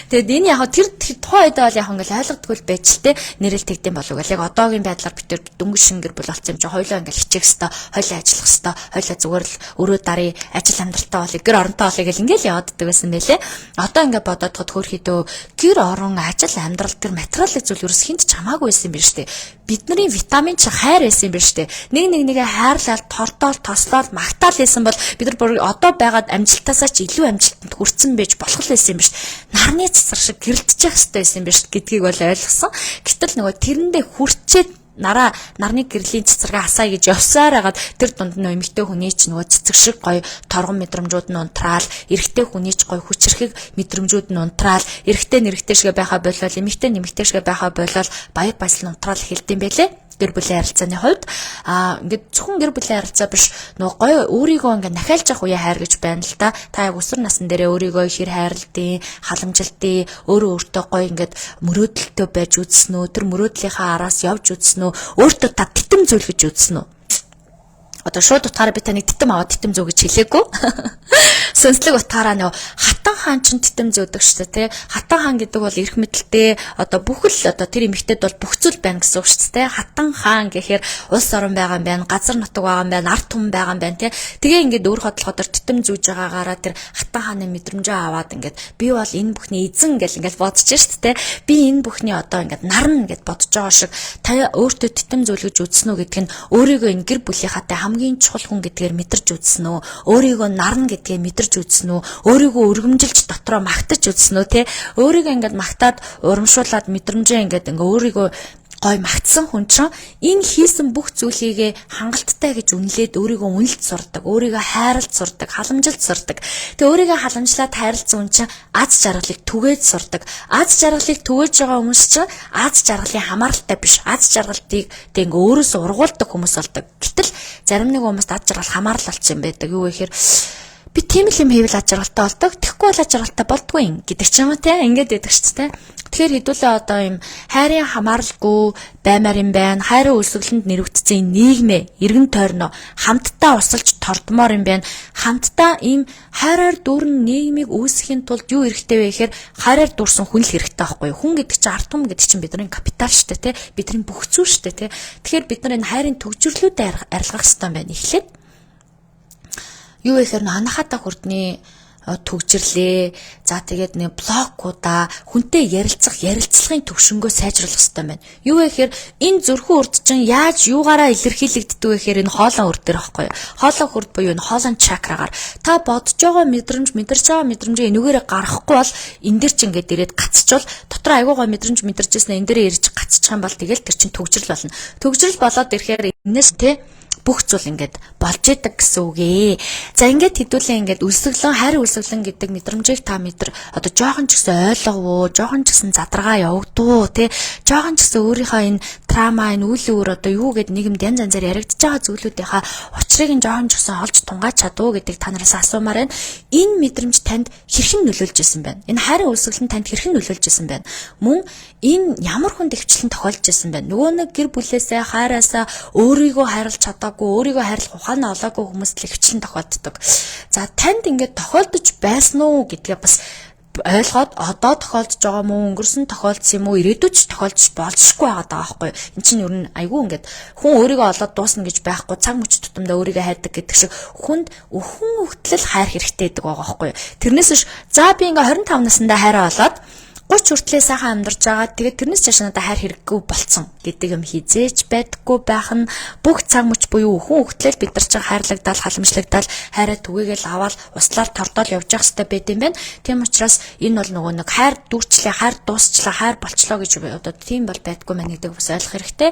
Тэгэд энэ яг тэр тухайн үед бол яг ингээл ойлгодгүй л байж л те нэрэл тэгдэм болов гэл яг одоогийн байдлаар бид тэр дөнгөж шингэр бол болсон юм чи хоёлоо ингээл хичээх хэвээр хоёлоо ажиллах хэвээр хоёлоо зүгээр л өрөө дарыг ажил амьдралтаа болыг гэр оронтой болыг гэл ингээл явааддаг байсан байлээ. Одоо ингээд бодоод хөөрхөдөө гэр орон ажил амьдрал тэр материалын зүйл ерөөс хинт ч хамаагүй байсан юм биш үү? Бидний витамин чи хайр байсан юм биш үү? Нэгээ хайрлал тортоол тослол магтаал байсан бол бид нар одоо байгаад амжилтаасаа ч илүү амжилтанд хүрсэн байж болох л байсан юм биш. Нарны цэцэр шиг гэрэлтчих хэвээр байсан юм биш гэдгийг бол ойлгосон. Гэтэл нөгөө тэрэндээ хүрчээд нарны гэрлийн цэцэргээ хасаа гэж явсаар хагаад тэр дунд нь эмэгтэй хүний ч нөгөө цэцэг шиг гоё торгон мэдрэмжүүд нь унтраал, эрэгтэй хүний ч гоё хүчрэхэг мэдрэмжүүд нь унтраал, эрэгтэй нэрэгтэй шигэ байхаа болол, эмэгтэй нэмэгтэй шигэ байхаа болол баяр баясгал унтраал хэлдэм байлээ. Гэр бүлийн харилцааны хувьд ингээд зөвхөн гэр бүлийн харилцаа биш нөгөө гоё өөрийгөө ингээд нахиалж явах үе хайр гэж байна л да. Та яг өсвөр насн дээрээ өөрийгөө хэр хайрладیں, халамжилтیں, өөртөө гоё ингээд мөрөөдөлтөй байж үзсэн үү? Тэр мөрөөдлийнхаа араас явж үзсэн үү? Өөртөө та тэтэм зөвлөж үзсэн үү? Одоо шууд утгаараа би таныг тэтэм аваад тэтэм зөө гэж хэлээгүй. Сүнслэг утгаараа нөө хатан хаан ч тэтэм зөөдөг шүү дээ тий. Хатан хаан гэдэг бол эрх мэдэлтэй одоо бүх л одоо тэр эмэгтэйд бол бүх зүйл байна гэсэн үг шүү дээ. Хатан хаан гэхээр улс орон байгаа юм байна, газар нутаг байгаа юм байна, ард түмэн байгаа юм байна тий. Тэгээ ингээд өөр хотлохоор тэтэм зүүж байгаагаараа тэр хатан хааны мэдрэмжээ аваад ингээд би бол энэ бүхний эзэн гэл ингээд бодож шүү дээ. Би энэ бүхний одоо ингээд нарна гэд бодож байгаа шиг та өөртөө тэтэм зөөлгөж үзсэн үү гэдг нь өөрийгөө энэ гэр бүлийнхаатай хамгийн чухал хүн гэдгээр мэдэрч үзсэн үү? Өөрийгөө нарна гэдгээ мэдэрч үзсэн үү? Өөрийгөө өргөмжилж дотроо магтаж үзсэн үү? Тэ өөрийгөө ингээд магтаад урамшуулад мэдрэмжээ ингээд өөрийгөө гой магтсан хүн чинь энэ хийсэн бүх зүйлийгээ хангалттай гэж үнэлээд өөрийгөө үнэлж сурдаг, өөрийгөө хайрлж сурдаг, халамжилж сурдаг. Тэгээ өөрийгөө халамжлаад хайрлсан хүн чинь аз жаргалыг түгээд сурдаг. Аз жаргалыг түгээж байгаа хүмүүс чинь аз жаргалын хамааралтай биш, аз жаргалтыг тэг өөрөөсөө ургуулдаг хүмүүс болдог. Гэтэл зарим нэг хүмүүст аз жаргал хамаарал болчихсон байдаг. Юу гэхээр би тийм л юм хийвэл аз жаргалтай болдог. Тэгэхгүй бол аз жаргалтай болдгүй юм гэдэг ч юм уу те. Ингээд байдаг ч те. Тэгэхээр хэдүүлээ одоо юм хайрын хамааралгүй баймаар юм байна. Хайрын үлсгэлэнд нэрвэгдсэн нийгмээ эргэн тойрноо хамтдаа усалж тордмоор юм байна. Хамтдаа ийм хайраар дүүрэн нийгмийг үүсгэхийн тулд юу хэрэгтэй вэ гэхээр хайраар дүүрсэн хүн л хэрэгтэй байхгүй юу? Хүн гэдэг чинь ард түмэн гэдэг чинь бидний капитал шүү дээ те. Бидний бүх зүйл шүү дээ те. Тэгэхээр бид нар энэ хайрын төгжрлүүдэд арилгах хэрэгтэй байна. Эхлээд юу гэхээр анахата хүрдний төгжрлээ. За тэгээд нэг блогуудаа хүнтэй ярилцлагын төвшнгөө сайжруулах хэрэгтэй байна. Юу вэ гэхээр энэ зүрхэн урд чинь яаж юугаараа илэрхийлэгддэг вэ гэхээр энэ хоолон үр дээр байхгүй юу? Хоолон хүрд буюу энэ хоолон чакрагаар та бодож байгаа мэдрэмж, мэдэрч байгаа мэдрэмжээ энүүгээрээ гаргахгүй бол энэ дэр чинь ингээд ирээд гацчвал дотор айгуугаа мэдрэмж мэдэрчээснэ энэ дээрээ ирж гацчих юм бол тэгэл тэр чинь төгжрөл болно. Төгжрөл болоод ирэхээр энэс те бүх зүйл ингээд болж идэг гэсэн үг ээ. За ингээд хэдүүлээ ингээд үлсгэлэн хайр үлсгэлэн гэдэг мэдрэмжийг та одоо жоохон ч гэсэн ойлгов уу, жоохон ч гэсэн задаргаа явагдуу тий, жоохон ч гэсэн өөрийнхөө энэ трама, энэ үйл өөр одоо юу гэд нийгэмд янз янзаар яригдж байгаа зүйлүүдийнхаа учрыг нь жоохон ч гэсэн олж тунгааж чадуу гэдэг та нараас асуумаар байна. Энэ мэдрэмж танд хэрхэн нөлөөлж исэн байна? Энэ хайр үлсгэлэн танд хэрхэн нөлөөлж исэн байна? Мөн энэ ямар хүнд өвчлэн тохиолж исэн байна? Нөгөө нэг гэр бүлээсээ хайраасаа өөрийгөө хайрлах чадаагүй, өөрийгөө хайрлах ухаанаа олоогүй хүмүүст л өвчлэн тохиолддог. За танд ингээд тохиолдож байсан уу гэдгээ бас ойлгоод одоо тохиолдож байгаа мó өнгөрсөн тохиолдсон юм уу ирээдүйд ч тохиолдож болшгүй байгаа даа байхгүй. Энд чинь ер нь айгүй ингээд хүн өөрийгөө олоод дуусна гэж байхгүй цаг мөч тутамдаа өөрийгөө хайдаг гэдэг шиг хүнд өхөн хөвтлөл хайр хэрэгтэй гэдэг байгаа байхгүй. Тэрнээс биш за би ингээ 25 наснда хайраа олоод 30 хүртлээ сайхан амьдарч байгаа. Тэгээд тэрнээс цааш надад хайр хэрэггүй болцсон гэдэг юм хизээч байдаггүй байх нь бүх цаг мөч буюу хүн хөвтлөл бид нар чинь хайрлагдал, халамжлагдал, хайраа түгээгээл аваад услаар тордоол явж явах хэрэгтэй байт юм байна. Тийм учраас энэ бол нөгөө нэг хайр дүүрчлээ, хайр дуусчлаа, хайр болчлоо гэж одоо тийм бол байдаггүй мэн гэдэг бас ойлгох хэрэгтэй.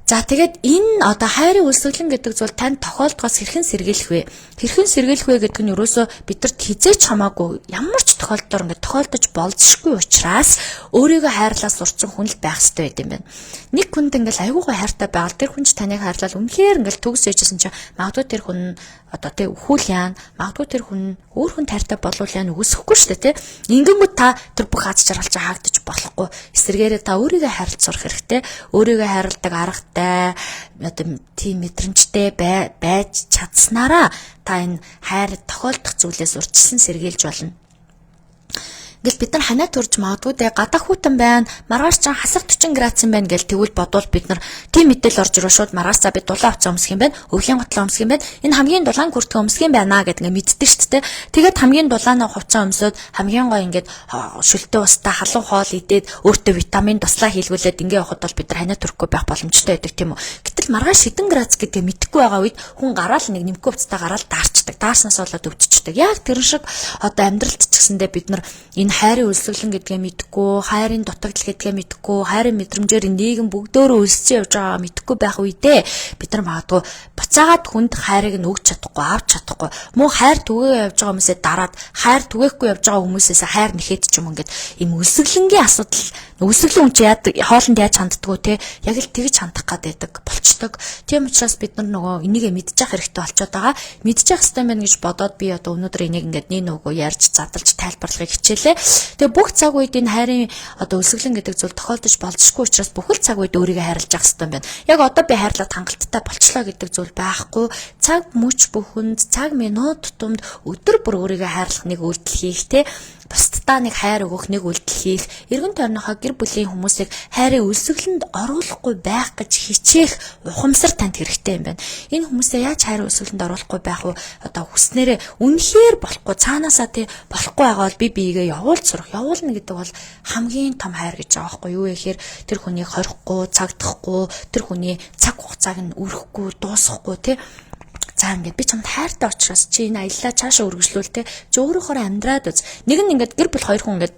За тэгээд энэ одоо хайрын үлсгэлэн гэдэг зүйл танд тохиолдгоос хэрхэн сэргийлэх вэ? Хэрхэн сэргийлэх вэ гэдэг нь ерөөсөө бидэрт хизээч хамаагүй ямар ч тохиолдолд ингээд тохиолдож болзошгүй учраас өөрийгөө хайрлаа сурцсан хүн л байх хэрэгтэй байт юм байна. Нэг хүнд ингээд айгуугаа хайртай байгаад тэр хүн ч таныг хайрлал үнэхээр ингээд төгс ээжсэн чинь магадгүй тэр хүн одоо тэг өхүүл яана, магадгүй тэр хүн өөр хүн хайртай болвол яана үгүйсэхгүй шүү дээ тий. Ингэнгүүт та тэр бүх аз жаргал чинь хаагдаж болохгүй. Эсвэргээрээ та өөрийгөө хайрлаж сурах хэрэгтэй. Өөрийгөө хайрладаг аргатай одоо тийм мэдрэмжтэй байж чадсанараа та энэ хайр тохиолдох зүйлээс урьдчилан сэргийлж болно. Ингээл бид нар ханаа төрж магадгүй дээ гадаа хүүтэн байна. Маргааш ч хасах 40 градус байна гэж тэгвэл бодвол бид нар тийм мэдээл орж ирвэл шууд маргааш за би дулаан хувцас өмсөх юм байна. Өвлийн готлоо өмсөх юм байна. Энэ хамгийн дулаан хүртгэ өмсөх юм байна гэдэг ингээ мэддэг шүү дээ. Тэгээд хамгийн дулаан хувцас өмсөд хамгийн гоо ингээд шүлтэй устаа халуун хоол идээд өөртөө витамин туслаа хийлгүүлээд ингээ явахад бол бид нар ханаа төрөхгүй байх боломжтой байдаг тийм үү. Гэтэл маргааш хэдэн градус гэдгээ мэдэхгүй байгаа үед хүн гараал нэг нэмэх хувцастай гараал даарчдаг. Даарснаас болоод өвдчихдэг. Яг тэр шиг одоо амьдралд ч гэсэндээ бид нар энэ хайрын үлсгэлэн гэдгээ мэдэхгүй, хайрын дутагдал гэдгээ мэдэхгүй, хайрын мэдрэмжээр нийгэм бүгдөө өлссөн явж байгаа мэдэхгүй байх үедээ бид нар магадгүй буцаагаад хүнд хайрыг нь өгч чадахгүй, авч чадахгүй. Мөн хайр түгээ явж байгаа хүмүүсээ дараад хайр түгээхгүй явж байгаа хүмүүсээс хайр нэхэд ч юм ингээд ийм үлсгэлэнгийн асуудал, үлсгэлэн хүн чи яадаг хоолнд яаж ханддаггүй те яг л тэгж хандах гэдэг болчдөг. Тийм учраас бид нар нөгөө энийгээ мэдчих хэрэгтэй болчиход байгаа. Мэдчих хэрэгтэй байна гэж бодоод би одоо өнөөдөр энийг ингээд нэг нөгөө ярьж задлж тайлбарлахыг хичээлээ. Тэгээ бүх цаг үед энэ хайрын одоо үлсгэлэн гэдэг зүйл тохиолдож болзошгүй учраас бүхэл цаг үед өөрийгөө хайрлаж явах хэрэгтэй байна. Яг одоо би хайрлаад хангалттай болчлоо гэдэг зүйл байхгүй. Цаг мөч бүхэнд, цаг минут тутамд өдөр бүр өөрийгөө хайрлах нэг үйлдэл хийх те. Бусдаа нэг хайр өгөх нэг үйлдэл хийх, эргэн тойрныхоо гэр бүлийн хүмүүсийг хайрын үлсгэлэнд оруулахгүй байх гэж хичээх ухамсар танд хэрэгтэй юм байна. Энэ хүмүүсээ яаж хайрын үлсгэлэнд оруулахгүй байх вэ? Одоо хүснээрээ үнэхээр болохгүй, цаанаасаа тий болохгүй байгаа бол би биегээ явуулж сурах. Явуулна гэдэг бол хамгийн том хайр гэж байгаа байхгүй юу вэ гэхээр тэр хүнийг хорихгүй, цагдахгүй, тэр хүний цаг хугацааг нь өрөхгүй, дуусгахгүй тий. За ингээд би чамд хайртай учраас чи энэ аяллаа цаашаа үргэлжлүүл те. Чи өөрөөхөө амьдраад үз. Нэг нь ингээд гэр бүл хоёр хүн ингээд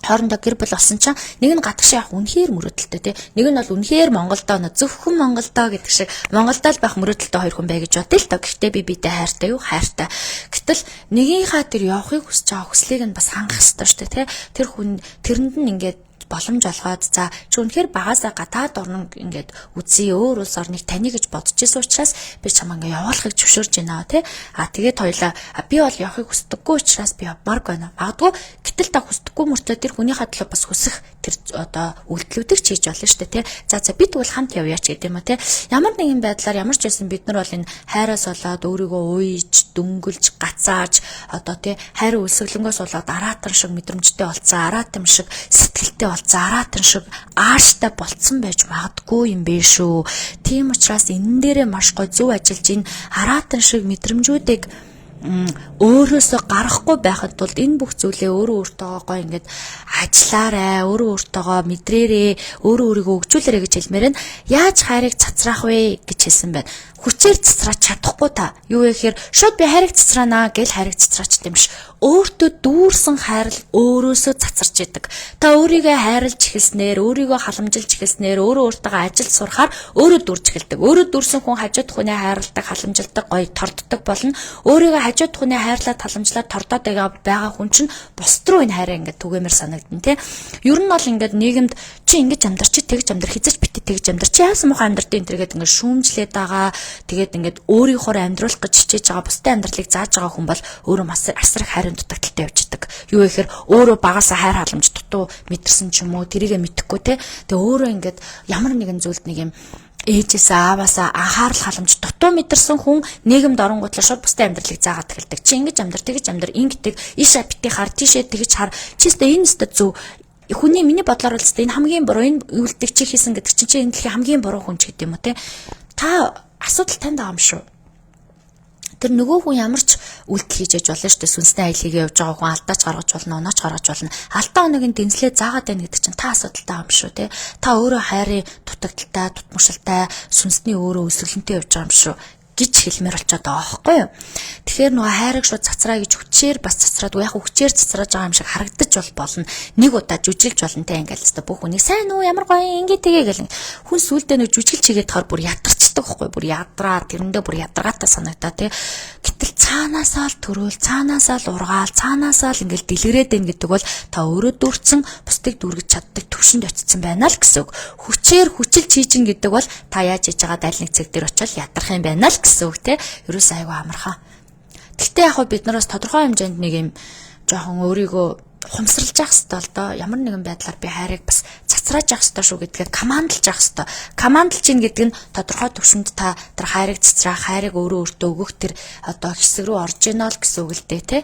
хоорондоо гэр бүл болсон чинь нэг нь гадагшаа явах үнэхээр мөрөөдөлтөй те. Нэг нь бол үнэхээр Монголдоо зөвхөн Монголдоо гэдэг шиг Монголдоо л байх мөрөөдөлтөй хоёр хүн бай гэж бодъё л доо. Гэхдээ би битэй хайртай юу? Хайртай. Гэтэл нэгийнхаа тэр явахыг хүсэж байгаа хүслийг нь бас хангах хэрэгтэй шүү дээ те. Тэр хүн тэрэнд нь ингээд боломж олгоод за чи үнэхээр багасаа гадаад орн ингээд үзье өөр улс орныг тань гэж бодож исэн учраас би чамаа ингээд явуулахыг зөвшөөрж байна тий. Тэгээд хоёлаа би бол явахыг хүсдэггүй учраас би явмааргүй байна. Магадгүй гэтэл та хүсдэггүй мөртлөө тэр хүнийхээ төлөө бас хүсэх тэр одоо үйлдэлүүдийг хийж болно шүү дээ тий. За би тэгвэл хамт явъяач гэдэг юм а тий. Ямар нэгэн байдлаар ямар ч байсан бид нар бол энэ хайраас болоод өөрийгөө уйж дөнгөлж гацааж одоо тий хайр үлсгэлэнгээс болоод араатан шиг мэдрэмжтэй болцсон араатан шиг сэтгэлтэй зараатан шиг ааштай болцсон байж магадгүй юм бэ шүү. Тийм учраас энэ дээрээ маш гой зөв ажиллаж ин араатан шиг мэдрэмжүүдийг өөрөөсөө гарахгүй байхад тулд энэ бүх зүйлээ өөрөө өөртөө гоё ингээд ажиллаарай, өөрөө өөртөө мэдрээрээ, өөрөө өөрийгөө өгжүүлээрэй гэж хэлмээр нь яаж хайрыг цацраах вэ гэж хэлсэн байна. Хүчээр цацрааж чадахгүй та. Юу вэ гэхээр шууд би хайрыг цацраанаа гэж хайрыг цацраач юм биш. Өөртөө дүүрсэн хайр өөрөөсөө цацарч идэг. Та өөрийгөө хайрлж эхэлснээр, өөрийгөө халамжилж эхэлснээр, өөртөө ажил сурахаар өөрөө дүрж эхэлдэг. Өөрөө дүрсэн хүн хажууд хүнээ хайрладаг, халамжилдаг, гоё торддог болно. Өөрийгөө хажууд хүнээ хайрлаад халамжлаад тордоод байгаа хүн чинь бусд руу энэ хайраа ингээд түгээмэр санагдана тий. Ер нь бол ингээд нийгэмд чи ингэж амьдарч тэгж амьдар хизэж битээ тэгж амьдар чи яасан мохоо амьдард энэ төргээд ингээд шүүмжлээд байгаа. Тэгээд ингээд өөрийнхөө амьдруулах гэж хичээж байгаа бусдын амьдралыг зааж байгаа хүн бол өөрөө маш асар их хайрын дутагдaltaй явж идэг. Юу гэхээр өөрөө багасаа хайр халамж дутуу мэдэрсэн ч юм уу тэрийгэ мэдэхгүй те. Тэгээ өөрөө ингээд ямар нэгэн зүйлд нэг юм ээжээс ааваасаа анхаарал халамж дутуу мэдэрсэн хүн нийгэмд оронгуутлаа шууд бусдын амьдралыг заагаад эхэлдэг. Чи ингэж амьдар тэгж амьдар ингэдэг ийшээ битээ хар тийшээ тэгж хар чи өстө энэ өстө зөв хүний миний бодлоор л өстө энэ хамгийн буруу энэ үйлдэл чи хийсэн гэдэг чинь энэ дэлхийн хамгийн буруу хүн ч гэдэг юм уу те. Та асуудал танд байгаа юм шүү. Тэр нөгөө хүн ямар ч үйлдэл хийж яж болно шүү дээ. Сүнсний аялал хийгээ явж байгаа хүн алдаач гаргаж болно, унаач гаргаж болно. Алдаа оногийн дэнслээ заагаад байна гэдэг чинь та асуудалтай юм шүү те. Та өөрөө хайрын дутагдaltaй, дутмагшилтай, сүнсний өөрөө өсвөлөнтэй явж байгаа юм шүү гэж хэлмээр болчиход байгаа байхгүй юу. Тэгэхээр нөгөө хайрыг шууд цацраа гэж хүчээр бас цацраад яг хүчээр цацрааж байгаа юм шиг харагдаж болно. Нэг удаа жүжиглж болно те ингээл өстө бүх хүнийг сайн уу ямар гоё ингэ тэгээ гэл хүн сүулдэ нэг жүжиглж хийгээд тахаар бүр ядарчдаг байхгүй бүр ядраа тэрэндээ бүр ядаргаатай санагдаа те. Гэтэл цаанаасаа л төрөөл цаанаасаа л ургаал цаанаасаа л ингээл дэлгэрээд байна гэдэг бол та өөрөө дүүрсэн бусдыг дүүргэж чаддаг төвшөнд очсон байна л гэсэн үг. Хүчээр хүчилж хийжин гэдэг бол та яаж хийж байгаа аль нэг цэг дээр очиод ядарах юм байна л гэсэн үг те. Ерөөс айгүй амархан. Гэхдээ яг бид нараас тодорхой хэмжээнд нэг юм жоохон өөрийгөө хумсралж явах хэрэгтэй л доо. Ямар нэгэн байдлаар би хайрыг бас цацрааж явах хэрэгтэй шүү гэдгээ командлж явах хэрэгтэй. Командлж ийн гэдэг нь тодорхой төвшөнд та тэр хайрыг цацраах, хайрыг өөрөө өөртөө өгөх тэр одоо хэсэг рүү орж ийнэ л гэсэн үг л дээ те.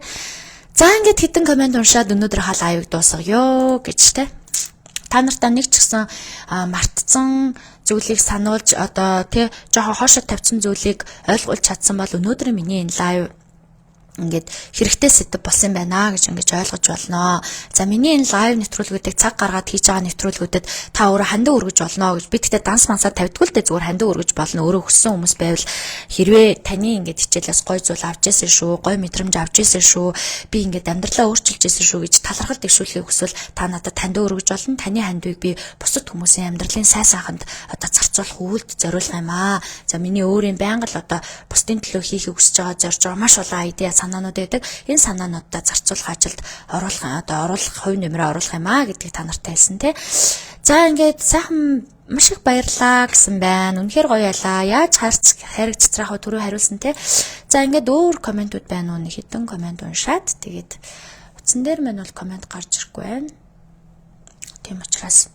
За ингээд хитэн комент уншаад өнөөдөр хал аяыг дуусгая гэж те. Та нартаа нэг ч гэсэн мартцсан зүйлийг сануулж одоо тий жоохон хоошо тавьсан зүйлийг ойлгуулж чадсан бол өнөөдөр миний энэ лайв ингээд хэрэгтэй сэдв болсон байна гэж ингэж ойлгож болно. За миний энэ лайв нэвтрүүлгүүдийг цаг гаргаад хийж байгаа нэвтрүүлгүүдэд та өөрөө хандаа өргөж болно гэж би тэгтээ данс мансаа тавьдгүй л дээ зүгээр хандаа өргөж болно. Өөрөө хүссэн хүмүүс байвал хэрвээ таны ингээд хичээлээс гой зүйл авч ирсэн шүү, гой мэдрэмж авч ирсэн шүү, би ингээд амьдралаа өөрчилж ирсэн шүү гэж талархал дэвшүүлэхийг хүсвэл та надад хандаа өргөж болно. Таны хандвыг би бусад хүмүүсийн амьдралын сайн сайханд одоо зарцуулах үйлд зориулах юм аа. За миний өөрийн байнга л одоо бусдын төлөө хийхийг хүсэж байгаа зорж байгаа маш олон айдиа санаанууд байдаг. Энэ санаануудаа зарцуулах ажилд оруулах хувь нэмрээ оруулах юм аа гэдгийг та нартай хэлсэн те. За ингээд сайхан маш их баярлаа гэсэн байна. Үнэхээр гоё ялаа. Яаж хайрыг цацраах вэ түрүү хариулсан те. За ингээд өөр комментууд байна уу? Нэг хэдэн коммент уншаад тэгээд утсан дээр мань бол коммент гарч ирэхгүй байна. Тийм учраас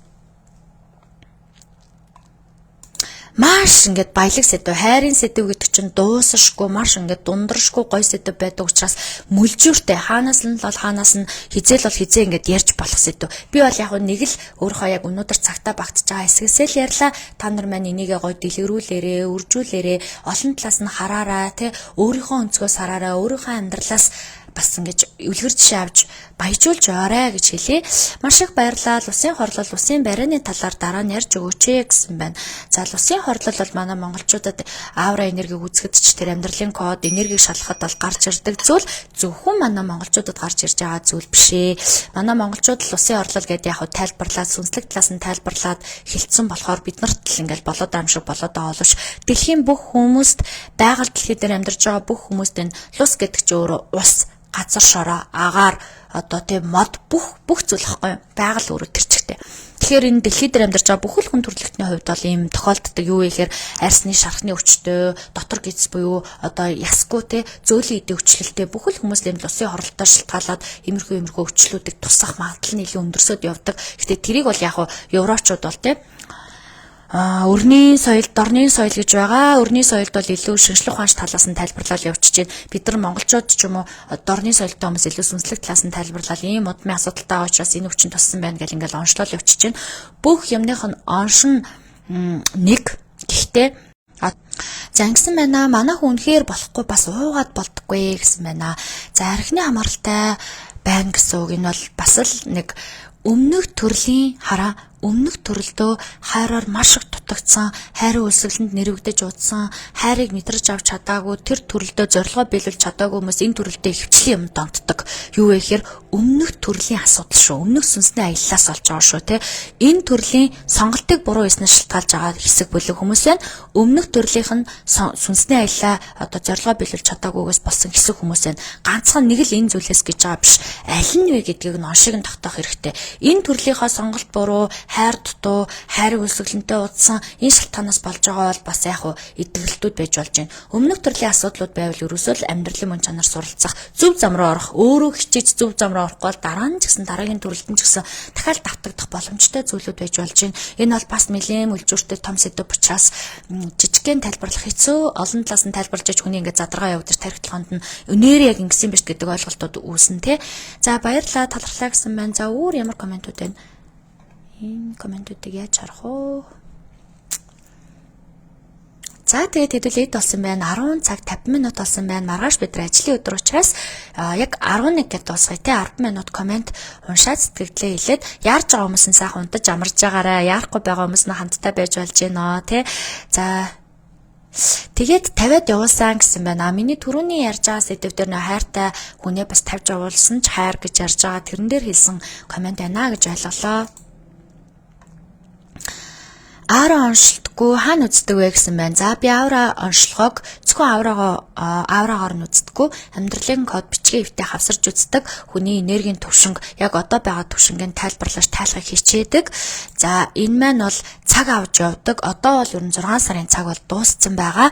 маш ингээд баялаг сэдв, хайрын сэдв гэдэг чинь дуусашгүй, маш ингээд дундаршгүй гоё сэдв байдаг учраас мүлжүүртэй хаанаас нь хизээл бол хизээ ингээд ярьж болох сэдв. Би бол яг нэг л өөрөө яг өнөөдөр цагтаа багтж байгаа хэсгээсээ л ярьлаа. Та нар маань энийгээ гоё дэлгэрүүлээрээ, үржүүлээрээ, олон талаас нь хараараа, тэ өөрийнхөө өнцгөөс хараараа, өөрийнхөө амьдралаас бас ингэж үлгэр жишээ авч баяжуулж яваарэ гэж хэлээ. Маш их баярлалаа. Улсын хорлол, улсын барианы талаар дараа нь ярьж өгөөч гэсэн байна. За улсын хорлол бол манай монголчуудад аура энергийг үзэхэд ч тэр амьдралын код, энергийг шалгахад бол гарч ирдэг зүйл зөвхөн манай монголчуудад гарч ирж байгаа зүйл биш ээ. Манай монголчууд л улсын хорлол гэдэг яг тайлбарлаад, сүнслэг талаас нь тайлбарлаад хэлсэн болохоор бид нарт л ингээл болоод байгаа юм шиг болоод байгаа боловч дэлхийн бүх хүмүүст байгаль дэлхий дээр амьдарч байгаа бүх хүмүүст энэ лус гэдэг чинь өөрөө ус, газар шороо, агаар одоо тийм мод бүх зүйл ахгүй байгаль өөрөө тэр чигтэй. Тэгэхээр энэ дэлхий дээр амьдарч байгаа бүхэл хүн төрөлхтний хувьд бол ийм тохиолддог юу вэ гэхээр арьсны шархны өвчтөй, дотор гидс буюу одоо ясгүй те зөөлөн эдийн өвчлөлтэй бүхэл хүмүүс л улсын хоролтоо шилтгаалаад иймэрхүү өвчлүүдийг тусах магадлал нь илүү өндөрсөд явдаг. Гэтэ тэрийг бол яг еврочууд бол те өрний соёл, дорны соёл гэж байгаа. Өрний соёлд бол илүү шинжлэх ухааны талаас нь тайлбарлал явуулж байна. Бид нар монголчууд ч юм уу дорны соёлтой хүмүүс илүү сүнслэг талаас нь тайлбарлал ийм удмын асуудалтай байгаа учраас энэ өвчин туссан байна гэл ингээл онцлол явуулж байна. Бүх юмных нь онш нь нэг. Гэхдээ За ингэсэн байна. Манай хүн үнэхээр болохгүй бас уугаад болдоггүй гэсэн байна. За архины хамааралтай байна гэсэн үг энэ бол бас л нэг өмнөх төрлийн өмнөх төрөлдөө хайраар маш их дутагдсан, хайрын үлсгэлэнд нэрвэгдэж удсан, хайрыг мэдрэж авч чадаагүй, тэр төрөлдөө зорилгоо биелүүлж чадаагүй хүмүүс энэ төрөлдөө хөвчлийн юм донтдог. Юу вэ гэхээр өмнөх төрлийн асуудал шүү. Өмнөх сүнсний аяллаас болж байгаа шүү, тэ. Энэ төрлийн сонголтыг буруу хийснээр шалтгаалж байгаа хэсэг бүлэг хүмүүс байна. Өмнөх төрлийнх нь сүнсний аяллаа одоо зорилгоо биелүүлж чадаагүйгээс болсон хэсэг хүмүүс байна. Ганцхан нэг л энэ зүйлээс гэж байгаа биш. Аль нь вэ гэдгийг нь оншиг нь тогтоох хэрэгтэй. Энэ төрлийнхөө сонголт буруу, хайр дутуу, хайрын үлсгэлэнтэй удсан энэ шалтгаанаас болж байгаа бол бас яг эдгэрэлтүүд байж болж байна. Өмнөх төрлийн асуудлууд байвал ерөөсөө л амьдралын мөн чанар суралцах, зөв зам руу орох, өөрөө хичээж зөв зам руу орохгүй бол дараа нь ч гэсэн дараагийн төрөлтөнд ч гэсэн дахиад давтагдах боломжтой зүйлүүд байж болж байна. Энэ бол бас нэлээд үлжүүртэй том сэдв учраас жижигхэн тайлбарлах хэцүү, олон талаас нь тайлбарлаж иж хүний ингээд задрагаа явагдаж тархитлагонд нь өнөөрөө яг ингэсэн биш гэдэг ойлголтууд үүснэ, тэ. За баярлалаа, талархлаа гэсэн байна. За өөр ямар комментүүд байна? Энэ комментүүдийг яаж харах вэ? За тэгээд хэдүүлээд болсон байна. 10 цаг 50 минут болсон байна. Маргааш бид нар ажлын өдөр учраас яг 11 гэд дуусгая те. 10 минут коммент уншаад сэтгэлдээ хэлээд яарж байгаа хүмүүс нь сайхан унтаж амарч байгаарай. Яарахгүй байгаа хүмүүс нь хамтдаа байж болж гинэ те. За тэгээд 50-ад явуулсан гэсэн байна. Миний түрүүний ярьж байгаа сэдв дээр нөө хайртай хүнээ бас тавьж явуулсан ч хайр гэж ярьж байгаа. Тэрэн дээр хэлсэн коммент байна гэж ойлголоо. Аавра оншилтгүй хаана үздэг вэ гэсэн байна. За би аавра оншлогоог зөвхөн ааврагаар нь үздэггүй, амьдралын код бичгийн эвтэй хавсарч үздэг, хүний энергийн төвшинг яг одоо байгаа төвшингийн тайлбарлаж тайлахыг хичээдэг. За энэ маань бол цаг авч явдаг. Одоо бол ер нь 6 сарын цаг бол дууссан байгаа.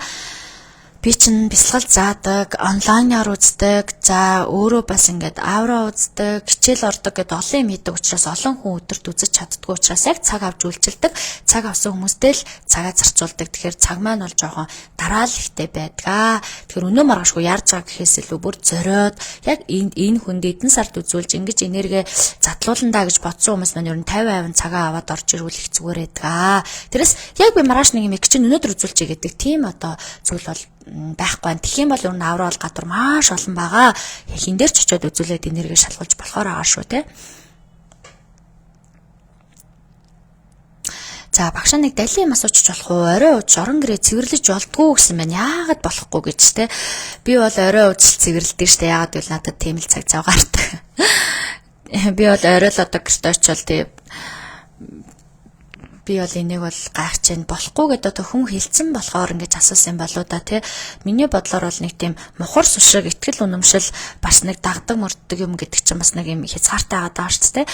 Би чинь бясалгал заадаг, онлайнаар үздэг, за өөрөө бас ингээд аавра үздэг, хичээл ордог гэдээ олон юм хийдэг учраас олон хүн өдөрт үзэж чаддгүй учраас яг цаг авч үйлчилдэг. Цаг авсан хүмүүстэй л цагаа зарцуулдаг. Тэгэхээр цаг маань бол жоохон дараалалтай байдаг. Тэгэхээр өнөө маргаашгүй яарж байгаа гэхээс илүү бүр зориод яг энэ хүнд эдэн сард үзүүлж ингэж энерги задлууландаа гэж бодсон хүмүүс маань ер нь 50% цагаа аваад орж ирвэл их зүгээр байдаг. Тэрээс яг би маргааш нэг юм чинь өнөөдөр үзүүлчихье гэдэг тийм одоо зүйл бол байхгүй. Тэгэх юм бол ер нь аавра бол гадар маш олон байгаа. Хин дээр ч очиод үзүүлээд энерги шалгуулж болохоор байгаа шүү, тэ. За багш нэг далийн юм асуучих болох уу? Орой ууж орон гэрээ цэвэрлэж болдгоо гэсэн байна. Яагаад болохгүй гэж, тэ. Би бол орой ууж цэвэрлэдэг штэ. Яагаад гэвэл надад тийм л цаг цав гардаг. Би бол орой л одоо гэрт очивол тий би бол энийг бол гайхаж байна. Болохгүй гэдэг одоо хүн хэлсэн болохоор ингэж асуусан болоо да тий. Миний бодлоор бол нэг тийм мухар сушиг, итгэл үнэмшил бас нэг дагдаг мөрддөг юм гэдэг чинь бас нэг юм хязгаартай байгаа шүү дээ.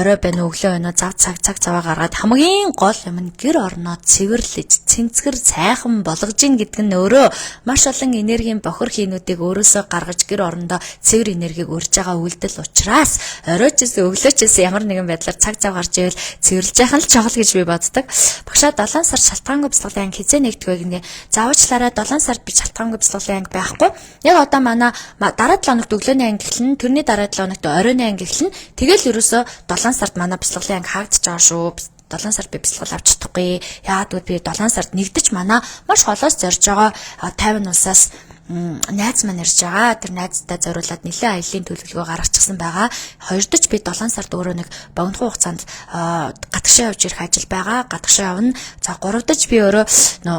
Орой байна, өглөө байна, цаг цаваа гаргаад хамгийн гол юм нь гэр орноо цэвэрлэж, цэнцгэр сайхан болгож ин гэдэг нь өөрөө маш олон энергийн бохир хийнүүдийг өөрөөсөө гаргаж гэр орондоо цэвэр энергийг өрж байгаа үйлдэл учраас оройчээс өглөөчээс ямар нэгэн байдлаар цаг цав гарч ивэл цэвэрлж яхах нь л чухал гэж би боддог. Багшаа 7 сар шалтгаангүй бясалгалын анги хизээ нэгдэг вэ гэнэ. Заавчлаараа 7 сард би шалтгаангүй бясалгалын анги байхгүй. Яг одоо манай дараа 7 хоногт өглөөний анги эхэлнэ, тэрний дараа 7 хоногт оройн анги эхэлнэ. Тэгэл ерөөсөө 7 сард манай бясалгалын анги хаагдчих байгаа шүү. 7 сард би бясалгал авч чадахгүй. Яагаад гэвэл би 7 сард нэгдэж манай маш холоос зорж байгаа 50 улсаас найз маань ирж байгаа. Тэр найздаа зориулаад нэлээд аяллаа төлөвлөгөө гаргачихсан байгаа. Хоёрдож би 7 сард өөрөө нэг богино хугацаанд гадагшаа явж ирэх ажил байгаа. Гадагшаа явна. За гуравдаж би өөрөө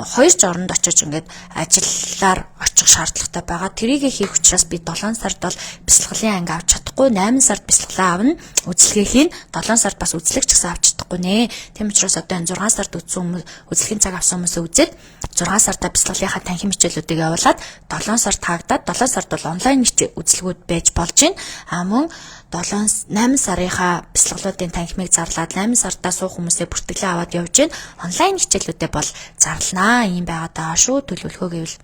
хоёр жоронд очиж ингээд ажиллаар очих шаардлагатай байгаа. Тэрийг хийх учраас би 7 сард бол бясалгалын анги авч чадахгүй. 8 сард бясалгалаа авна. Үзлэгээ хийн. 7 сард бас үзлэг ч гэсэн авч чадахгүй нэ. Тийм учраас одоо энэ 6 сард үзлэгийн цаг авсан хүмүүсээ үзээд 6 сартаа бясалгалынхаа танхим хичээлүүдийг явуулаад 7 сард таагдаад 7 сард бол онлайн үзлэгүүд байж болж байна. Мөн 8 сарынхаа бясалгалуудын танхимыг зарлаад 8 сартаа суух хүмүүсээ бүртгэлээ аваад явж байна. Онлайн хичээлүүдэд бол зарлнаа. Ийм байгаа даа шүү. Төлөвлөхөө гэвэл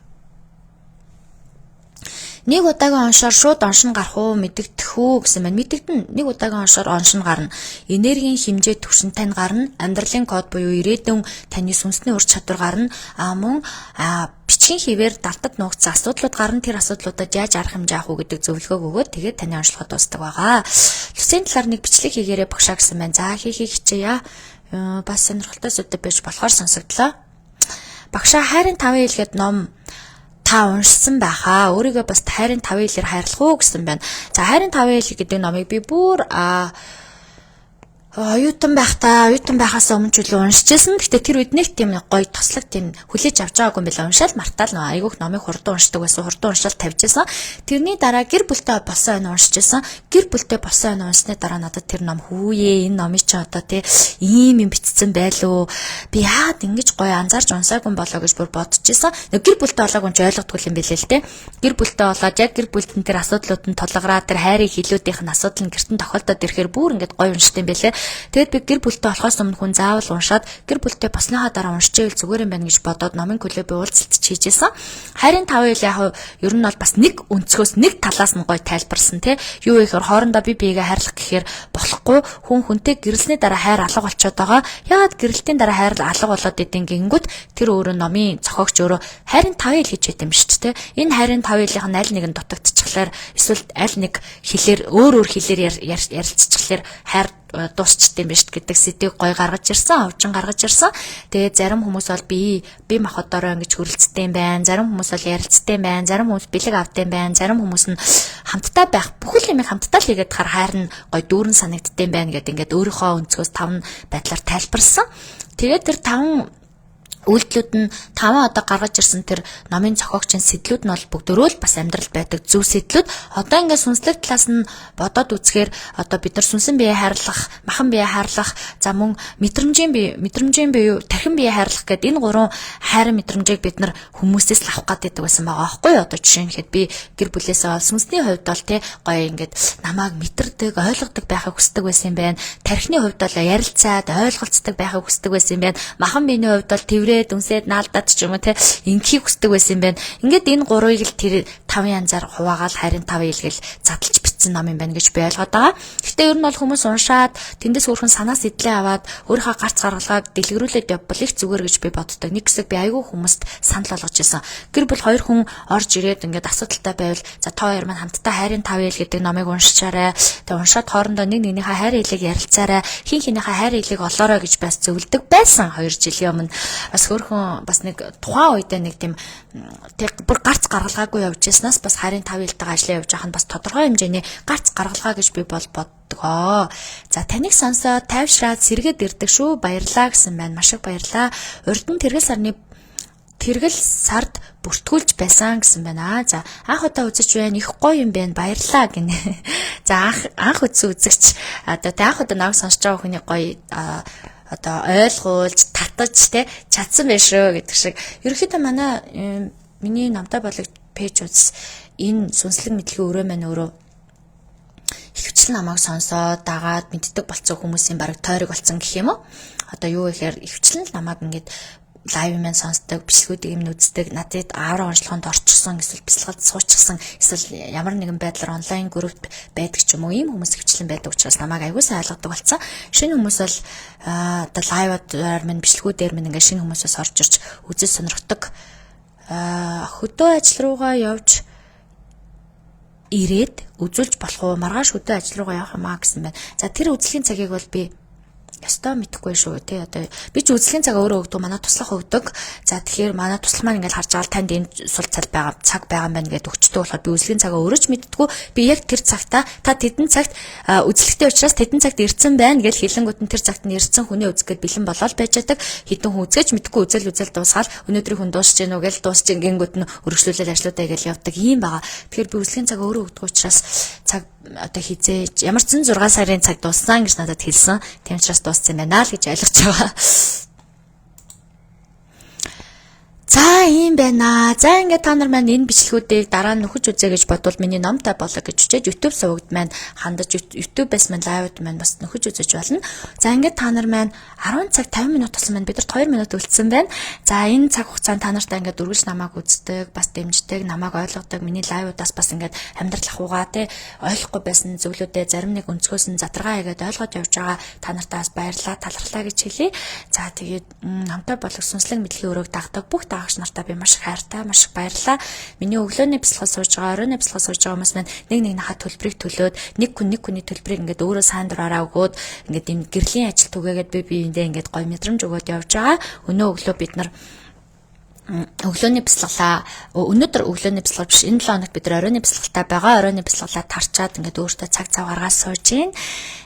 нэг удаагийн оншоор шууд оншин гарах уу, мэдэгдэх үү гэсэн байна. Мэдэгдэн нэг удаагийн оншоор оншин гарна. Энергийн хэмжээ төвшин тань гарна. Амьдралын код буюу ирээдүйн таны сүнсний ур чадвар гарна. Мөн бичгийн хിവэр далтад нуугдсан асуудлууд гарна. Тэр асуудлуудад яаж арга хэмжээ авах уу гэдэг зөвлөгөөг өгөөд тэгээд таны онцлогоо дуустдаг байгаа. Төсвийн талаар нэг бичлэг хийгээрэй багшаа гэсэн байна. За хийхийг хичээе. Бас сонирхолтой зүйл байж болохоор сонсогдлоо. Багшаа хайрын 5 хэлгээд ном та уншсан байхаа. Өөрийгөө бас хайрын 5 хэлээр хайрлах уу гэсэн байна. За хайрын 5 хэл гэдэг номыг би бүр оюутан байхаас өмнө ч үл уншижсэн. Гэтэ тэр үед нэг тийм гоё тослог тийм хүлээж авч байгаагүй юм билээ. Уншаал мартаал нөө айгүйх номыг хурдан уншдаг байсан. Хурдан уншаал тавьжсэн. Тэрний дараа гэр бүлтэй болсон ань уншижсэн. Гэр бүлтэй болсон ань унсны дараа надад тэр ном хүүе энэ номыг чи одоо тий ийм юм бичсэн байлуу. Би яад ингэж гоё анзаарч унсаагүй болоо гэж бүр бодчихсон. Гэр бүлтэй болоогүй ч ойлгодгүй юм билээ л тий. Гэр бүлтэй болоод яг гэр бүлтэн тэр асуудлууд нь тулгараа тэр хайрын хилүүдийнх нь асуудал нь гэртэн тохиолдоод ирэхээр бүр ингэж гоё уншдаг юм билээ. Тэгэд би гэр бүлтэй болохоос өмнө хүн заавал уншаад гэр бүлтэй босныхаа дараа уншчихвэл зүгээр юм байна гэж бодоод номын клуб уулзалт хийжсэн. Хайрын 5 хэл яг ер нь бол бас нэг өнцгөөс нэг талаас нь гоё тайлбарсан тий. Юу гэхээр хоорондоо би биегээ хайрлах гэхээр болохгүй хүн хүнтэй гэрэлсний дараа хайр алга болчиход байгаа. Яагаад гэрэлтийн дараа хайр алга болоод идэng гингүүд тэр өөрөө номын зохиогч өөрөө хайрын 5 хэл гэж байт юм шүү дээ. Энэ хайрын 5 хэлийнх нь аль нэг нь дутагдчихлаар эсвэл аль нэг хэлээр өөр хэлээр ярилцчихлаар хайр дуусчихдээ юм биш гэдэг сэдвийг гоё гаргаж ирсэн, овжин гаргаж ирсэн. Тэгээд зарим хүмүүс бол би махбодороо ингэж хөрөлцтэй юм байна. Зарим хүмүүс бол ярилцтай юм байна. Зарим хүмүүс бэлэг автай юм байна. Зарим хүмүүс нь хамтдаа байх, бүхэл юмыг хамтдаа л хийгээд хайр нь гоё дүүрэн санагдтай юм байна гэдэг ингээд өөрийнхөө өнцгөөс 5 байдлаар тайлбарсан. Тэгээд тэр 5 үйлдэлүүд нь 5 одоо гаргаж ирсэн тэр номын зохиогчийн сэдлүүд нь бол бүгдөө л бас амьдрал байдаг зөв сэдлүүд. Одоо ингээд сүнслэг талаас нь бодоод үзэхээр одоо бид нар сүнсэн бие хайрлах, махан бие хайрлах, за мөн мэдрэмжийн бие, тархин бие хайрлах гэдэг энэ 3 хайрын мэдрэмжийг бид нар хүмүүсээс л авах гэдэг байсан байгаа аахгүй юу? Одоо жишээ нь хэд би гэр бүлээсээ бол сүнсний хувьд бол тий гоё ингээд намайг мэдэрдэг, ойлгодог байхыг хүсдэг байсан юм байна. Тархины хувьд бол ярилцаад ойлголцдог байхыг хүсдэг байсан юм байна. Махан биений хувьд бол дүнсээд наалдаад ч юм уу те инхийг хүсдэг байсан юм байна. Ингээд энэ 3-ыг л тэр 5 янзаар хуваагаал хайрын 5 хэлгээл задлж бичсэн ном юм байна гэж би ойлгоод байгаа. Гэтэ ер нь бол хүмүүс уншаад тэндээс өөрхөн санаа сэтлээ аваад өөрийнхөө гарц гаргалгааг дэлгэрүүлээд явбал их зүгээр гэж би боддог. Нэг хэсэг би айгүй хүмүүст санал болгож ирсэн. Гэр бүл 2 хүн орж ирээд ингээд асуудалтай байвал за та хоёр маань хамтдаа хайрын 5 хэл гэдэг номыг уншичаарай. Тэгээ уншаад хоорондоо нэг нэгнийхээ хайр хэлийг ярилцаарай. Хин хинийхээ хайр хэлийг олоорой гэж бас зөвлөдөг байсан 2 жилийн өмнө. Бас өөрхөн бас нэг тухайн үедээ нэг тийм бүр гарц гаргалгаагүй явж яснаас бас хайрын 5 хэлтэйгээ ажиллаа явж байхад бас тодорхой хэмжээний гарц гаргалгаа гэж би бол боддгоо. За таныг сонсоод тайвшраад сэргээд ирдэг шүү. Баярлаа гэсэн байна. Маш их баярлаа. Урд нь тэргэл сард бүртгүүлж байсан гэсэн байна. За анх удаа үзэж байна. Их гоё юм байна. Баярлаа гинэ. За анх үзэгч одоо анх удаа намайг сонсож байгаа хүний гоё одоо ойлгуулж татаж те чадсан байх шүү гэдэг шиг. Ерөнхийдөө манай миний намтай болог пэйжүүс энэ сүнслэг мэдлэгийн өрөө маань өөрөө ихэвчлэн намайг сонсоод дагаад мэддэг болцсон хүмүүсийн бараг тойрог болсон гэх юм уу. Одоо юу гэхээр ихэвчлэн намайг ингээд лайв маань сонсдог, бичлэгүүдийг юм үздэг, надад аавраа онцлогоонд орчихсон, эсвэл бяцлагад суучихсан, эсвэл ямар нэгэн байдлаар онлайн групп байдаг ч юм уу, ийм хүмүүс хвчлэн байдаг учраас намайг аягүй сайн ойлгодог болсон. Шинэ хүмүүс бол одоо лайваар маань бичлэгүүдээр маань ингээд шинэ хүмүүсээс орж ирж үзэж сонирхдаг. Хөдөө ажил руугаа явж ирээд үзүүлж болох уу? Маргааш хөдөө ажил руугаа явах юм аа гэсэн байна. За тэр үзлийн цагийг бол би ястаа мэдэхгүй шүү тий. Одоо би ч үзлийн цагаа өөрөө өгдөг, манай туслах өгдөг. За тэгэхээр манай тусал маань ингээд харж байгаа танд энэ сул цаг байгаа юм байна гэдээ өгчдөг болохоор би үзлийн цагаа өөрөө ч мэддэггүй. Би яг тэр цагта та тэдэн цагт үзлэгтэй учраас тэдэн цагт ирсэн байна гэж хэлэнгүүт нь тэр цагт нь ирсэн хүний үзэхэд бэлэн болоод байж байгаа. Хитэн хүн үзэж мэдгүй үзэл дуусгаал өнөөдрийн хүн дуусч гэнэ үү гэж дуусч гингүүт нь өргөжлүүлэл ажлуудаа гэж явдаг юм байгаа. Тэгэхээр би үзлийн цагаа өөрөө өгдөг учраас цаг одоо хизээж ямар ч 6 сарын цаг дууссан гэж надад хэлсэн. Тийм учраас дууссан байна л гэж ойлгож байгаа. За ийм байна. За ингээд та нар маань энэ бичлэгүүдийг дараа нь нөхөж үзье гэж бодвол миний номтой болоо гэж хүчээж YouTube сувагд маань хандаж YouTube-ээс маань лайвд маань бас нөхөж үзэж болно. За ингээд та нар маань 10 цаг 50 минут болсон байна. Бид нар 2 минут өлтсөн байна. За энэ цаг хугацаанд та нартай ингээд үргэлж намайг үздэг, бас дэмждэг, намайг ойлгодог, миний лайвудаас бас ингээд амьдрал ахуйгаа те ойлгохгүй байсан зөвлөдөө зарим нэг өнцгөөс нь задрагаа хийгээд ойлгоод явж байгаа та нартаас баярлалаа, талархлаа гэж хэлье. За тэгээд намтай болох сүнслэг мэдлэгийн өрөөг дагдаг бүх агч нартаа би маш их хайртай, маш их баярлалаа. Миний өглөөний бяцлал сууж байгаа, оройн бяцлал сууж байгаа хүмүүс маань нэг нахад төлбөрийг төлөөд нэг хүний төлбөрийг ингээд өөрөө сайн дураараа өгөөд ингээд энэ гэрлийн ажил түгээгээд би биендээ ингээд гоё мэдрэмж өгөөд явж байгаа. Өнөө өглөө бид нар өглөөний бясалгалаа өнөөдөр өглөөний бясалгал биш энэ 7 хоногт бид оройны бясалгалтай байгаа. Оройны бясалгалаа тарчаад ингээд өөртөө цаг гаргаад сууж гин.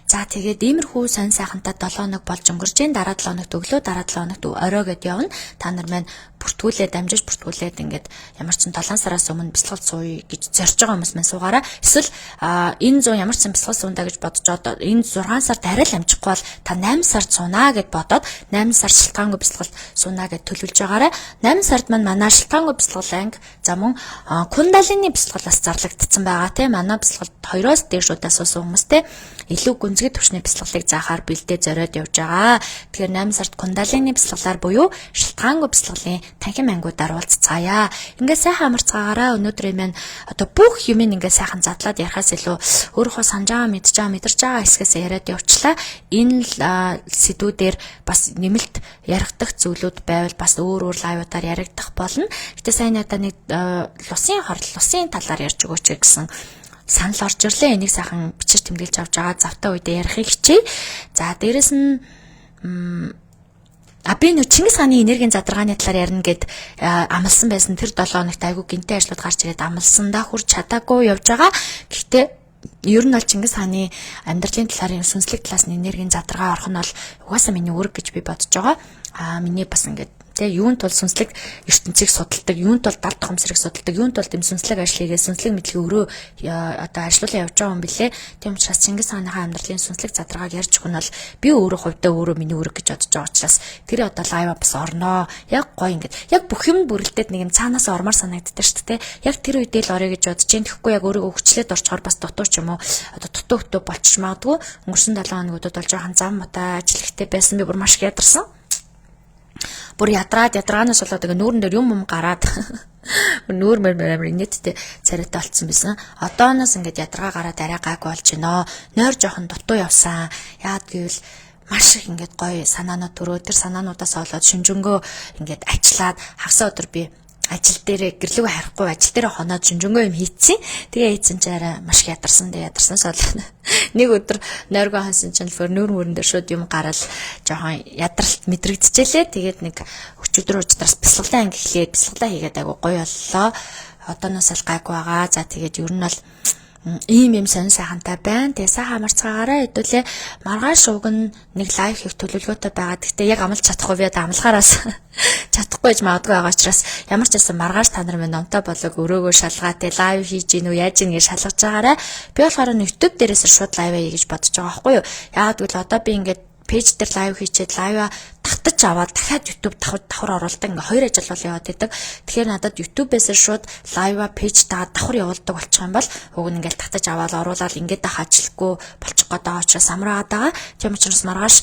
За тэгээд иймэрхүү сонь сайхантай 7 хоног болж өнгөрч гин. Дараа 7 хоногт өглөө, дараа 7 хоногт орой гэд явна. Та нар маань бүртгүүлээд дамжиж бүртгүүлээд ингээд ямар ч 7 сараас өмнө бясалгал сууя гэж зорж байгаа хүмүүс маань суугаараа. Эсвэл энэ 100 ямар ч бясалгал суунда гэж бодож одоо энэ 6 сард арай л амжихгүй бол та 8 сард суунаа гэд бодоод 8 сар шилтгаангүй бясалгалт суунаа гэд төлөвлөж байгаараа. 8 сард маань манай шилтгаангүй бясалгал анги за мөн кундалины бясалгалаас зарлагдсан байгаа тийм. Манай бясалгалт 2-оос дээш удаа суусан хүмүүс тийм илүү гүнзгий түвшний бясалгалыг заахаар бэлдээ зориод явж байгаа. Тэгэхээр 8 сард кундалины бясалгалаар буюу шилтгаангүй бясалгалын танхим ангиудаар уулзцаая. Ингээд сайхан амарцгаагаараа өнөөдөр юм одоо бүх юм ингээд сайхан задлаад ярихаас илүү өөрийнхөө санаж байгаа, мэдэрч байгаа хэсгээс яриад явчлаа. Энэ сэдвүүдээр бас нэмэлт яригдах зүйлүүд байвал бас өөр лайвуудаар яригдах болно. Гэтэ сайн надад нэг лусын талаар ярьж өгөөч гэсэн санал орж ирлээ. Энийг сайхан бичиж тэмдэглэж авч байгаа. Завтай үедээ ярихыг хичээе. За дээрэс нь би нөө Чингис хааны энергийн задаргааны талаар ярина гэд амласан байсан. Тэр 7 хоногт айгүй гинтэй ажлууд гарч ирээд амлсандаа хүрч чадаагүй явж байгаа. Гэхдээ ер нь бол Чингис хааны амьдралын талаар юм сүнслэг талаас нь энергийн задаргаа орох нь бол угаасаа миний үүрэг гэж би бодож байгаа. Миний бас ингээд юунд бол сүнслэг ертөнцийг судалдаг, юунд бол далд тохомсрыг судалдаг, юунд бол тийм сүнслэг ажил хийгээ сүнслэг мэдлэгийг өөрөө одоо ажилуулан явж байгаа юм билээ. Тийм учраас Чингис хааны амьдралын сүнслэг задаргааг ярьж өгөх нь бол би өөрөө хувьдаа өөрөө миний үүрэг гэж бодож байгаа учраас тэр одоо лайва бас орноо. Яг гоё ингээд яг бүх юм бүрэлдээд нэг юм цаанаас ормоор санагддаг шүү дээ. Яг тэр үедээ л орё гэж бодож чинь тэгэхгүй яг өөрийгөө хүчлээд орчхоор бас дутуу ч юм уу одоо дутуу болчих магадгүй. Өнгөрсөн 7 хоногудад бол жоохон зам мата ажил ихтэй байсан би бүр маш их ядарсан. Бүр ядраанаас болоод ингээ нүүрэн дээр юм гараад нүүр мөр инээдтэй царайтай болцсон байсан. Одооноос ингээд ядраа гараад арай гайгүй болж байна. Нойр жоохон дутуу явсан. Яад гэвэл маш их ингээд гоё санаанууд төрөө тэр санаануудаас олоод шүнжэнгөө ингээд ажиллаад хагас өдөр би ажил дээрээ гэрлүүг харихгүй ажил дээрээ хоноод шүнжэнгөө юм хийцэн. Тэгээ хийцэн ч арай маш их ядарсан. Тэгээ ядарснаас болоод нэг өдөр нойргоо хансан чинь нүүр мөрөн дээр шууд юм гараад жоохон ядралт мэдрэгдэжээ. Тэгээд нэг өчигдөр уучраас бясалгалаа анги эхлээд бясалгалаа хийгээд айгу гоё боллоо. Одооноос л гайгүй байгаа. За тэгээд ер нь бол ийм сонь сайхантай байна. Тэгээ сайхан амарцгаагаараа хэдүүлээ маргааш уг нь нэг лайв хийх төлөвлөгөөтэй байгаа. Гэхдээ яг амлаж чадахгүй би амлахаараас чадахгүй гэж магадгүй байгаа учраас ямар ч байсан маргааш та нар минь номтой болог өрөөгөө шалгаатай лайв хийж гин үү яаж ингэ шалгаж байгаарай. Би болохоор YouTube дээрээс шууд лайв хий гэж бодож байгаа байхгүй юу. Яагаад гэвэл одоо би ингээд пэйж дээр лайв хийчихэд лайва татаж аваад дахиад YouTube давхар оруулдаг ингээ хоёр ажил бол яваад идэг. Тэгэхээр надад YouTube-ээс шууд лайва пэйж дагаад давхар явуулдаг болчих юм бол уг нь ингээл татаж аваад оруулаад ингээд дах ажилгүй болчих гээд байгаа учраас амраад байгаа. Тийм учраас маргааш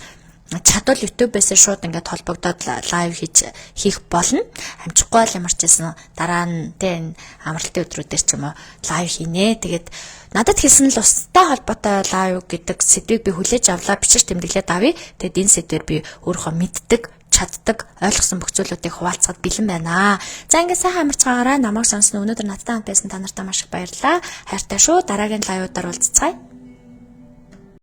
чадвал YouTube-ээс шууд ингээд холбогдоод лайв хийх болно. Амжихгүй бол ямар ч байсан дараа нь энэ амралтын өдрүүдээр ч юм уу лайв хийнэ. Тэгээд надад хэлсэн л устай холбоотой лайв гэдэг сэдвийг би хүлээж авлаа, бичиж тэмдэглээд авъя. Тэгээд энэ сэдвээр би өөрөө мэддэг, чаддаг, ойлгосон бүх зүйлүүдийг хуваалцахад бэлэн байна. За ингээд сайхан амарцгаагаараа намайг сонсно. Өнөөдөр надтай хамт байсан та нартай маш их баярлалаа. Хайртай шүү. Дараагийн лайвуудаар уулзцгаая.